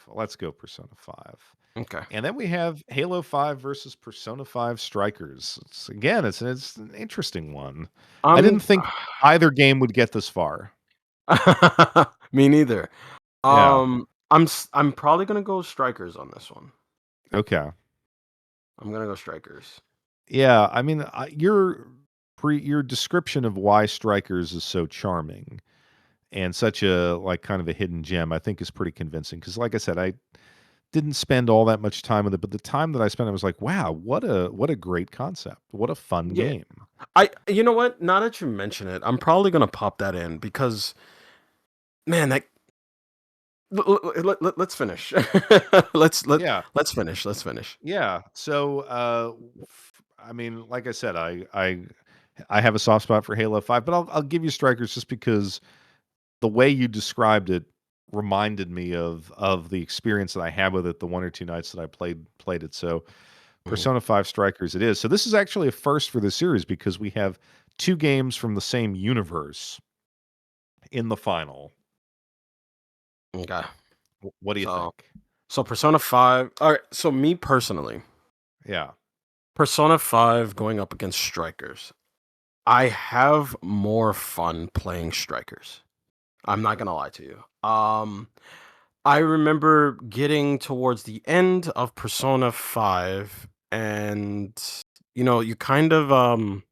let's go Persona 5. Okay. And then we have Halo 5 versus Persona 5 Strikers. It's an interesting one. I didn't Um, think either game would get this far. me neither. Yeah. I'm probably gonna go strikers on this one. Okay. I'm gonna go strikers. Yeah, I mean, your description of why Strikers is so charming and such a like kind of a hidden gem, I think is pretty convincing. Because, like I said, I didn't spend all that much time with it, but the time that I spent, I was like, wow, what a great concept, what a fun Yeah, game. you know what? Now that you mention it, I'm probably gonna pop that in because man, that let's finish. let's let Yeah, let's finish. Let's finish. yeah. So, I mean, like I said, I have a soft spot for Halo 5, but I'll give you Strikers just because the way you described it reminded me of the experience that I had with it the 1 or 2 nights that I played it. So, Mhm. Persona 5 Strikers it is. So this is actually a first for the series because we have 2 games from the same universe in the final. Okay. What do you So think? so Persona 5. All right. So me personally, Yeah. Persona 5 going up against strikers. I have more fun playing strikers. I'm not gonna lie to you. I remember getting towards the end of Persona 5 and you kind of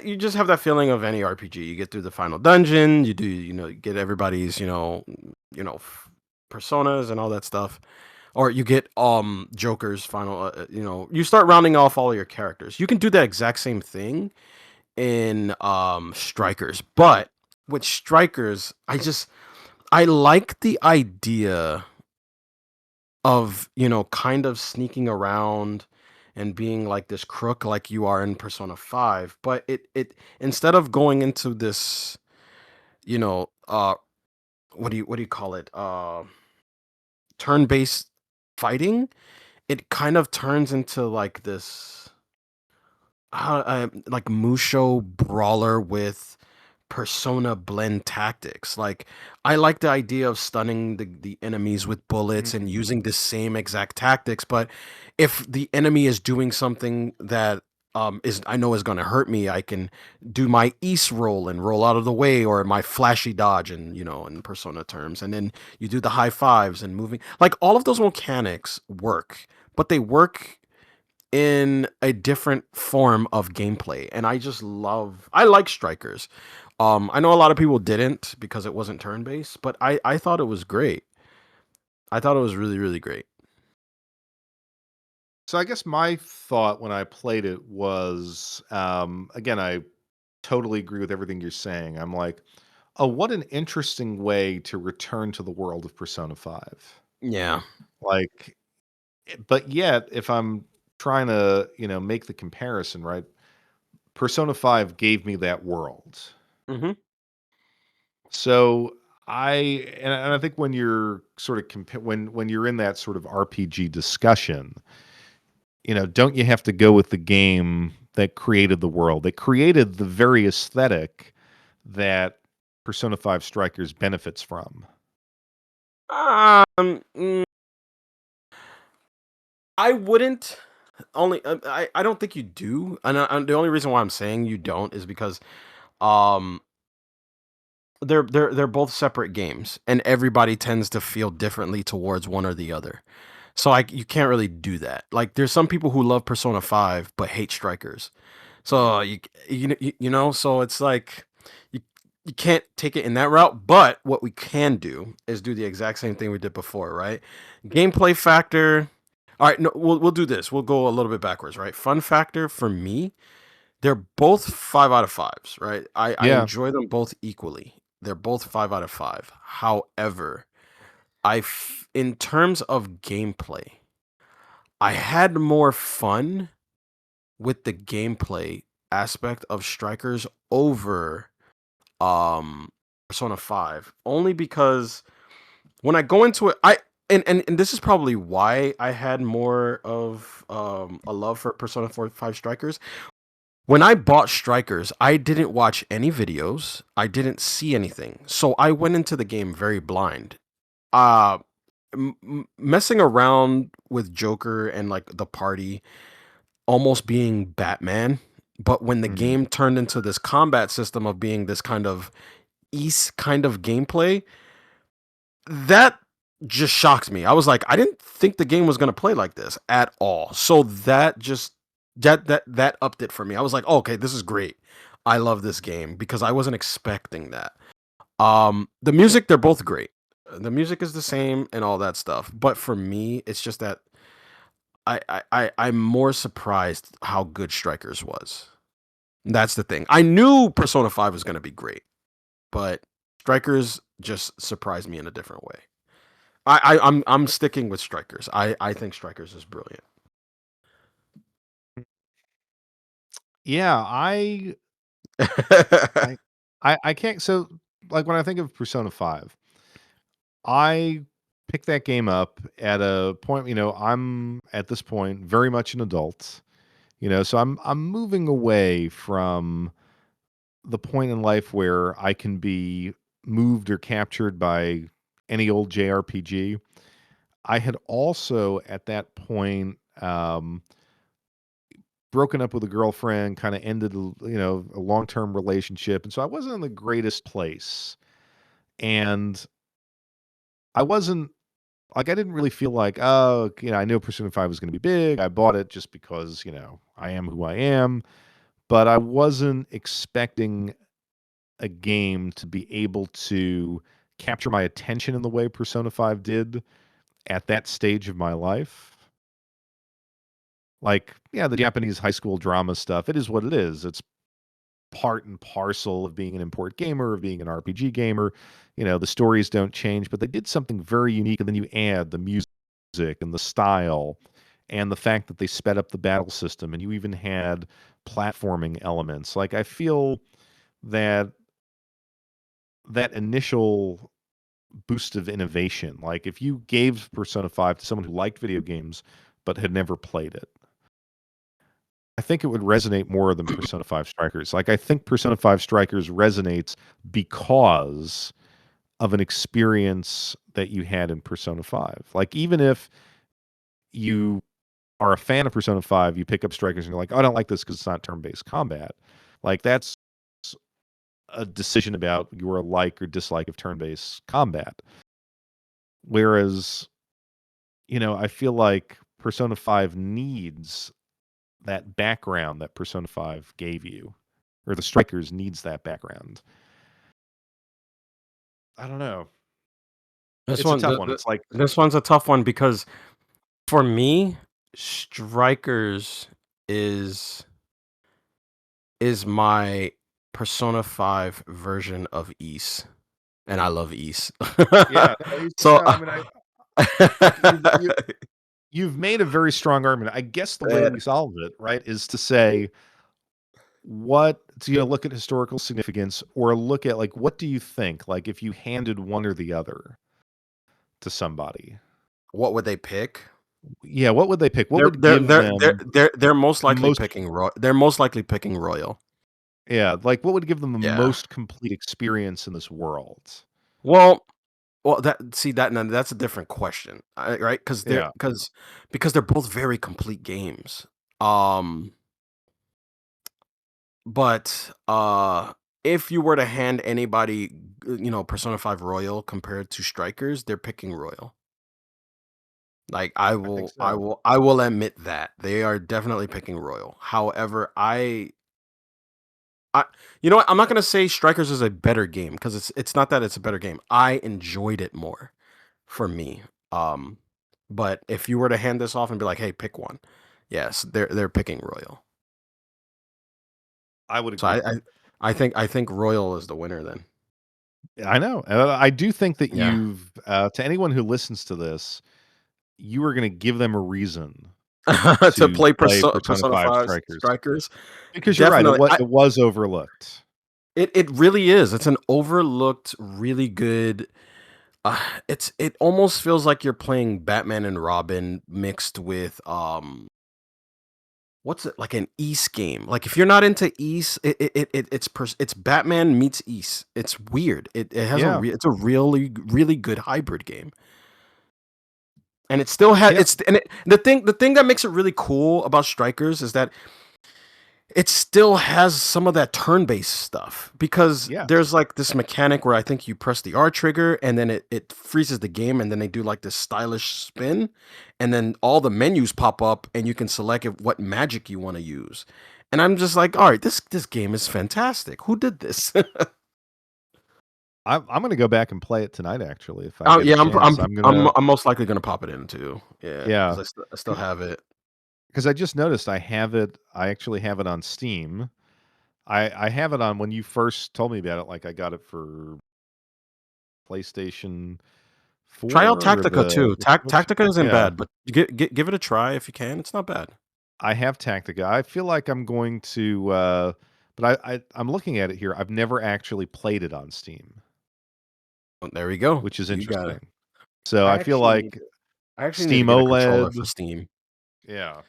you just have that feeling of any RPG. You get through the final dungeon, you get everybody's, personas and all that stuff. Or you get Joker's final you start rounding off all your characters. You can do that exact same thing in Strikers. But with Strikers, I like the idea of, kind of sneaking around and being like this crook like you are in Persona 5, but it instead of going into this, you know, uh what do you call it? Turn-based fighting, it kind of turns into like this like Musho brawler with persona blend tactics. Like I like the idea of stunning the enemies with bullets and Mhm. using the same exact tactics, but if the enemy is doing something that is I know is going to hurt me, I can do my east roll and roll out of the way, or my flashy dodge, and in persona terms, and then you do the high fives and moving. Like all of those mechanics work, but they work in a different form of gameplay, and I like strikers. I know a lot of people didn't because it wasn't turn based, but I thought it was great. I thought it was really, really great. So I guess my thought when I played it was, again, I totally agree with everything you're saying. I'm like, oh, what an interesting way to return to the world of Persona 5. Yeah. Like, but yet, if I'm trying to, make the comparison, right? Persona 5 gave me that world. Hmm. So I and I think when you're sort of when you're in that sort of RPG discussion, don't you have to go with the game that created the world, that created the very aesthetic that Persona 5 Strikers benefits from? Mm, I wouldn't. Only I don't think you do, and the only reason why I'm saying you don't is because um they're both separate games, and everybody tends to feel differently towards one or the other. So you can't really do that. Like there's some people who love Persona 5 but hate Strikers. So so it's like you you can't take it in that route, but what we can do is do the exact same thing we did before, right? Gameplay factor. All right, no, we'll do this. We'll go a little bit backwards, right? Fun factor for me, they're both 5 out of 5s, right? I Yeah. enjoy them both equally. They're both 5 out of 5. However, in terms of gameplay, I had more fun with the gameplay aspect of Strikers over Persona 5, only because when I go into it, and this is probably why I had more of a love for Persona 4 5 Strikers. When I bought Strikers, I didn't watch any videos. I didn't see anything. So I went into the game very blind. Uh Messing around with Joker and like the party almost being Batman, but when the Mhm. game turned into this combat system of being this kind of East kind of gameplay, that just shocked me. I was like, I didn't think the game was gonna play like this at all. So that just that upped it for me. I was like, oh, okay, this is great. I love this game because I wasn't expecting that. The music, they're both great. The music is the same and all that stuff. But for me, it's just that I'm more surprised how good Strikers was. That's the thing. I knew Persona 5 was gonna be great, but Strikers just surprised me in a different way. I'm sticking with Strikers. I think Strikers is brilliant. Yeah, I I can't so, like, when I think of Persona 5, I picked that game up at a point, I'm at this point very much an adult, so I'm moving away from the point in life where I can be moved or captured by any old JRPG. I had also at that point broken up with a girlfriend, kind of ended, a long-term relationship, and so I wasn't in the greatest place. And I wasn't like I didn't really feel like, oh, I knew Persona 5 was going to be big. I bought it just because, I am who I am, but I wasn't expecting a game to be able to capture my attention in the way Persona 5 did at that stage of my life. Like, yeah, the Japanese high school drama stuff, it is what it is. It's part and parcel of being an import gamer, of being an RPG gamer. The stories don't change, but they did something very unique. And then you add the music and the style and the fact that they sped up the battle system and you even had platforming elements. Like, I feel that that initial boost of innovation, like if you gave Persona 5 to someone who liked video games but had never played it, I think it would resonate more than Persona 5 Strikers. Like, I think Persona 5 Strikers resonates because of an experience that you had in Persona 5. Like, even if you are a fan of Persona 5, you pick up Strikers and you're like, "Oh, I don't like this because it's not turn-based combat." Like, that's a decision about your like or dislike of turn-based combat. Whereas, I feel like Persona 5 needs that background that Persona 5 gave you, or the Strikers needs that background. I don't know. This It's a one, tough one. It's like, this one's a tough one because for me, Strikers is my Persona 5 version of Ys, and I love Ys. yeah, no, So, I mean, like you've made a very strong argument. I guess the way eh, we solve it, right, is to say what so, look at historical significance or look at like what do you think? Like if you handed one or the other to somebody. what would they pick? Yeah, what would they pick? What They're would they're give they're they're them they're they're most the likely most picking They're most likely picking Royal. yeah, like what would give them the Yeah. most complete experience in this world? Well, that see that now that's a different question, right? Yeah. Because they're both very complete games. Um, but if you were to hand anybody, Persona 5 Royal compared to Strikers, they're picking Royal. Like I think I so. will I will admit that they are definitely picking Royal. However, I you know what? I'm not gonna say Strikers is a better game because it's not that it's a better game. I enjoyed it more for me. Um, but if you were to hand this off and be like, "Hey, pick one," yes, they're picking Royal. I would So agree. I think Royal is the winner then. I know. I do think that Yeah. you've to anyone who listens to this, you are gonna give them a reason To to play play Persona Persona 5 5 Strikers. Strikers, Because you're right, definitely. it was overlooked. It really is. It's an overlooked, really good. It almost feels like you're playing Batman and Robin mixed with what's it like an East game? Like if you're not into East, it's Batman meets East. It's weird. It has Yeah. it's a really good hybrid game, and it still has Yeah. it's and the thing that makes it really cool about Strikers is that it still has some of that turn-based stuff because Yes. there's like this mechanic where I think you press the R trigger and then it freezes the game and then they do like this stylish spin and then all the menus pop up and you can select what magic you want to use. And I'm just like, all right, this game is fantastic. Who did this? I'm gonna go back and play it tonight. Actually, if I Oh get a yeah, chance, I'm gonna. I'm most likely gonna pop it in too. Yeah, because Yeah, I still have it. because I just noticed I have it. I actually have it on Steam. I have it on when you first told me about it. Like I got it for PlayStation Try out 4 or Tactica too. the Switch. Tactica isn't Yeah, bad, but give it a try if you can. It's not bad. I have Tactica. I feel like I'm going to, but I'm looking at it here. I've never actually played it on Steam, Well, there we go. which is You got it. interesting. So I I feel actually need like to I actually need to Steam get a controller for OLED. Steam. Yeah.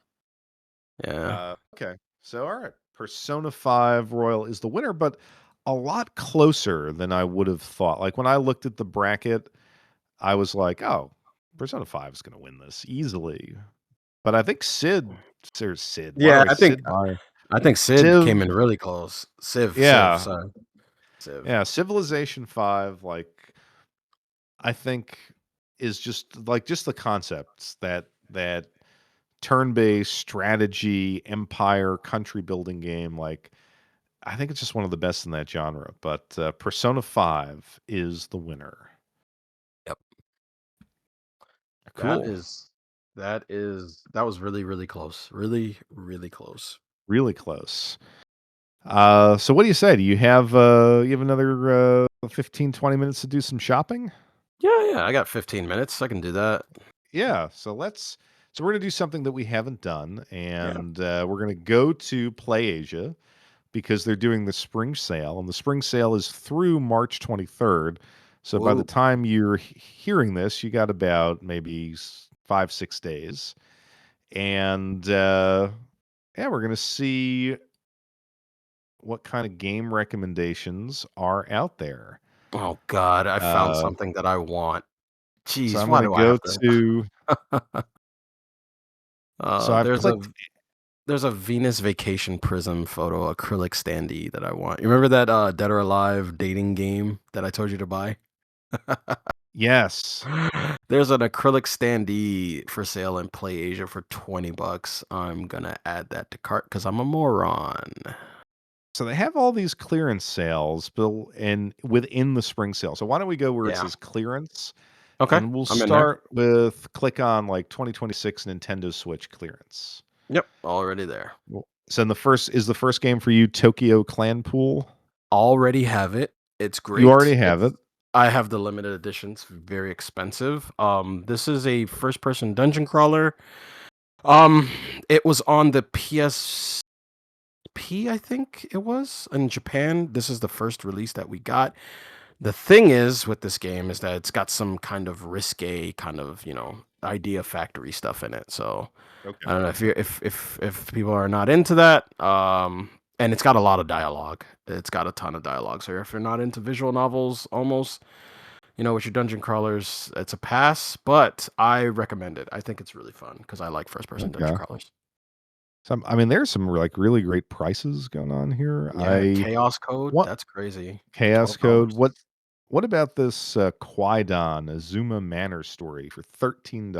Yeah. Okay. So all right, Persona 5 Royal is the winner, but a lot closer than I would have thought. Like when I looked at the bracket, I was like, "Oh, Persona 5 is going to win this easily." But I think Sid. Why Yeah, do I Sid Meier? I think Sid Civ. came in really close. Civ, Yeah. sorry. Civ. Yeah, Civilization 5 like I think is just the concepts that turn-based strategy, empire, country building game like I think it's just one of the best in that genre, but Persona 5 is the winner. Yep. That Cool. is that was really, really close. Really, really close. Really close. So what do you say? Do you have another 15, 20 minutes to do some shopping? Yeah, yeah, I got 15 minutes. I can do that. Yeah, so we're gonna do something that we haven't done, Yeah. and we're gonna go to Play Asia because they're doing the spring sale, and the spring sale is through March 23rd. So by the Whoa. time you're hearing this, you got about maybe 5, 6 days, and yeah, we're gonna see what kind of game recommendations are out there. Oh god, I found Uh, something that I want. so Jeez, I'm why gonna do I go have to to. So I've clicked. there's a Venus Vacation Prism photo acrylic standee that I want. You remember that Dead or Alive dating game that I told you to buy? Yes. There's an acrylic standee for sale in Play Asia for 20 bucks. I'm gonna add that to cart because I'm a moron. So they have all these clearance sales, Bill, and within the spring sale. So why don't we go where it Yeah. says clearance, Okay. and we'll I'm in there. start with click on like 2026 Nintendo Switch clearance. Yep. Already there. So in the first game for you Tokyo Clan Pool? Already have it. It's You great. already have it. I have the limited editions, very expensive. This is a first person dungeon crawler. Um, it was on the PSP, I think it was in Japan. This is the first release that we got. The thing is with this game is that it's got some kind of risque kind of, idea factory stuff in it. So I Okay. don't know if you're if people are not into that. And it's got a lot of dialogue. It's got a ton of dialogue. So if you're not into visual novels, almost, with your dungeon crawlers, it's a pass. But I recommend it. I think it's really fun because I like first person dungeon Okay. crawlers. So I mean there's some like really great prices going on here. Yeah, I chaos code. what That's crazy. Chaos Code. $12. What about this Kwai-Dan Azuma Manor story for $13?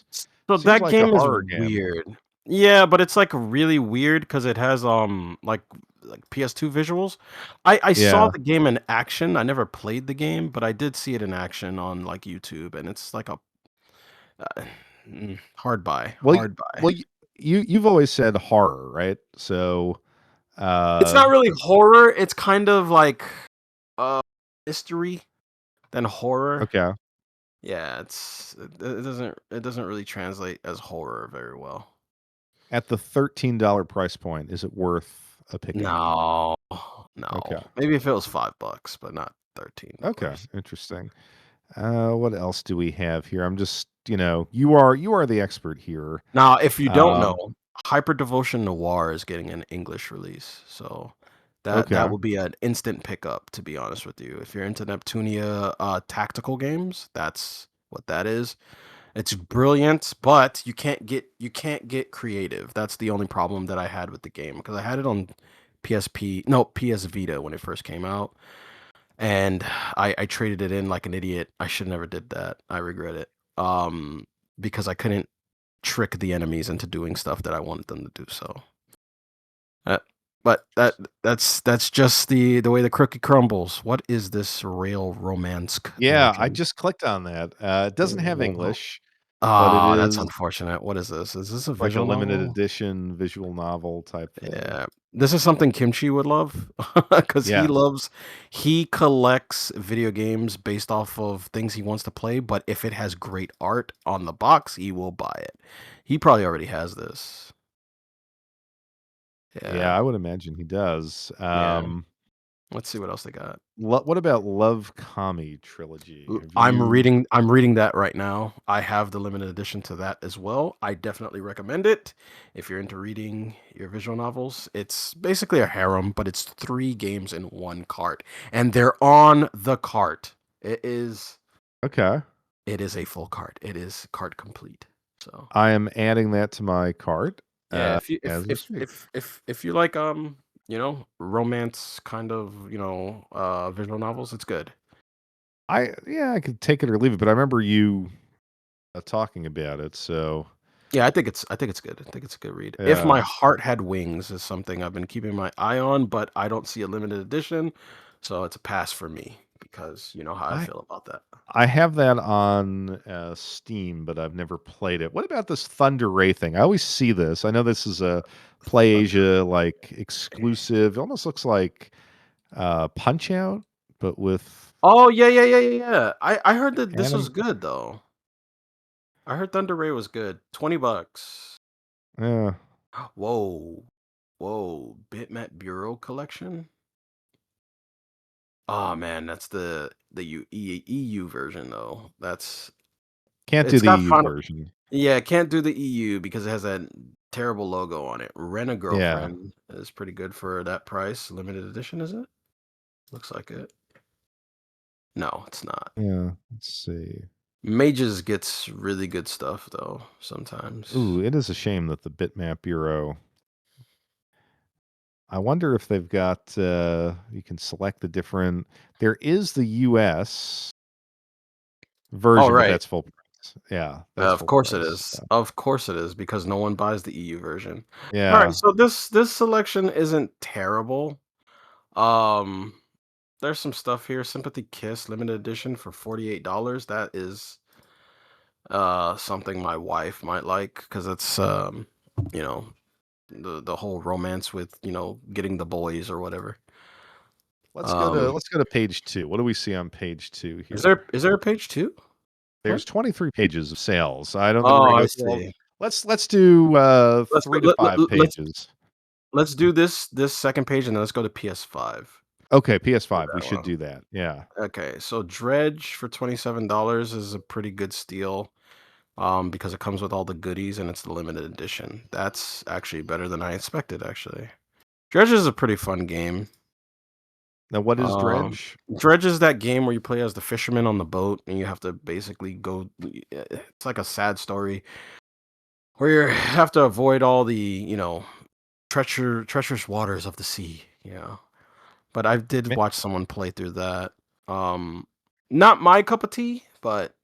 So Seems that like a game is horror game. weird. Yeah, but it's like really weird because it has like PS2 visuals. I saw Yeah. the game in action. I never played the game, but I did see it in action on like YouTube, and it's like a uh, hard buy, Well, y hard buy. well, y you've always said horror, right? So, It's uh, not really horror. It's kind of like uh mystery than horror. okay. Yeah, it doesn't really translate as horror very well. At the $13 price point, is it worth a picking? No, Okay. no. Maybe if it was $5, but not Okay, $13. interesting. What else do we have here? I'm just, you are the expert here. Now, if you don't know, Um, Hyper Devotion Noir is getting an English release, so that okay. will be an instant pickup. To be honest with you, if you're into Neptunia tactical games, that's what that is. It's brilliant, but you can't get creative. That's the only problem that I had with the game because I had it on PSP, no PS Vita when it first came out, and I traded it in like an idiot. I should never did that. I regret it. Um, because I couldn't trick the enemies into doing stuff that I wanted them to do. So, uh, but that's just the way the cookie crumbles. What is this rail romance Yeah, I legend? just clicked on that. It doesn't have English, but it Ah, that's is unfortunate. What is this? Is this a like a visual limited novel? edition visual novel type thing. Yeah. This is something Kimchi would love because Yes. he collects video games based off of things he wants to play, but if it has great art on the box, he will buy it. He probably already has this. Yeah, Yeah. I would imagine he does. Yeah. Let's see what else they got. What about Love Kami trilogy? Have I'm you reading that right now. I have the limited edition to that as well. I definitely recommend it if you're into reading your visual novels. It's basically a harem, but it's 3 games in 1 cart, and they're on the cart. okay? It is a full cart. It is cart complete. So, I am adding that to my cart yeah, if you as we speak. if you like romance kind of, visual novels, it's good. I could take it or leave it, but I remember you talking about it. So Yeah, I think it's good. I think it's a good read. If My yeah, Heart Had Wings is something I've been keeping my eye on, but I don't see a limited edition, so it's a pass for me because you know how I I feel about that. I have that on Steam, but I've never played it. What about this Thunder Ray thing? I always see this. I know this is a Thunder. PlayAsia like exclusive. It almost looks like Punch Out, but with Oh yeah, yeah, yeah, yeah, yeah. I heard that this was anim. good though. I heard Thunder Ray was good. $20. Yeah, Whoa, whoa, Bitmap Bureau collection. Oh man, that's the EU version though. can't do It's the got EU fun. version. Yeah, can't do the EU because it has that terrible logo on it. Rent a Yeah, Girlfriend is pretty good for that price. Limited edition, is it? Looks like it. No, it's not. yeah. Let's see. Mages gets really good stuff though sometimes. Ooh, it is a shame that the Bitmap Bureau. I wonder if they've got you can select the different there is the US All version, but right. that's full price. Yeah, that's Of full course it price. is. Of course it is because no one buys the EU version. All right, Yeah. so this selection isn't terrible. Um there's some stuff here. Sympathy Kiss limited edition for $48. That is something my wife might like because it's you know the whole romance with getting the boys or whatever. um Let's go to page 2. What do we see on page 2 is here? there a page two? There's What? 23 pages of sales. I don't think we're Oh, gonna I go through all see. let's do let's go, 3 to 5 let's pages. do this second page and then let's go to PS5 Okay, for PS5. We that should one. do that. Yeah. Okay, so Dredge for $27 is a pretty good steal, because it comes with all the goodies and it's the limited edition. That's actually better than I expected, actually. Dredge is a pretty fun game. Now what is Um, Dredge? Dredge is that game where you play as the fisherman on the boat, and you have to basically go. It's like a sad story where you have to avoid all the treacherous waters of the sea. But I did Ma watch someone play through that. Um, Not my cup of tea, but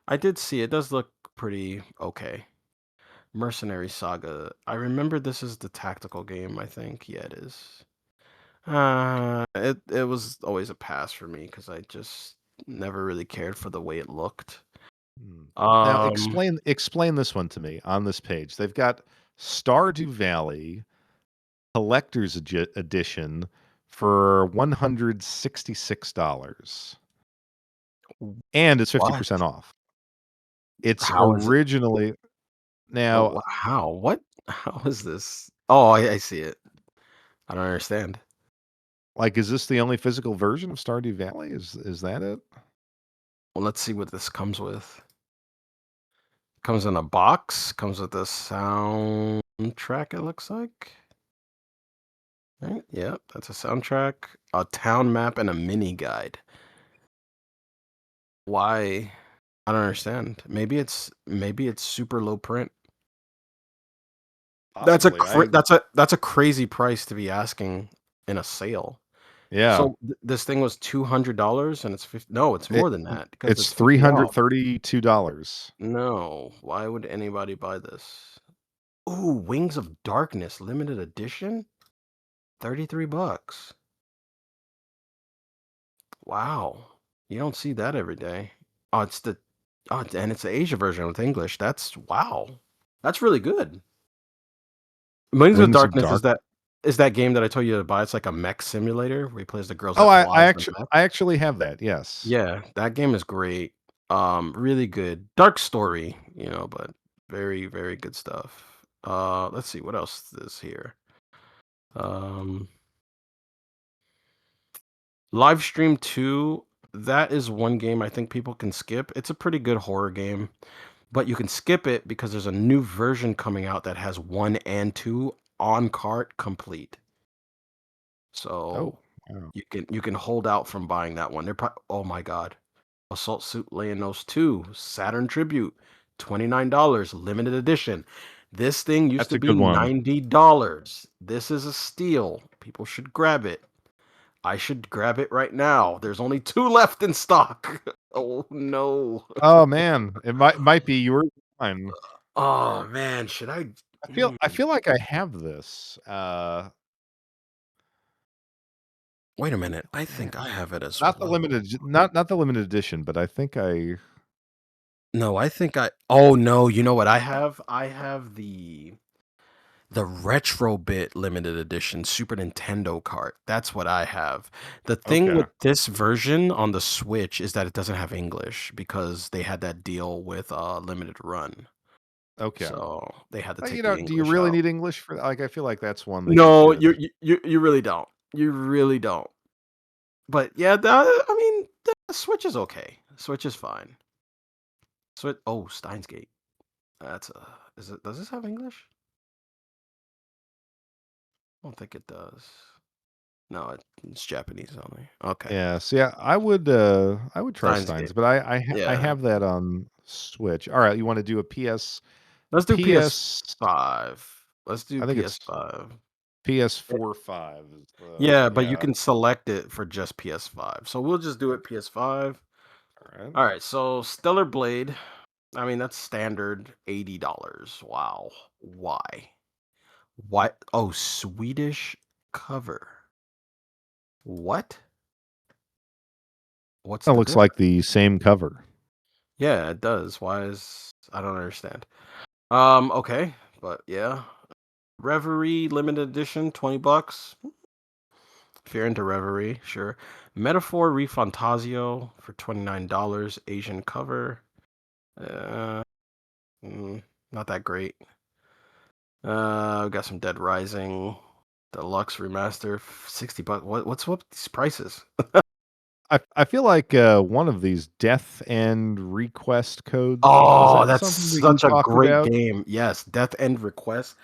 I did see it. Does look pretty okay. Mercenary Saga. I remember this is the tactical game. I think yeah, it is. It was always a pass for me because I just never really cared for the way it looked. Hmm. Now Um, explain this one to me on this page. They've got Stardew Valley collector's edition for $166 and it's what? 50% off. It's How is it? originally now How? What? How is this? Oh, I see it. I don't understand. like is this the only physical version of Stardew Valley? Is that it? Well, let's see what this comes with. Comes in a box. Comes with a soundtrack. It looks like. Right? Yep, that's a soundtrack, a town map, and a mini guide. Why? I don't understand. Maybe it's super low print. Possibly. That's a crazy price to be asking in a sale. Yeah. So this thing was $200 and it's 50, no, it's It more than that because it's it's 50 off. $332. No, why would anybody buy this? Ooh, Wings of Darkness limited edition? 33 bucks. Wow. You don't see that every day. Oh, it's the and it's the Asia version with English. That's wow. That's really good. Wings of Wings of Darkness Dark. is that game that I told you to buy. It's like a mech simulator where he plays the girls Oh, that flies the mech. I actually have that. Yes. Yeah, that game is great. Really good. Dark story, but very, very good stuff. Let's see what else is here. Um, Live Stream 2, that is one game I think people can skip. It's a pretty good horror game, but you can skip it because there's a new version coming out that has 1 and 2 on cart complete. Oh, So wow. you can hold out from buying that one. Oh my god. Assault Suit Leonos 2, Saturn Tribute, $29, limited edition. This thing used That's to a be good one. $90. This is a steal. People should grab it. I should grab it right now. There's only 2 left in stock. Oh no. Oh, man. It might be yours or mine. Oh man, should I? I Mm, feel like I have this. Wait a minute. I Yeah. think I have it as Not the well. not the limited edition, but I think I No, I think I. Oh no, you know what I have? I have the retro bit limited edition Super Nintendo cart. That's what I have. The thing okay. with this version on the Switch is that it doesn't have English because they had that deal with limited run. Okay. So they had to take the Do you English really out. need English for that? Like, I feel like that's one that you No, you could. you you really don't. You really don't. But yeah, I mean, the Switch is okay. Switch is fine. Switch. Oh, Steins Gate. That's a. Is it? Does this have English? I don't think it does. No, it's Japanese only. Okay. Yeah, see, I would try Steins Steins, Gate. but I Yeah. have that on Switch. Alright, you wanna do Let's a do PS5. Let's do I think it's PS5. Eh, PS4 5 is Yeah, but you yeah, can select it for just PS5. So we'll just do it PS5. alright. All right, so Stellar Blade. I mean, that's standard $80. Wow. Why? Why? Oh, Swedish cover. What? What's That the looks difference? like the same cover. Yeah, it does. Why is I don't understand. Okay, but yeah. Reverie limited edition, 20 bucks. If you're into Reverie, sure. Metaphor Refantasio for $29, Asian cover. Uh, Not that great. We got some Dead Rising Deluxe Remaster, 60 bucks. What's up with these prices? I feel like, one of these Death and Request codes is Oh, that that's something that you such a talked great about? game. Yes, Death End Request.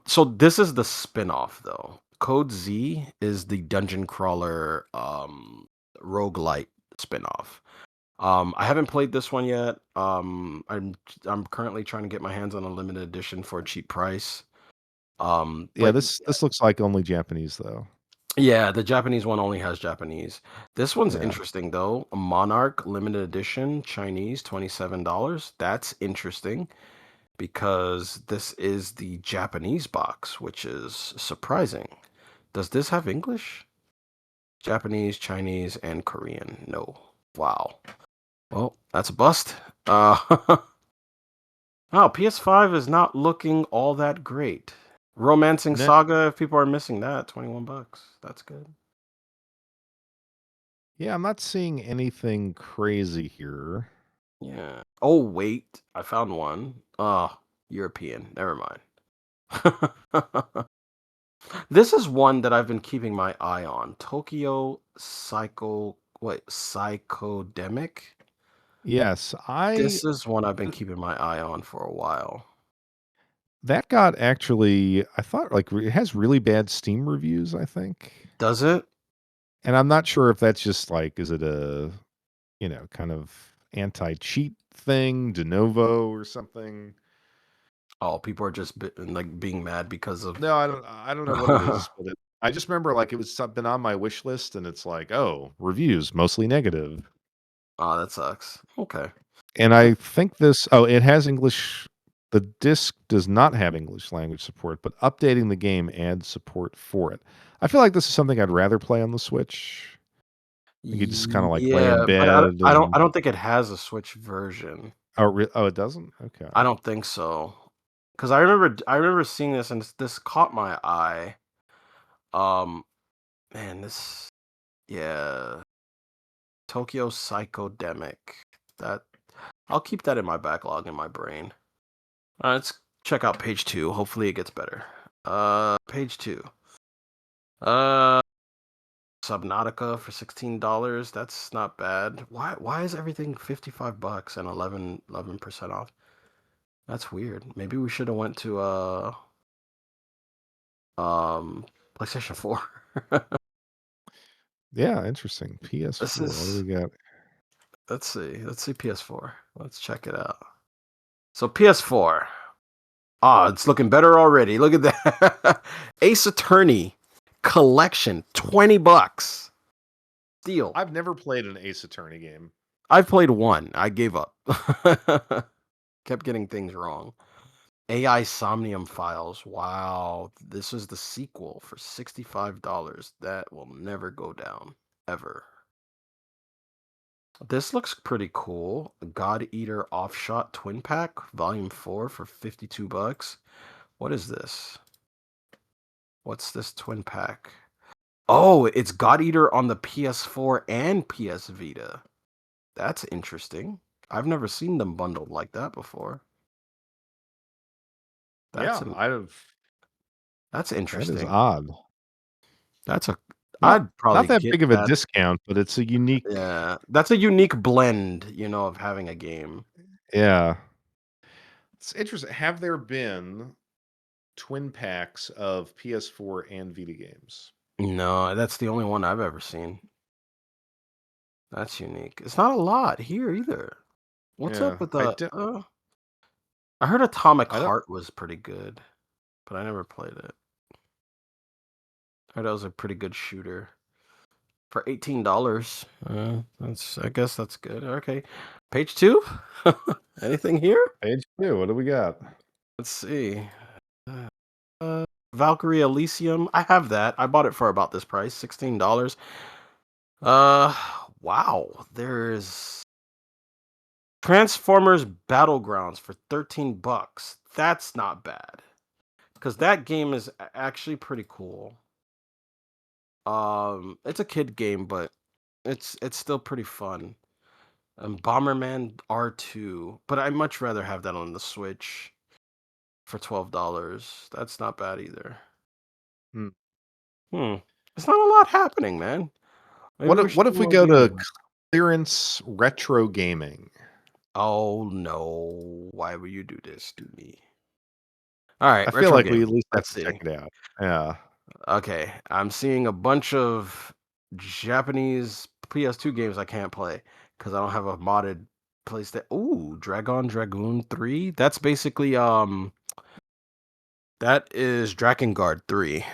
So this is the spin-off though. Code Z is the dungeon crawler roguelite spin-off. I haven't played this one yet. I'm currently trying to get my hands on a limited edition for a cheap price. Yeah, But this looks like only Japanese, though. yeah, the Japanese one only has Japanese. This one's Yeah. interesting though. A Monarch limited edition, Chinese, $27. That's interesting because this is the Japanese box, which is surprising. Does this have English? Japanese, Chinese, and Korean? No. Wow. Well, that's a bust. Oh, PS5 is not looking all that great. Romancing No, Saga, if people are missing that, 21 bucks. That's good. yeah, I'm not seeing anything crazy here. Yeah. Oh, wait. I found one. European. Never mind. This is one that I've been keeping my eye on. Tokyo Psychodemic. Yes, I This is one I've been keeping my eye on for a while. that got actually I thought, like, it has really bad Steam reviews, I think, Does it? and I'm not sure if that's just, like, is it kind of anti-cheat thing, de novo or something. Oh, people are just like being mad because of. No, I don't know what it is, but I just remember like it was something on my wish list and it's like, oh, reviews mostly negative. Oh, that sucks. Okay. And I think it has English. The disc does not have English language support, but updating the game adds support for it. I feel like this is something I'd rather play on the Switch. You could just kind of like lay in Yeah, but bed I and don't think it has a Switch version. oh, it doesn't? Okay. I don't think so. Because I remember seeing this and this caught my eye. Um, man, this yeah, Tokyo Psychodemic. That I'll keep that in my backlog in my brain. Let's check out page two. Hopefully it gets better. Page two. Uh, Subnautica for $16. That's not bad. Why is everything $55 and 11% off? That's weird. Maybe we should have went to um PlayStation 4. Yeah, interesting. This PS4. What do we is got? let's see. Let's see PS4. Let's check it out. So PS4. Ah, it's looking better already. Look at that. Ace Attorney collection, $20. Deal. I've never played an Ace Attorney game. I've played one. I gave up. Kept getting things wrong. AI Somnium Files. Wow. This is the sequel for $65. That will never go down. Ever. This looks pretty cool. God Eater Offshot Twin Pack, Volume 4 for $52. What is this? What's this twin pack? Oh, it's God Eater on the PS4 and PS Vita. That's interesting. I've never seen them bundled like that before. That's Yeah, an, that's that is interesting. odd. That's a Not I'd not probably that get big of a that. discount, but it's a unique. Yeah, that's a unique blend, of having a game. Yeah. It's interesting. Have there been twin packs of PS4 and Vita games? No, that's the only one I've ever seen. That's unique. It's not a lot here either. What's Yeah, up with I the? don't. I heard Atomic I don't. Heart was pretty good, but I never played it. I heard that was a pretty good shooter for $18. I guess that's good. Okay, page two. Anything here? Page two. What do we got? Let's see. Uh, Valkyrie Elysium. I have that. I bought it for about this price, $16. Uh, wow. There's Transformers Battlegrounds for $13. That's not bad because that game is actually pretty cool. It's a kid game, but it's still pretty fun. Bomberman R2, but I'd much rather have that on the Switch for $12. That's not bad either. Hmm. Hmm. It's not a lot happening, man. Maybe What we if, should what do if we more go to gaming. clearance retro gaming? Oh no! Why would you do this to me? All right, I feel retro like we gaming. at least have Let's to check see. it out. Yeah. Okay, I'm seeing a bunch of Japanese PS2 games I can't play because I don't have a modded PlayStation. Ooh, Dragon Dragoon 3. That's basically that is Drakengard 3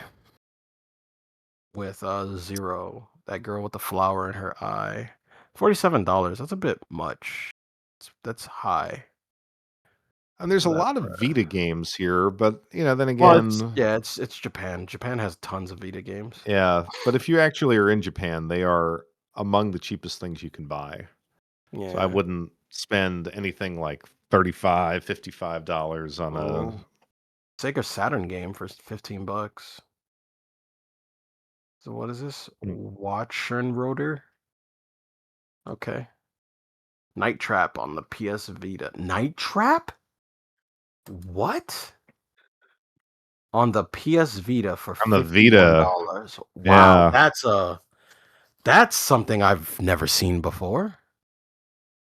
with Zero, that girl with the flower in her eye. $47. That's a bit much. That's high And there's for a that lot of price. Vita games here, but then Well, again, it's Japan. Japan has tons of Vita games. yeah. But if you actually are in Japan, they are among the cheapest things you can buy. So I Yeah. wouldn't spend anything like 35, $55 on a. Oh, Sega Saturn game for $15. So what is this? Hmm, Watchernroder? Okay. Night Trap on the PS Vita. Night Trap? What? On the PS Vita for on the Vita. $51. Wow, Yeah. that's something I've never seen before.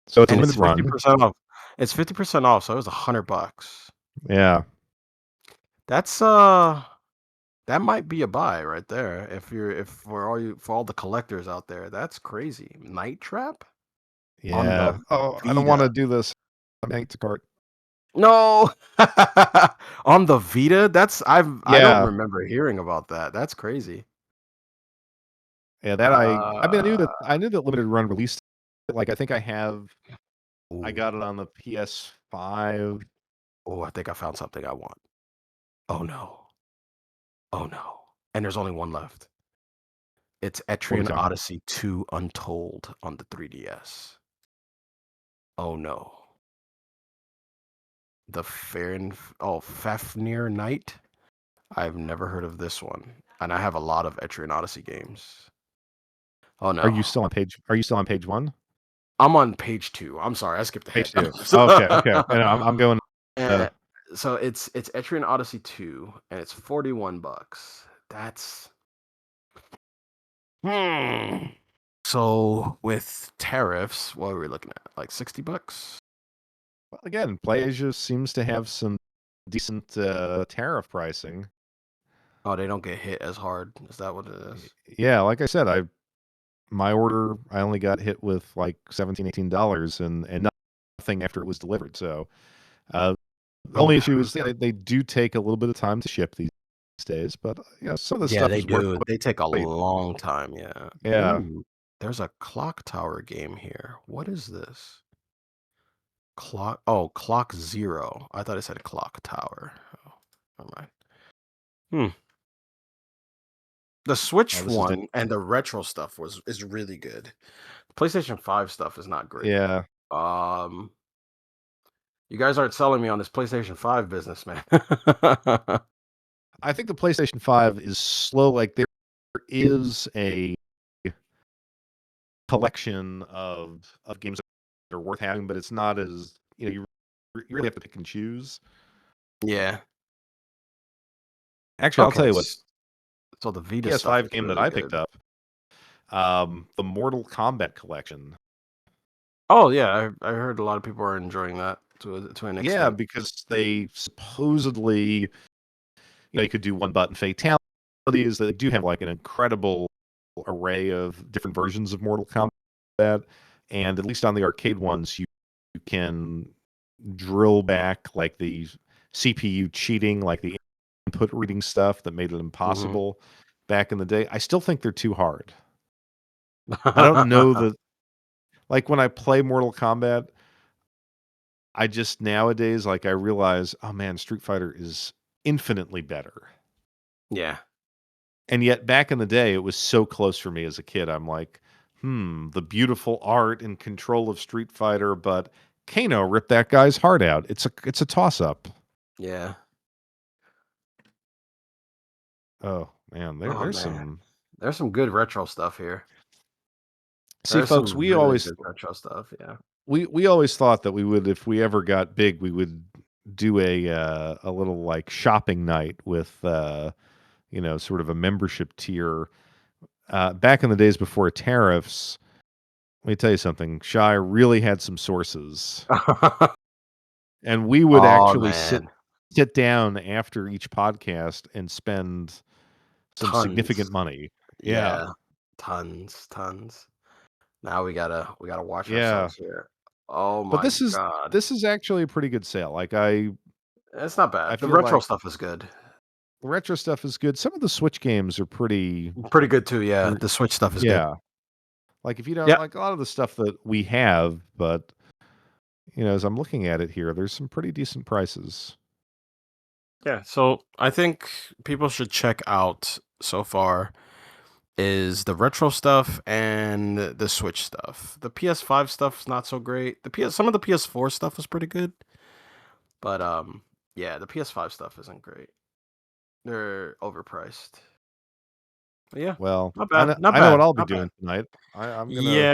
So it's a And it's limited run. 50% off. It's 50% off, so it was $100. Yeah. That's that might be a buy right there. If for all the collectors out there, that's crazy. Night Trap? on the Yeah. Oh, I don't Vita. wanna do this. I'm adding to cart. No! On the Vita? I don't Yeah. remember hearing about that. That's crazy. Yeah, that I mean, Uh, I knew that limited run released, like, I think I ooh. got it on the PS5. Oh, I think I found something I want. Oh, no. Oh, no. And there's only one left. It's What are we Etrian talking? Odyssey 2 Untold on the 3DS. Oh, no. Fafnir Knight? I've never heard of this one, and I have a lot of Etrian Odyssey games. Oh, no. Are you still on page 1? I'm on page 2. I'm sorry, I skipped ahead. Page 2. Okay, okay. And I'm going, uh And so it's Etrian Odyssey 2, and it's 41 bucks. That's hmm. So with tariffs, what are we looking at? Like 60 bucks? well, again, PlayAsia seems to have some decent, tariff pricing. Oh, they don't get hit as hard. Is that what it Y is? Yeah, like I said, my order, I only got hit with, like, $17, $18 and nothing after it was delivered, so, the only issue is they do take a little bit of time to ship these days, but, some of the Yeah, stuff they is worth do. the They take a wait. long time, yeah. Yeah. Ooh, there's a clock tower game here. What is this? Clock Zero. I thought it said clock tower. Oh, never mind. Hmm. The Oh, Switch this is it. one and the retro stuff is really good. PlayStation 5 stuff is not great. Yeah. Um, you guys aren't selling me on this PlayStation 5 business, man. I think the PlayStation 5 is slow, like, there is a collection of games that are worth having, but it's not as you really have to pick and choose. Yeah. Actually, I'll Okay. tell you what So the Vita stuff PS5 is game that really I picked good. up, the Mortal Kombat collection. Oh yeah, I heard a lot of people are enjoying that to an Yeah, extent. because they supposedly, you could do one button fatalities. They do have like an incredible array of different versions of Mortal Kombat, and at least on the arcade ones, you can drill back like the CPU cheating, like the input reading stuff that made it Mhm. impossible back in the day. I still think they're too hard. I don't know that, like, when I play Mortal Kombat, I just nowadays, like, I realize, oh man, Street Fighter is infinitely better. Yeah. And yet back in the day, it was so close for me as a kid. I'm like, the beautiful art and control of Street Fighter, but Kano ripped that guy's heart out. It's a toss up. Yeah. Oh man, Oh there's man. some. There's some good retro stuff here. See, There's folks, some really good retro stuff, yeah. we always thought that we would, if we ever got big, we would do a little like shopping night with sort of a membership tier. Back in the days before tariffs, let me tell you something. Shy really had some sources, and we would Oh actually man. sit down after each podcast and spend some significant Tons. money. Yeah, Yeah. Tons. Now we gotta watch yeah. ourselves here. Oh But my this is god. this is actually a pretty good sale. Like It's not I bad. The feel retro like stuff is good. the retro stuff is good. Some of the Switch games are Pretty good too, yeah. are The Switch stuff is good. yeah. Like if you don't Yeah. like a lot of the stuff that we have, but as I'm looking at it here, there's some pretty decent prices. Yeah. So I think people should check out so far is the retro stuff and the Switch stuff. The PS5 stuff's not so great. Some of the PS4 stuff is pretty good, but yeah, the PS5 stuff isn't great. They're overpriced. But yeah, Well, not I bad. know Not I know what bad. I'll be Not bad. doing tonight. I'm gonna Yeah,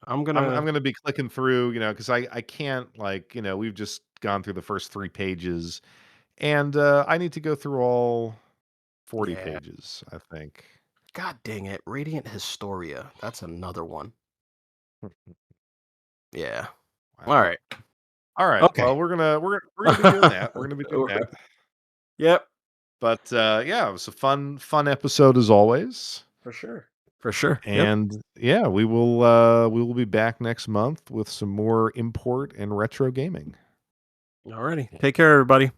I'm I'm gonna gonna be clicking through, because I can't, like, we've just gone through the first 3 pages, and I need to go through all 40 yeah. pages, I think. God dang it. Radiant Historia. That's another one. Yeah. All Wow. right. All right. Okay. Well, we're gonna be doing that. We're gonna be doing that. Yep. But yeah, it was a fun episode as always. For sure. For sure. Yep. And yeah, we will be back next month with some more import and retro gaming. Alrighty. Take care, everybody.